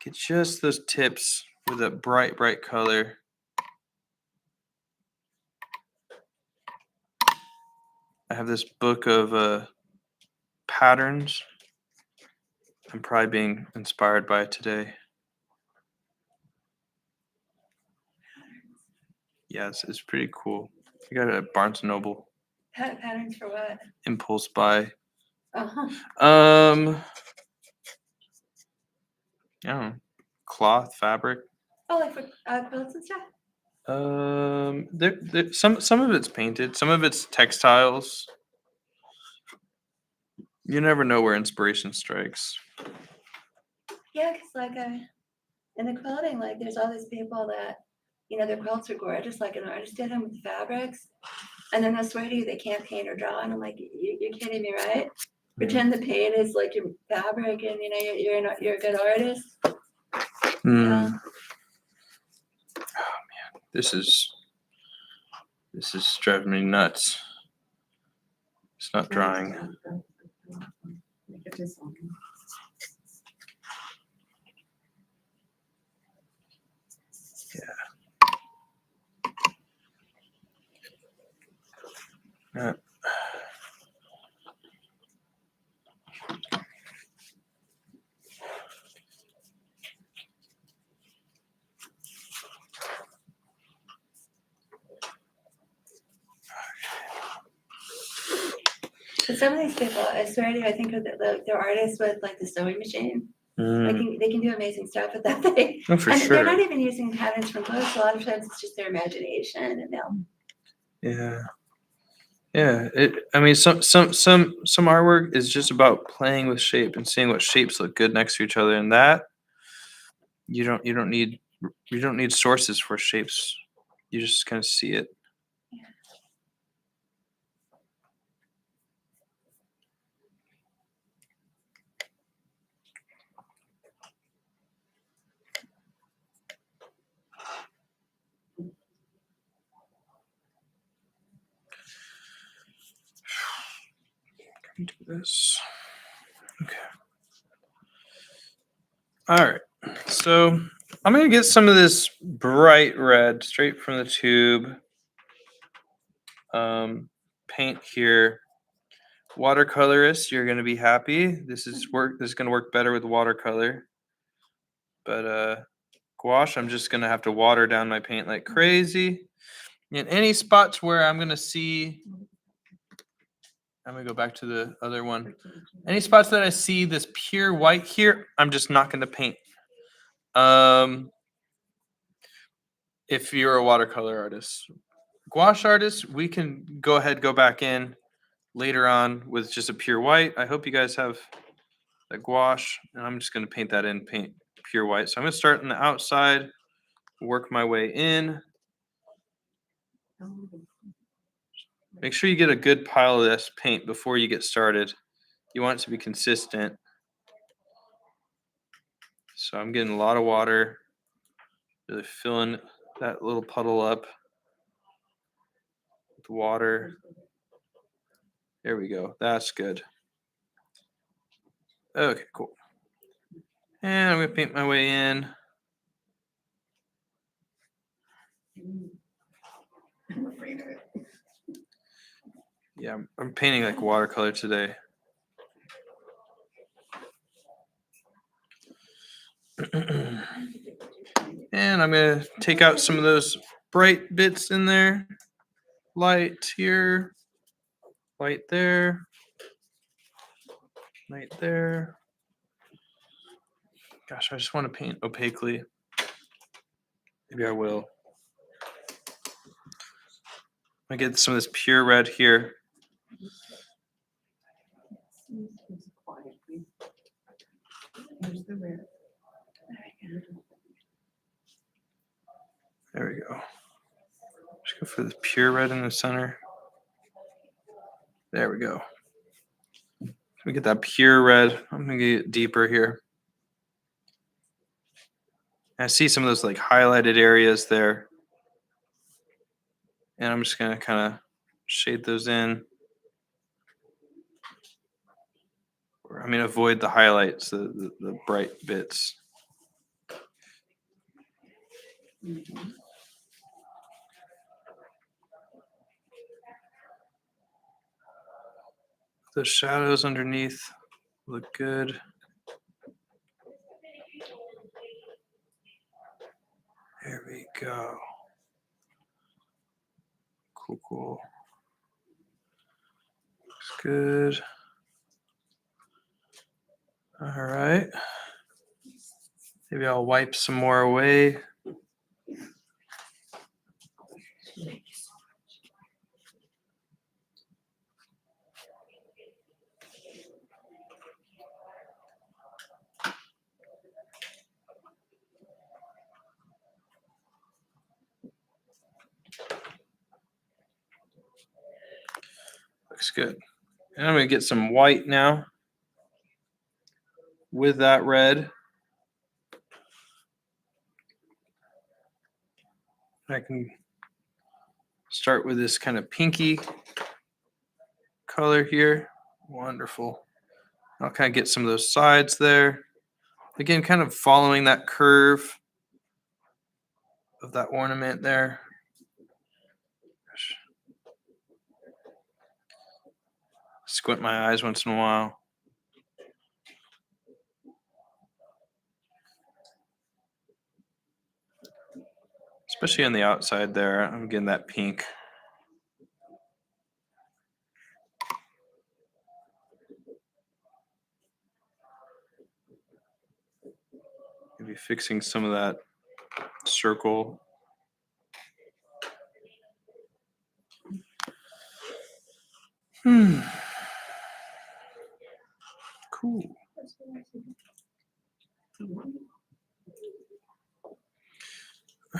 Get just those tips with that bright, bright color. I have this book of patterns. I'm probably being inspired by it today. Yes, it's pretty cool. I got it at Barnes and Noble. Patterns for what? Impulse buy. Uh-huh. Yeah, cloth, fabric. Oh, like for quilts and stuff? There some of it's painted, some of it's textiles. You never know where inspiration strikes. Yeah, because in the quilting, like there's all these people that, their quilts are gorgeous, like an artist did them with the fabrics. And then they'll swear to you they can't paint or draw. And I'm like, you're kidding me, right? Pretend the paint is like your fabric and, you're a good artist. Yeah. Oh, man, this is driving me nuts. It's not drying. Yeah. But some of these people, I swear to you, I think they're artists with like the sewing machine. They can do amazing stuff with that thing. Oh, for and sure. They're not even using patterns from books. A lot of times it's just their imagination and they'll. Yeah. Yeah, I mean, some artwork is just about playing with shape and seeing what shapes look good next to each other, and that you don't need sources for shapes. You just kind of see it. Do this. Okay. All right. So I'm gonna get some of this bright red straight from the tube. Paint here. Watercolorist, you're gonna be happy. This is gonna work better with watercolor. But gouache, I'm just gonna have to water down my paint like crazy. In any spots where I'm gonna see, I'm gonna go back to the other one. Any spots that I see this pure white here, I'm just not gonna paint. If you're a watercolor artist, gouache artist, we can go ahead, go back in later on with just a pure white. I hope you guys have a gouache, and I'm just gonna paint that in, paint pure white. So I'm gonna start on the outside, work my way in. Make sure you get a good pile of this paint before you get started. You want it to be consistent. So I'm getting a lot of water, really filling that little puddle up with water. There we go. That's good. Okay, cool. And I'm gonna paint my way in. Yeah, I'm painting like watercolor today. And I'm gonna take out some of those bright bits in there. Light here, light there, light there. Gosh, I just want to paint opaquely. Maybe I will. I get some of this pure red here. Here's the red. There we go. Just go for the pure red in the center. There we go. We get that pure red. I'm gonna get deeper here. I see some of those like highlighted areas there. And I'm just gonna kind of shade those in. Or, I mean, avoid the highlights, the bright bits. The shadows underneath look good. There we go. Cool, cool. Looks good. All right. Maybe I'll wipe some more away. Looks good. And I'm gonna get some white now with that red. I can start with this kind of pinky color here. Wonderful. I'll kind of get some of those sides there. Again, kind of following that curve of that ornament there. Squint my eyes once in a while. Especially on the outside there, I'm getting that pink. Maybe fixing some of that circle. Cool.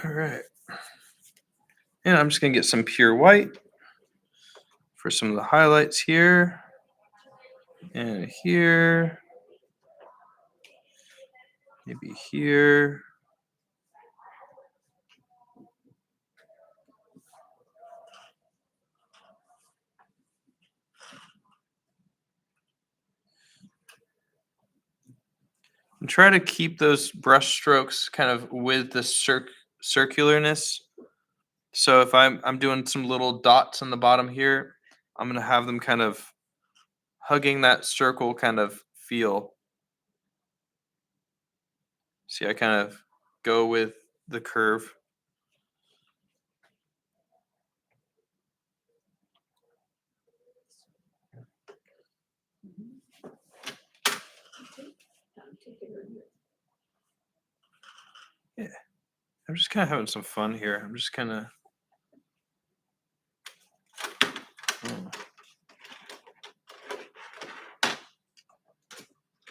All right. And I'm just going to get some pure white for some of the highlights here and here. Maybe here. And try to keep those brush strokes kind of with the circularness. So if I'm doing some little dots on the bottom here, I'm going to have them kind of hugging that circle kind of feel. See, I kind of go with the curve. Yeah, I'm just kind of having some fun here. I'm just kind of.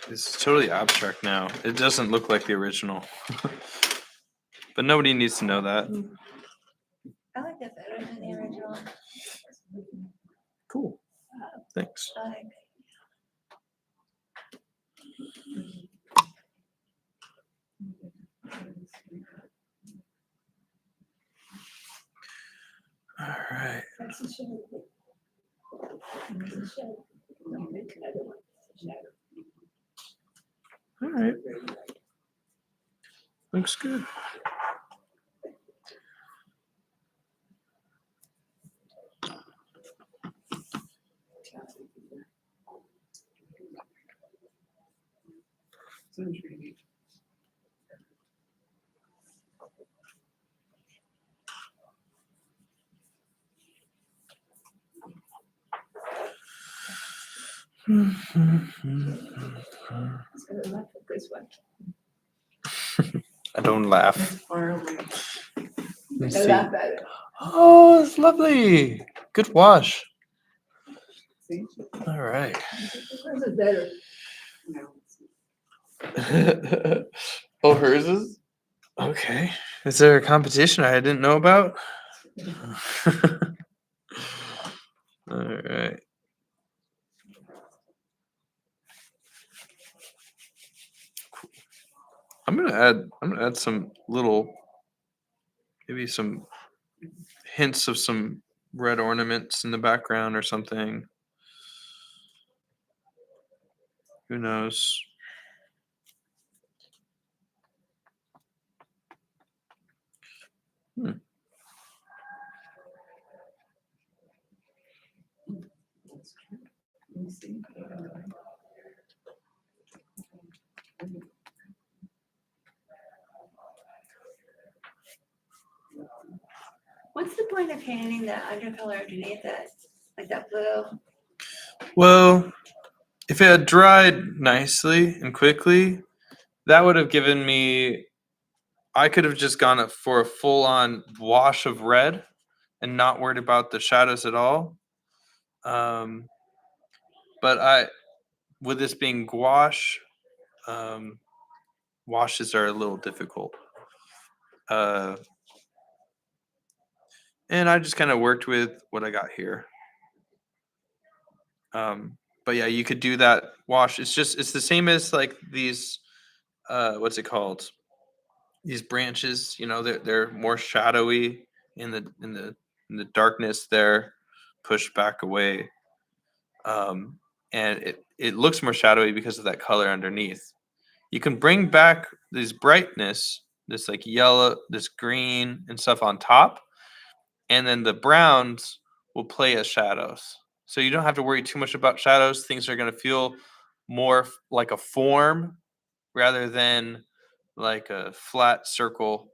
It's totally abstract now. It doesn't look like the original. But nobody needs to know that. I like that better than the original. Cool. Thanks. I like All right. That's a shadow. That's a shadow. All right. Looks good. I don't laugh. Far away. Let's I see. laugh at it. Oh, it's lovely. Good wash. See? All right. Hers is better. No. Oh, hers is? Okay. Is there a competition I didn't know about? All right. I'm gonna add some little, maybe some hints of some red ornaments in the background or something. Who knows? Hmm. Let me see. What's the point of painting the undercolor underneath it? Like that blue? Well, if it had dried nicely and quickly, that would have given me. I could have just gone up for a full-on wash of red and not worried about the shadows at all. But with this being gouache, washes are a little difficult. And I just kind of worked with what I got here. But yeah, you could do that wash. It's the same as like these, what's it called? These branches, they're more shadowy in the darkness. They're pushed back away. And it looks more shadowy because of that color underneath. You can bring back this brightness, this like yellow, this green and stuff on top, and then the browns will play as shadows. So you don't have to worry too much about shadows. Things are going to feel more like a form rather than like a flat circle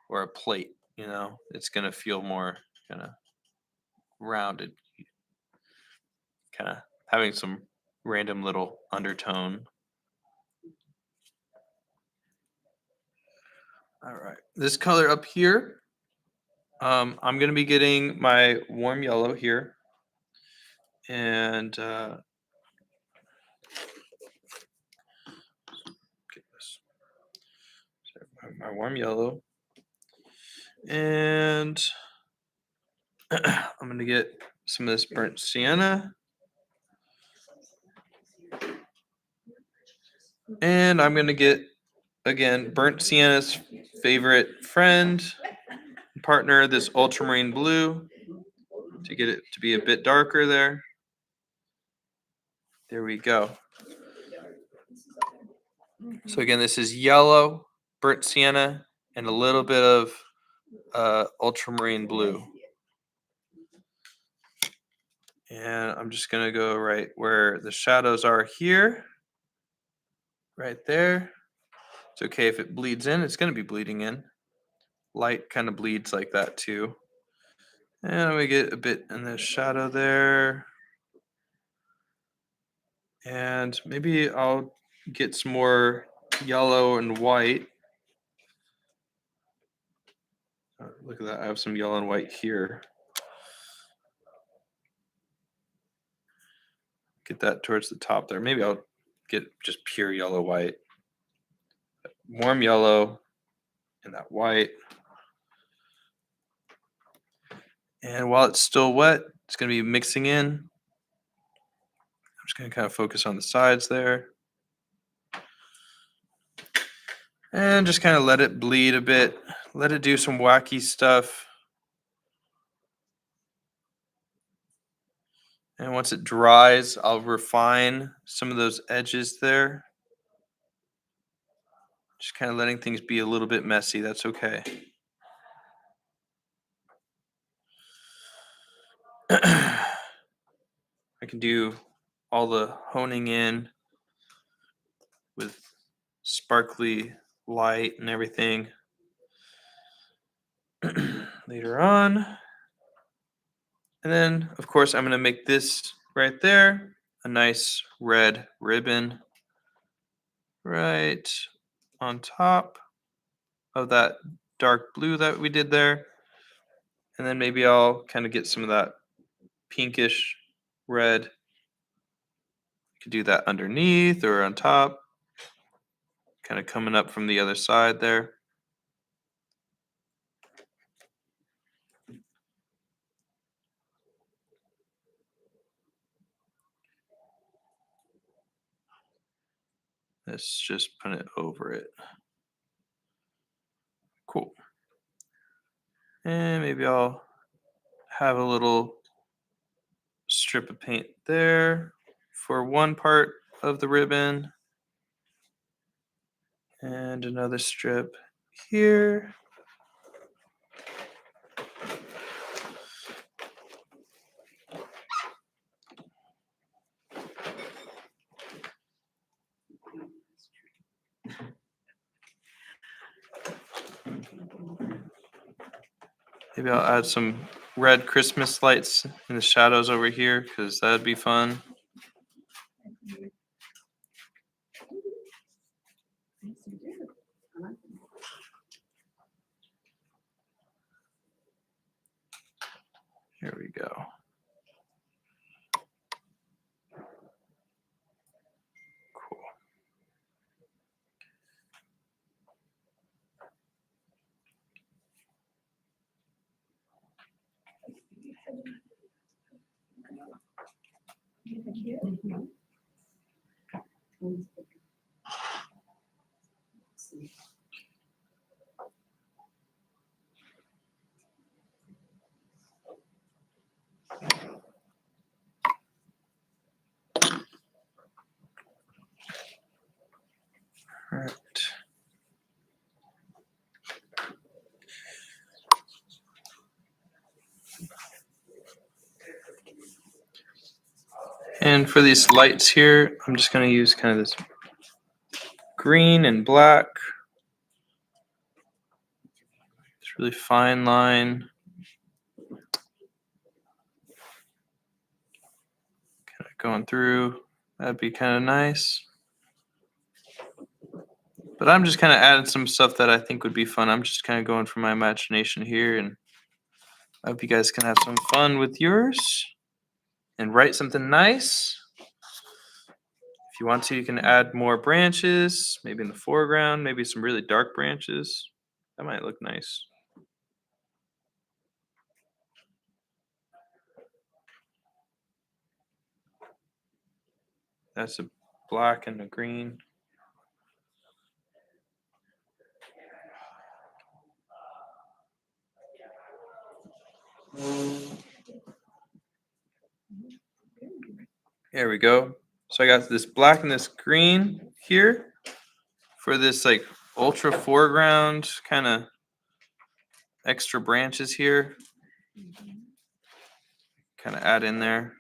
or a plate. It's going to feel more kind of rounded, kind of having some random little undertone. All right, this color up here, I'm going to be getting my warm yellow here, And get this. My warm yellow. And I'm gonna get some of this burnt sienna. And I'm gonna get, again, burnt sienna's favorite friend, partner, this ultramarine blue, to get it to be a bit darker there. There we go. So again, this is yellow, burnt sienna, and a little bit of ultramarine blue. And I'm just gonna go right where the shadows are here, right there. It's okay if it bleeds in, it's gonna be bleeding in. Light kind of bleeds like that too. And I'm gonna get a bit in the shadow there. And maybe I'll get some more yellow and white. Look at that, I have some yellow and white here. Get that towards the top there. Maybe I'll get just pure yellow white. Warm yellow and that white. And while it's still wet, it's going to be mixing in. I'm just going to kind of focus on the sides there. And just kind of let it bleed a bit. Let it do some wacky stuff. And once it dries, I'll refine some of those edges there. Just kind of letting things be a little bit messy. That's okay. I can do all the honing in with sparkly light and everything later on. And then, of course, I'm going to make this right there a nice red ribbon right on top of that dark blue that we did there. And then maybe I'll kind of get some of that pinkish red. You could do that underneath or on top, kind of coming up from the other side there. Let's just put it over it. Cool. And maybe I'll have a little strip of paint there for one part of the ribbon. And another strip here. Maybe I'll add some red Christmas lights in the shadows over here because that'd be fun. Here we go. Cool. All right. And for these lights here, I'm just going to use kind of this green and black. It's really fine line. Kind of going through. That'd be kind of nice. But I'm just kind of adding some stuff that I think would be fun. I'm just kind of going for my imagination here, and I hope you guys can have some fun with yours. and write something nice. If you want to, you can add more branches, maybe in the foreground, maybe some really dark branches. That might look nice. That's a black and a green. There we go. So I got this black and this green here for this like ultra foreground kind of extra branches here. Kind of add in there.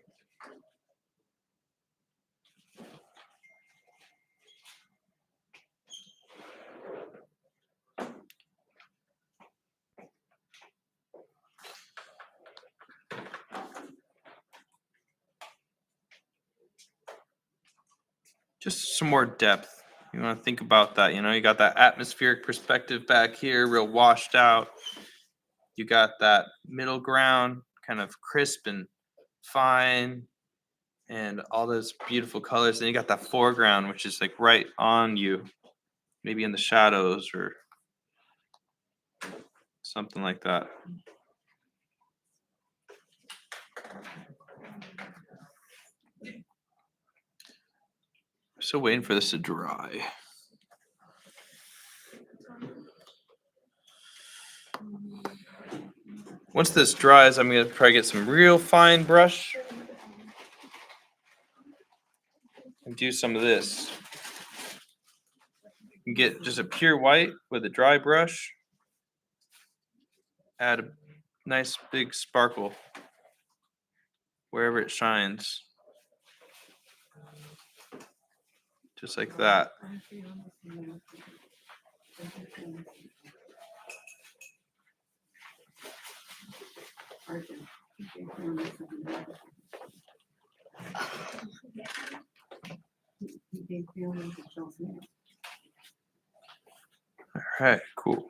Just some more depth. You want to think about that. You know, you got that atmospheric perspective back here, real washed out. You got that middle ground, kind of crisp and fine, and all those beautiful colors. And you got that foreground, which is like right on you, maybe in the shadows or something like that. Still waiting for this to dry. Once this dries, I'm gonna probably get some real fine brush and do some of this. You can get just a pure white with a dry brush. Add a nice big sparkle wherever it shines. Just like that. All right, cool.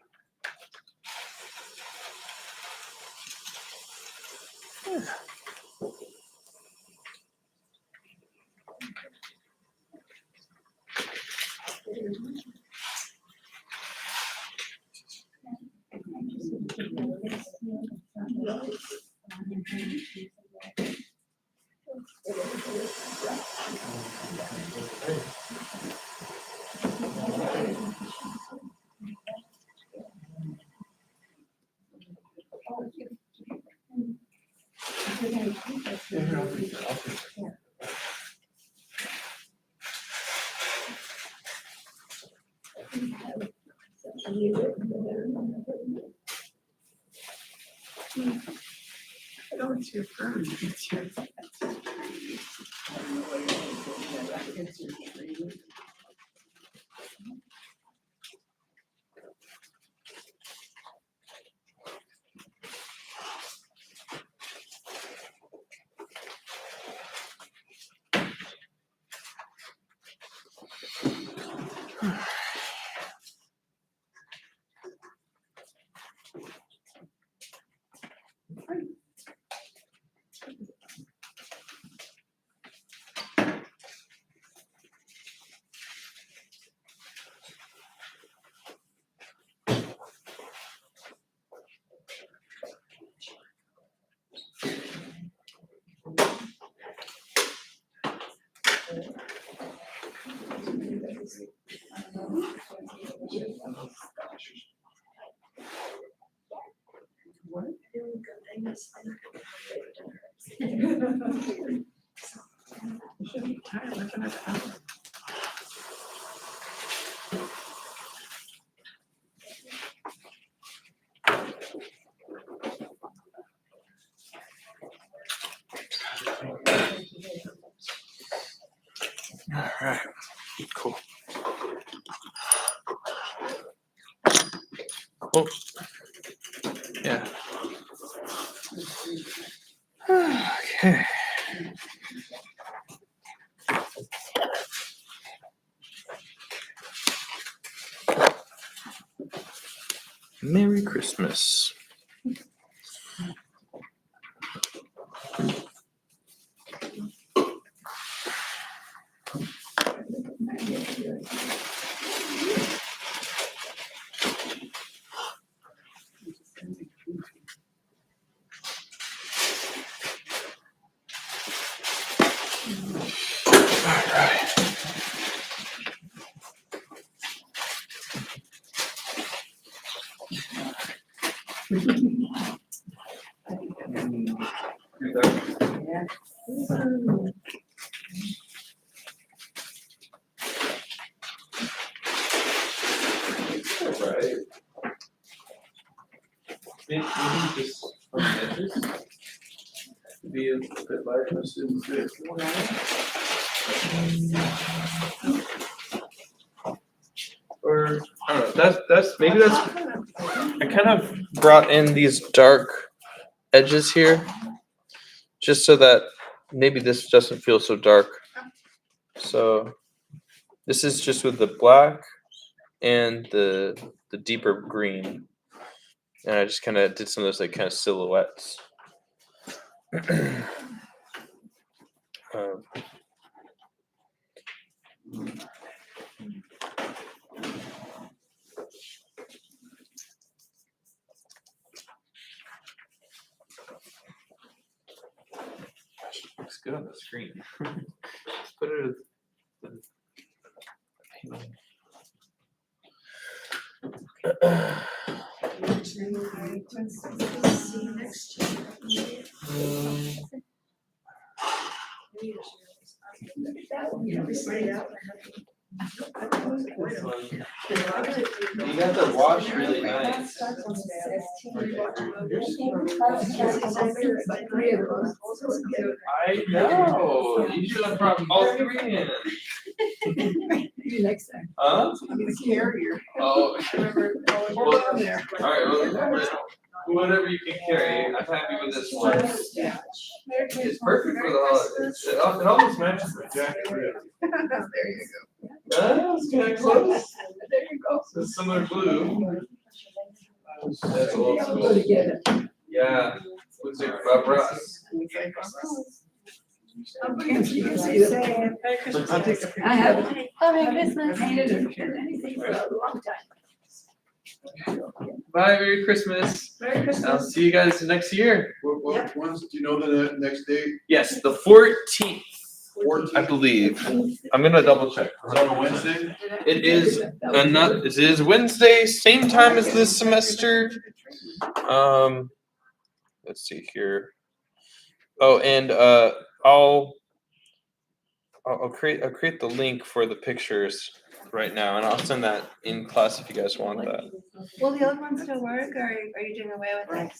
Oh, it's your firm. It's your. Should be tired looking at that. All right, cool. Cool. Yeah. Okay. Merry Christmas. Alright. Maybe just on the edges. Be a bit lighter, students do it. Or, I don't know, that's, I kind of brought in these dark edges here, just so that maybe this doesn't feel so dark. So this is just with the black and the deeper green. And I just kind of did some of those like kind of silhouettes. Looks good on the screen. Let's put it You got the wash really nice. I know. You should have brought all three in. Maybe next time. Huh? I'm the carrier. Oh. Remember, Well, down there. all right. Well, whatever you can carry. I'm happy with this one. It's perfect for the holidays. It almost matches my jacket. There you go. That's kind of close. There you go. It's similar blue. That's old Go to school. get it. Yeah. Looks like Bob Ross. You can see that. I'll take a picture. I haven't Oh, Merry Christmas. painted or done anything for a long time. Bye. Merry Christmas. Merry Christmas. I'll see you guys next year. When's, do you know the next date? Yes, the 14th, 14th? I believe. I'm gonna double check. Is that on a Wednesday? It is it is Wednesday, same time as this semester. Let's see here. Oh, and I'll create the link for the pictures right now, and I'll send that in class if you guys want that. Will the old one still work, or are you doing away with it?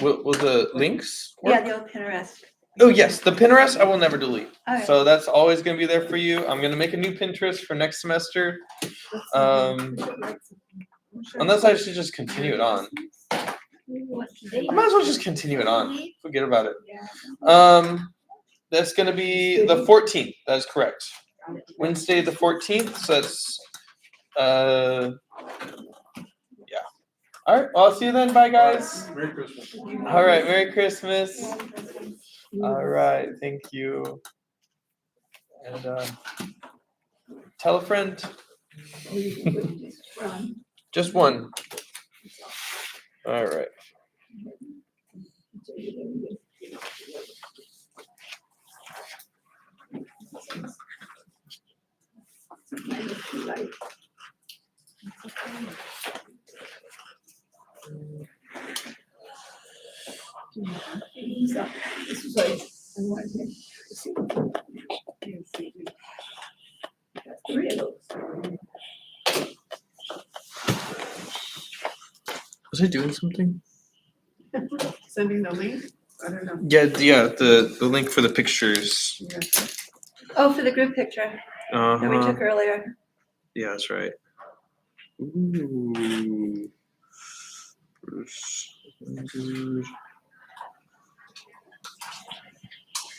Will the links Yeah, work? the old Pinterest. Oh yes, the Pinterest I will never delete. Okay. So that's always gonna be there for you. I'm gonna make a new Pinterest for next semester. Unless I should just continue it on. I might as well just continue it on. Forget about it. That's gonna be the 14th. That is correct. Wednesday the 14th. So that's yeah. All right. Well, I'll see you then. Bye, guys. Merry Christmas. All right. Merry Christmas. All right. Thank you. And tell a friend. Just one. All right. Was I doing something? Sending the link? I don't know. Yeah, the link for the pictures. Oh, for the group picture that we took earlier. Yeah, that's right. Ooh. Bruce.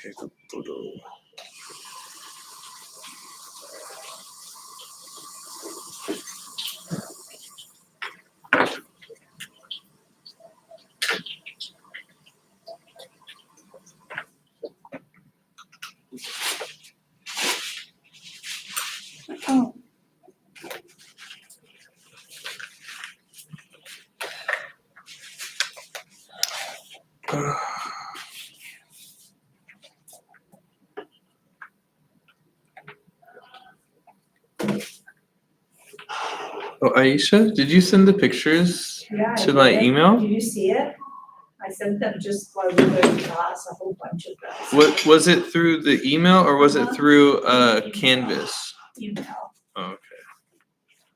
Okay, good photo. Oh, Aisha, did you send the pictures Yeah. I to my did. email? Did you see it? I sent them just while we were in class, a whole bunch of them. What was it through the email or was it through Canvas? Email, Oh, okay.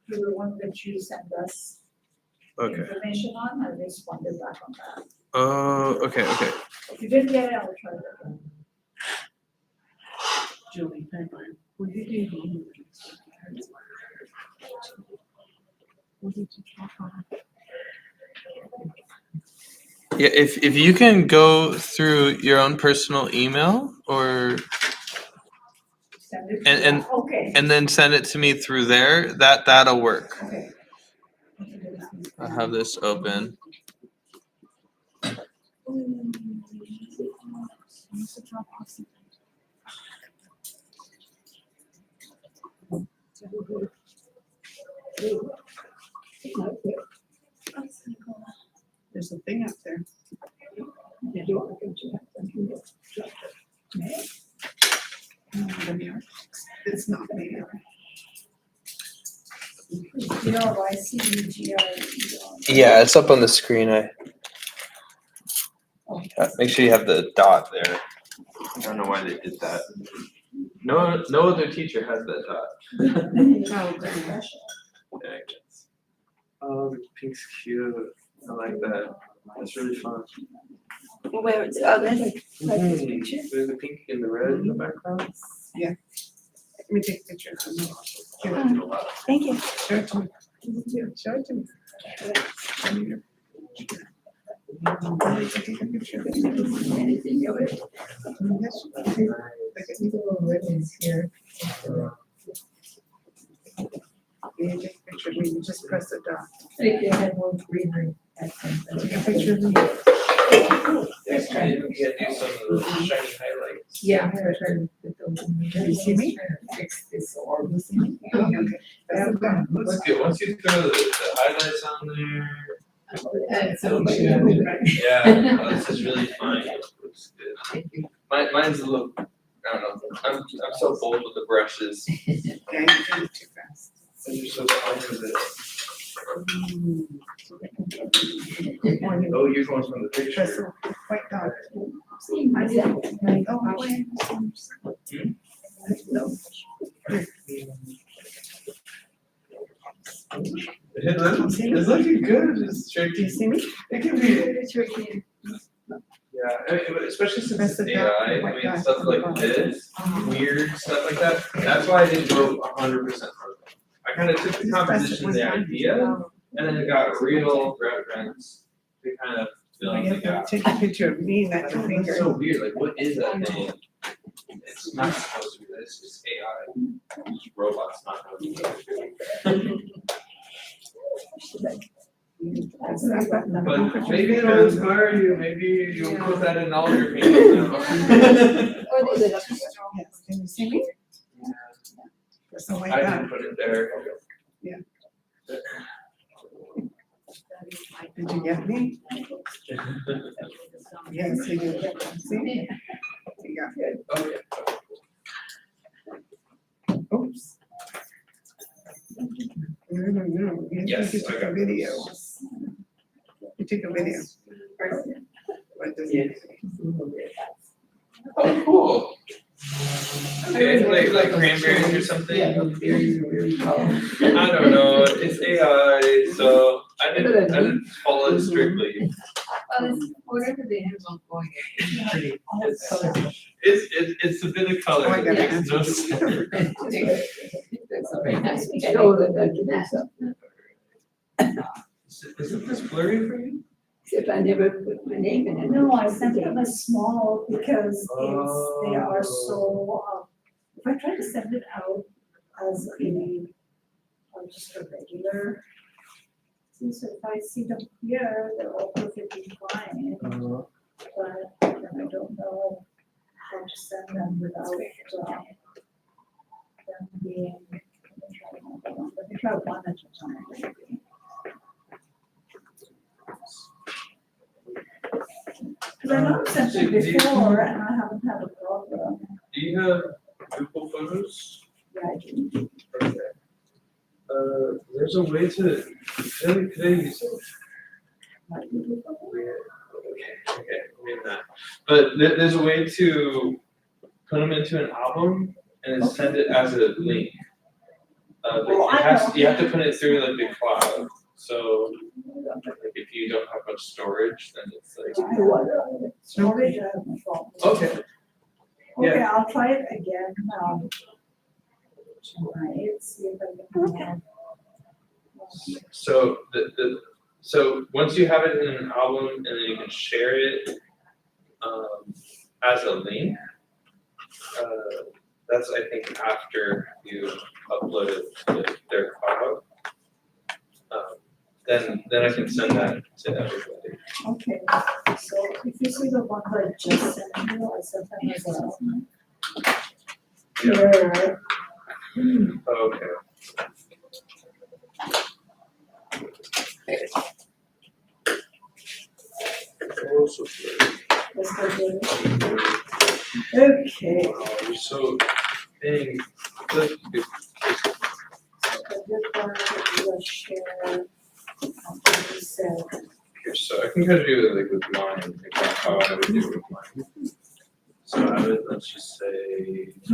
you the one that you sent us Okay. information on, I responded back on that. Oh, okay, okay. If you didn't get it, I'll try it again. Julie, hang on. What did you do? What did you talk on? Yeah, if you can go through your own personal email or Send it. And- Okay. and then send it to me through there, that'll work. Okay. I'll have this open. There's a thing up there. It's not me. G-R-Y-C-E-G-R-E. Yeah, it's up on the screen. Make sure you have the dot there. I don't know why they did that. No other teacher has that dot. Oh, the pink's cute. I like that. That's really fun. Where it's, oh, this, There's the pink and the red in the background. Let me take a picture. thank you. Show it to me. Show it to me. Take a picture. Yes. Look at these little ribbons here. You take a picture of me, you just press the dot. If you had one greenery. Take a picture of me. Yes, I do some of the shiny highlights. Yeah. I'm gonna try to put those in. Can you see me? Fix this or this. Okay. That's the dot. Looks good. Once you throw the highlights on there. And so. Yeah, oh, this is really fine. Looks good. Mine's a little, I don't know. I'm so bold with the brushes. Yeah, you did it too fast. And you're so fine with it. Oh, you're going from the Press picture. the white dot. I did. Oh, wait. No. It's looking good. It's Do you tricky. see me? It can be. It's tricky. Yeah, especially since Press it's the AI, dot, I white mean, dot. stuff like this, weird stuff like that, that's why I didn't go 100% I kind of took the composition, the idea, and then it got real reference to kind of fill in You the have to gap. take a picture of me, not your It's finger. so weird, like what is that thing? It's not supposed to be this, it's AI, it's robots, not how we do it. But maybe it'll inspire you, maybe you'll put that in all your paintings now. Yes, can you see me? Press the white I dot. didn't put it there. Did you get me? Yes, you did. See? You got it. Okay. Oops. No. Yes, You I took got a video. You took a video. What does it say? Oh, cool. Okay, like cranberries or something. Yeah, those berries are really colorful. I don't know, it's AI, so I didn't follow it strictly. Whatever they have on going, it's pretty. It's colorful. it's a bit of color. Oh, I It gotta makes no answer. sense. That's a very nice. Show that I can do something. Isn't this blurry for you? Except I never put my name in it. No, I sent them as small because they are so, if I try to send it out as just a regular, since if I see them here, they're all perfectly fine, but then I don't know how to send them without, them being, let me try one at a time, maybe. Cause I know I've sent them before and I haven't had a problem. Do you have Google Photos? Yeah, I do. Okay. There's there's a way to, could I use? Okay, maybe not. But there's a way to put them into an album and then send it as a link. You have to put it through like the cloud. So like if you don't have much storage, then it's like. Storage, I have no problem. Okay. Okay, I'll try it again, tonight, see if I can. So so once you have it in an album and then you can share it as a link, that's I think after you upload it to their cloud. Then I can send that to everybody. Okay, so if you see the one that I just sent you, I sent them as well. Here, Okay. this one here. Okay. Oh, you're so dang. Good. So this one, we'll share. So, Here, so I can kind of do it like with mine, like how I would do it with mine. So I would, let's just say I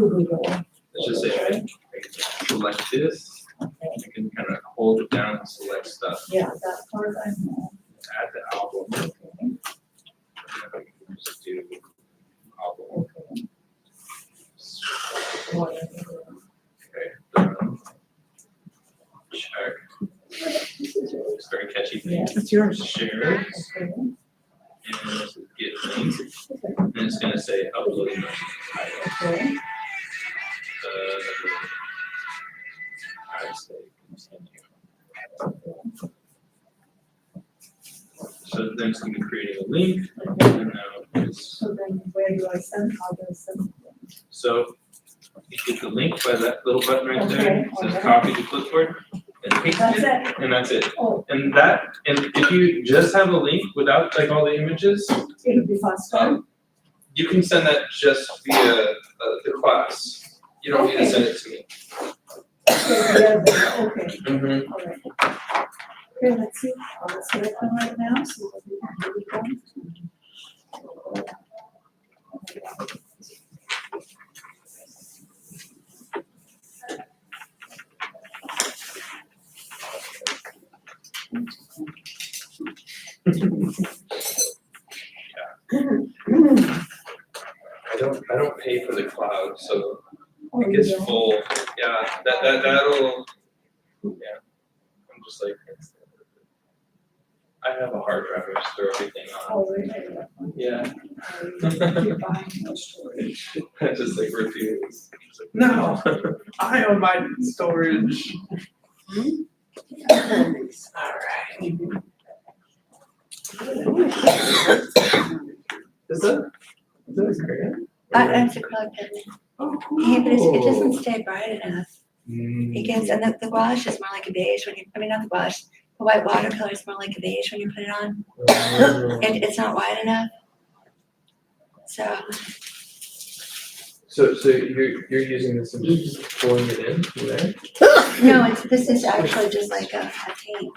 select this. I can kind of hold it down and select stuff. yeah, that part I know. Add the album. Okay. And then I can just do album. Okay. Check. It's very catchy thing. It's yours. Share it. Okay. And this is get link. And it's gonna say upload title. Okay. I say continue. So then it's gonna be creating a link. And now it's, So then where do I send, how do I send? so you get the link by that little button right there. Okay, It says alright. copy to clipboard. And paste That's it. it? And that's it. Oh, And if you just have a link without like all the images, it'll be faster. you can send that just via the class. You don't need to Okay. send it to me. Okay, yeah, okay, Mm-hmm. all right. Okay, let's see, I'll select them right now, see what we can do. I don't pay for the cloud, so Oh, it you gets don't? full. Yeah, that'll. Yeah, I'm just like. I have a hard drive. I just throw everything on. Oh, really? Yeah. You're buying no storage. I just like refuse. It's like, no, I own my storage. Alright. Is that great? It's acrylic pen. Oh, Yeah, but it doesn't cool. stay bright enough. It gives, and the gouache is more like a beige when you, I mean, not the gouache, the white watercolor is more like a beige when you put it on. It's not wide enough. So you're using this and just pulling it in from there? No, this is actually just like a paint.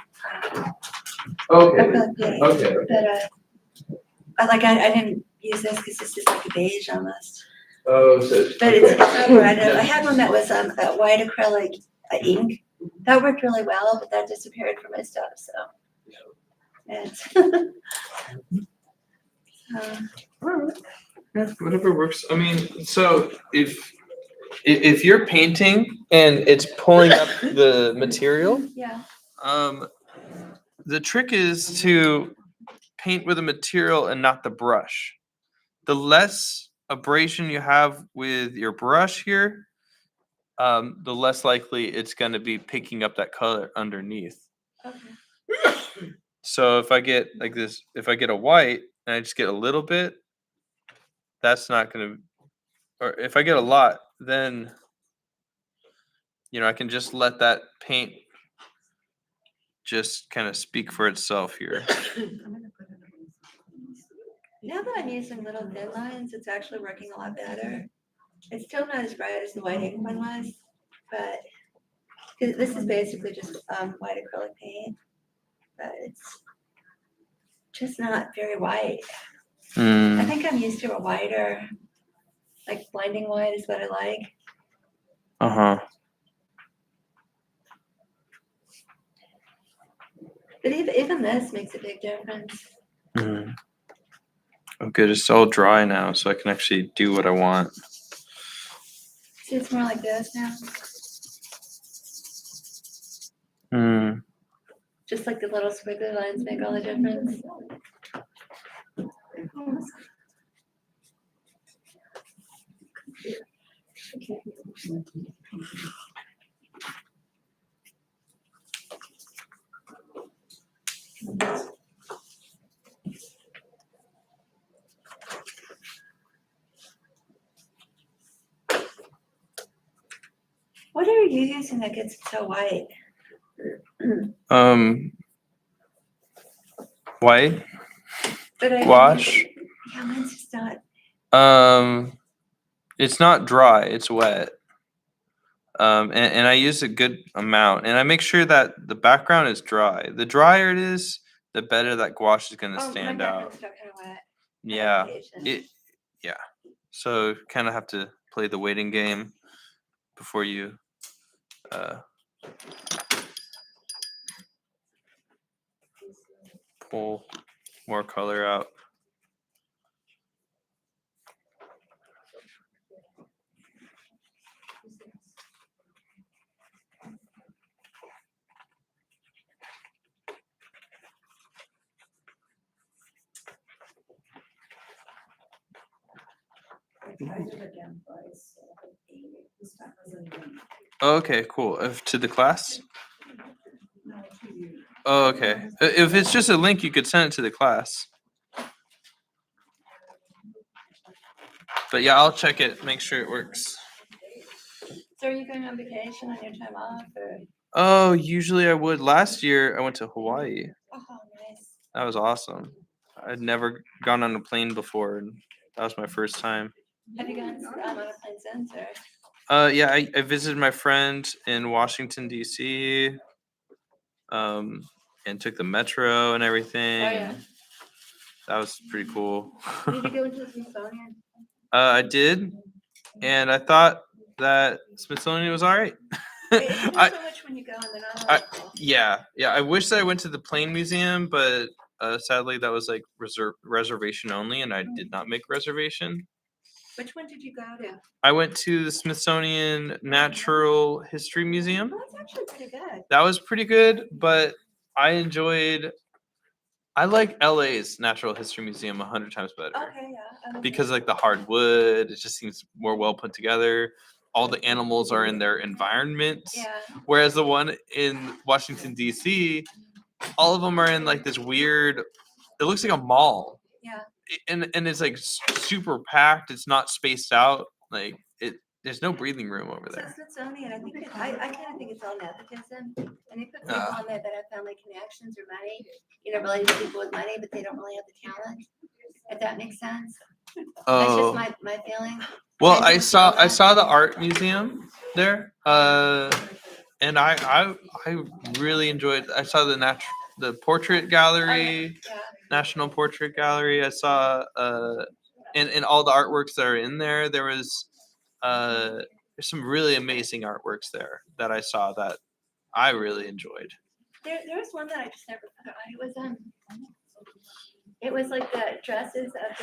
Okay, Acrylic paint. okay. But I didn't use this because this is like a beige almost. Oh, so. But it's okay. not bright enough. I had one that was a white acrylic ink. That worked really well, but that disappeared from my stuff, so. It's Yeah, whatever works. I mean, so if you're painting and it's pulling up the material, yeah. The trick is to paint with a material and not the brush. The less abrasion you have with your brush here, the less likely it's going to be picking up that color underneath. Okay. So if I get like this, if I get a white and I just get a little bit, that's not going to, or if I get a lot, then, I can just let that paint just kind of speak for itself here. Now that I'm using little thin lines, it's actually working a lot better. It's still not as bright as the white ink one was, but This is basically just white acrylic paint, but it's just not very white. I think I'm used to a whiter, like blinding white is what I like. Uh-huh. But even this makes a big difference. Mm. Oh, good. It's all dry now, so I can actually do what I want. See, it's more like this now. Mm. Just like the little squiggly lines make all the difference. What are you using that gets so white? White But I gouache. Yeah, mine's just not. It's not dry. It's wet. And I use a good amount, and I make sure that the background is dry. The drier it is, the better that gouache is going to stand my out. background's still kind of wet. Yeah. Patient. Yeah. So kind of have to play the waiting game before you pull more color out. Okay, cool. To the class? Oh, okay. If it's just a link, you could send it to the class. But yeah, I'll check it, make sure it works. So are you going on vacation on your time off or? Oh, usually I would. Last year I went to Hawaii. Oh, nice. That was awesome. I'd never gone on a plane before, and that was my first time. Have you gone on a plane since or? Yeah, I visited my friend in Washington D.C. And took the metro and everything. Oh, yeah. And that was pretty cool. Did you go into the Smithsonian? I did, and I thought that Smithsonian was all right. It's not so much when you go and they're not all Yeah. I wish that I went to the plane museum, but sadly that was like reservation only, and I did not make reservation. Which one did you go to? I went to the Smithsonian Natural History Museum. Oh, that's actually pretty good. That was pretty good, but I like LA's Natural History Museum 100 times better. Okay, yeah. Because like the hardwood, it just seems more well put together. All the animals are in their environment. Yeah. Whereas the one in Washington D.C., all of them are in like this weird. It looks like a mall. Yeah. And it's like super packed. It's not spaced out. Like it. There's no breathing room over So there. Smithsonian, I think I kind of think it's all nepotism, and they put people on there that have family connections or money, related to people with money, but they don't really have the talent. If that makes sense. That's just my feeling. Well, I saw the art museum there, and I really enjoyed. I saw the portrait gallery, Yeah. National Portrait Gallery. I saw and all the artworks that are in there. There's some really amazing artworks there that I saw that I really enjoyed. There was one that I just never forgot. It was like the dresses of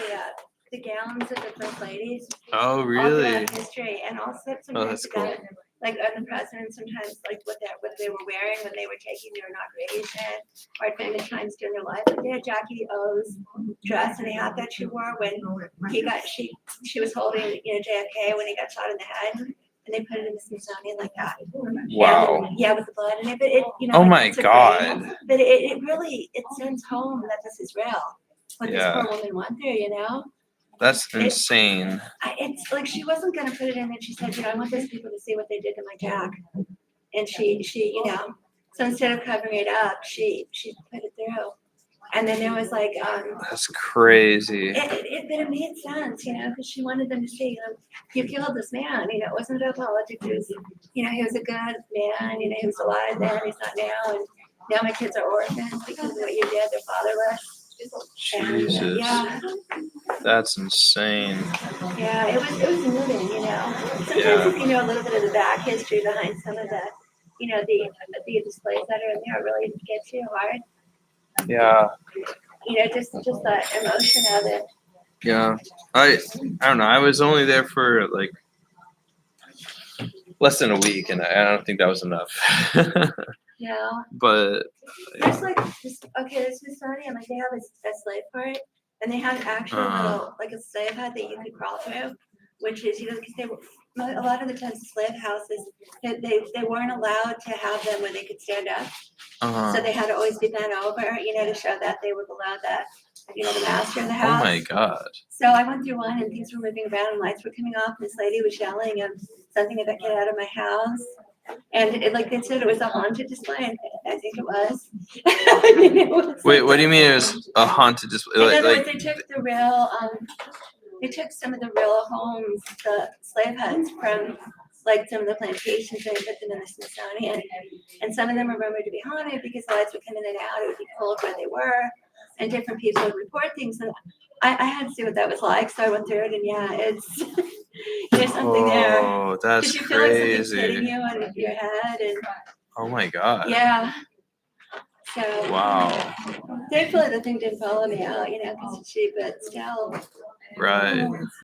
the gowns of the first ladies. Oh, All really? throughout history, and also sometimes that's cool. like the president sometimes like what they were wearing when they were taking their inauguration or at famous times during their life. Like they had Jackie O's dress and the hat that she wore when she was holding JFK when he got shot in the head, and they put it in the Smithsonian like that. Wow. And, yeah, with the blood in it. But it Oh like, my it's a God. great- But it really sends home that this is real. What Yeah. this poor woman went through, That's insane. It's like she wasn't gonna put it in, and she said, I want those people to see what they did to my Jack. And she, so instead of covering it up, she put it through. And then there was like, That's crazy. but it made sense, you know, because she wanted them to see, you killed this man, you know, it wasn't about politics, it was, you know, he was a good man, you know, he was alive then, he's not now, and now my kids are orphans because of what you did, they're fatherless. And, Jesus. yeah, That's insane. yeah, it was moving, you know. Sometimes Yeah. if you know a little bit of the back history behind some of the, you know, the displays that are in there, really gets you hard. Yeah. You know, just the emotion of it. Yeah. I don't know. I was only there for like less than a week, and I don't think that was enough. You know, But there's like this. Okay, the Smithsonian, like they have a slave part, and they have actual little like a slave hut that you could crawl through, which is, you know, because they were a lot of the times slave houses they weren't allowed to have them where they could stand up, so they had to always be bent over, you know, to show that they would allow that, you know, the master in the oh house. my god. So I went through one and things were moving around and lights were coming off and this lady was yelling and something about get out of my house. And it, like they said, it was a haunted display, and I think it was. I mean, it was Wait, what do you mean it was a haunted display? in other Like, words, they took the real, they took some of the real homes, the slave huts from like some of the plantations and put them in the Smithsonian. And some of them are rumored to be haunted because the lights would come in and out, it would be cold where they were, and different people would report things. And I had to see what that was like, so I went through it, and yeah, it's there's something there. oh, Because that's you feel like something's hitting crazy. you on your head, and Oh my god. yeah. So Wow. thankfully the thing didn't follow me out, you know, because it's cheap, but still. Right.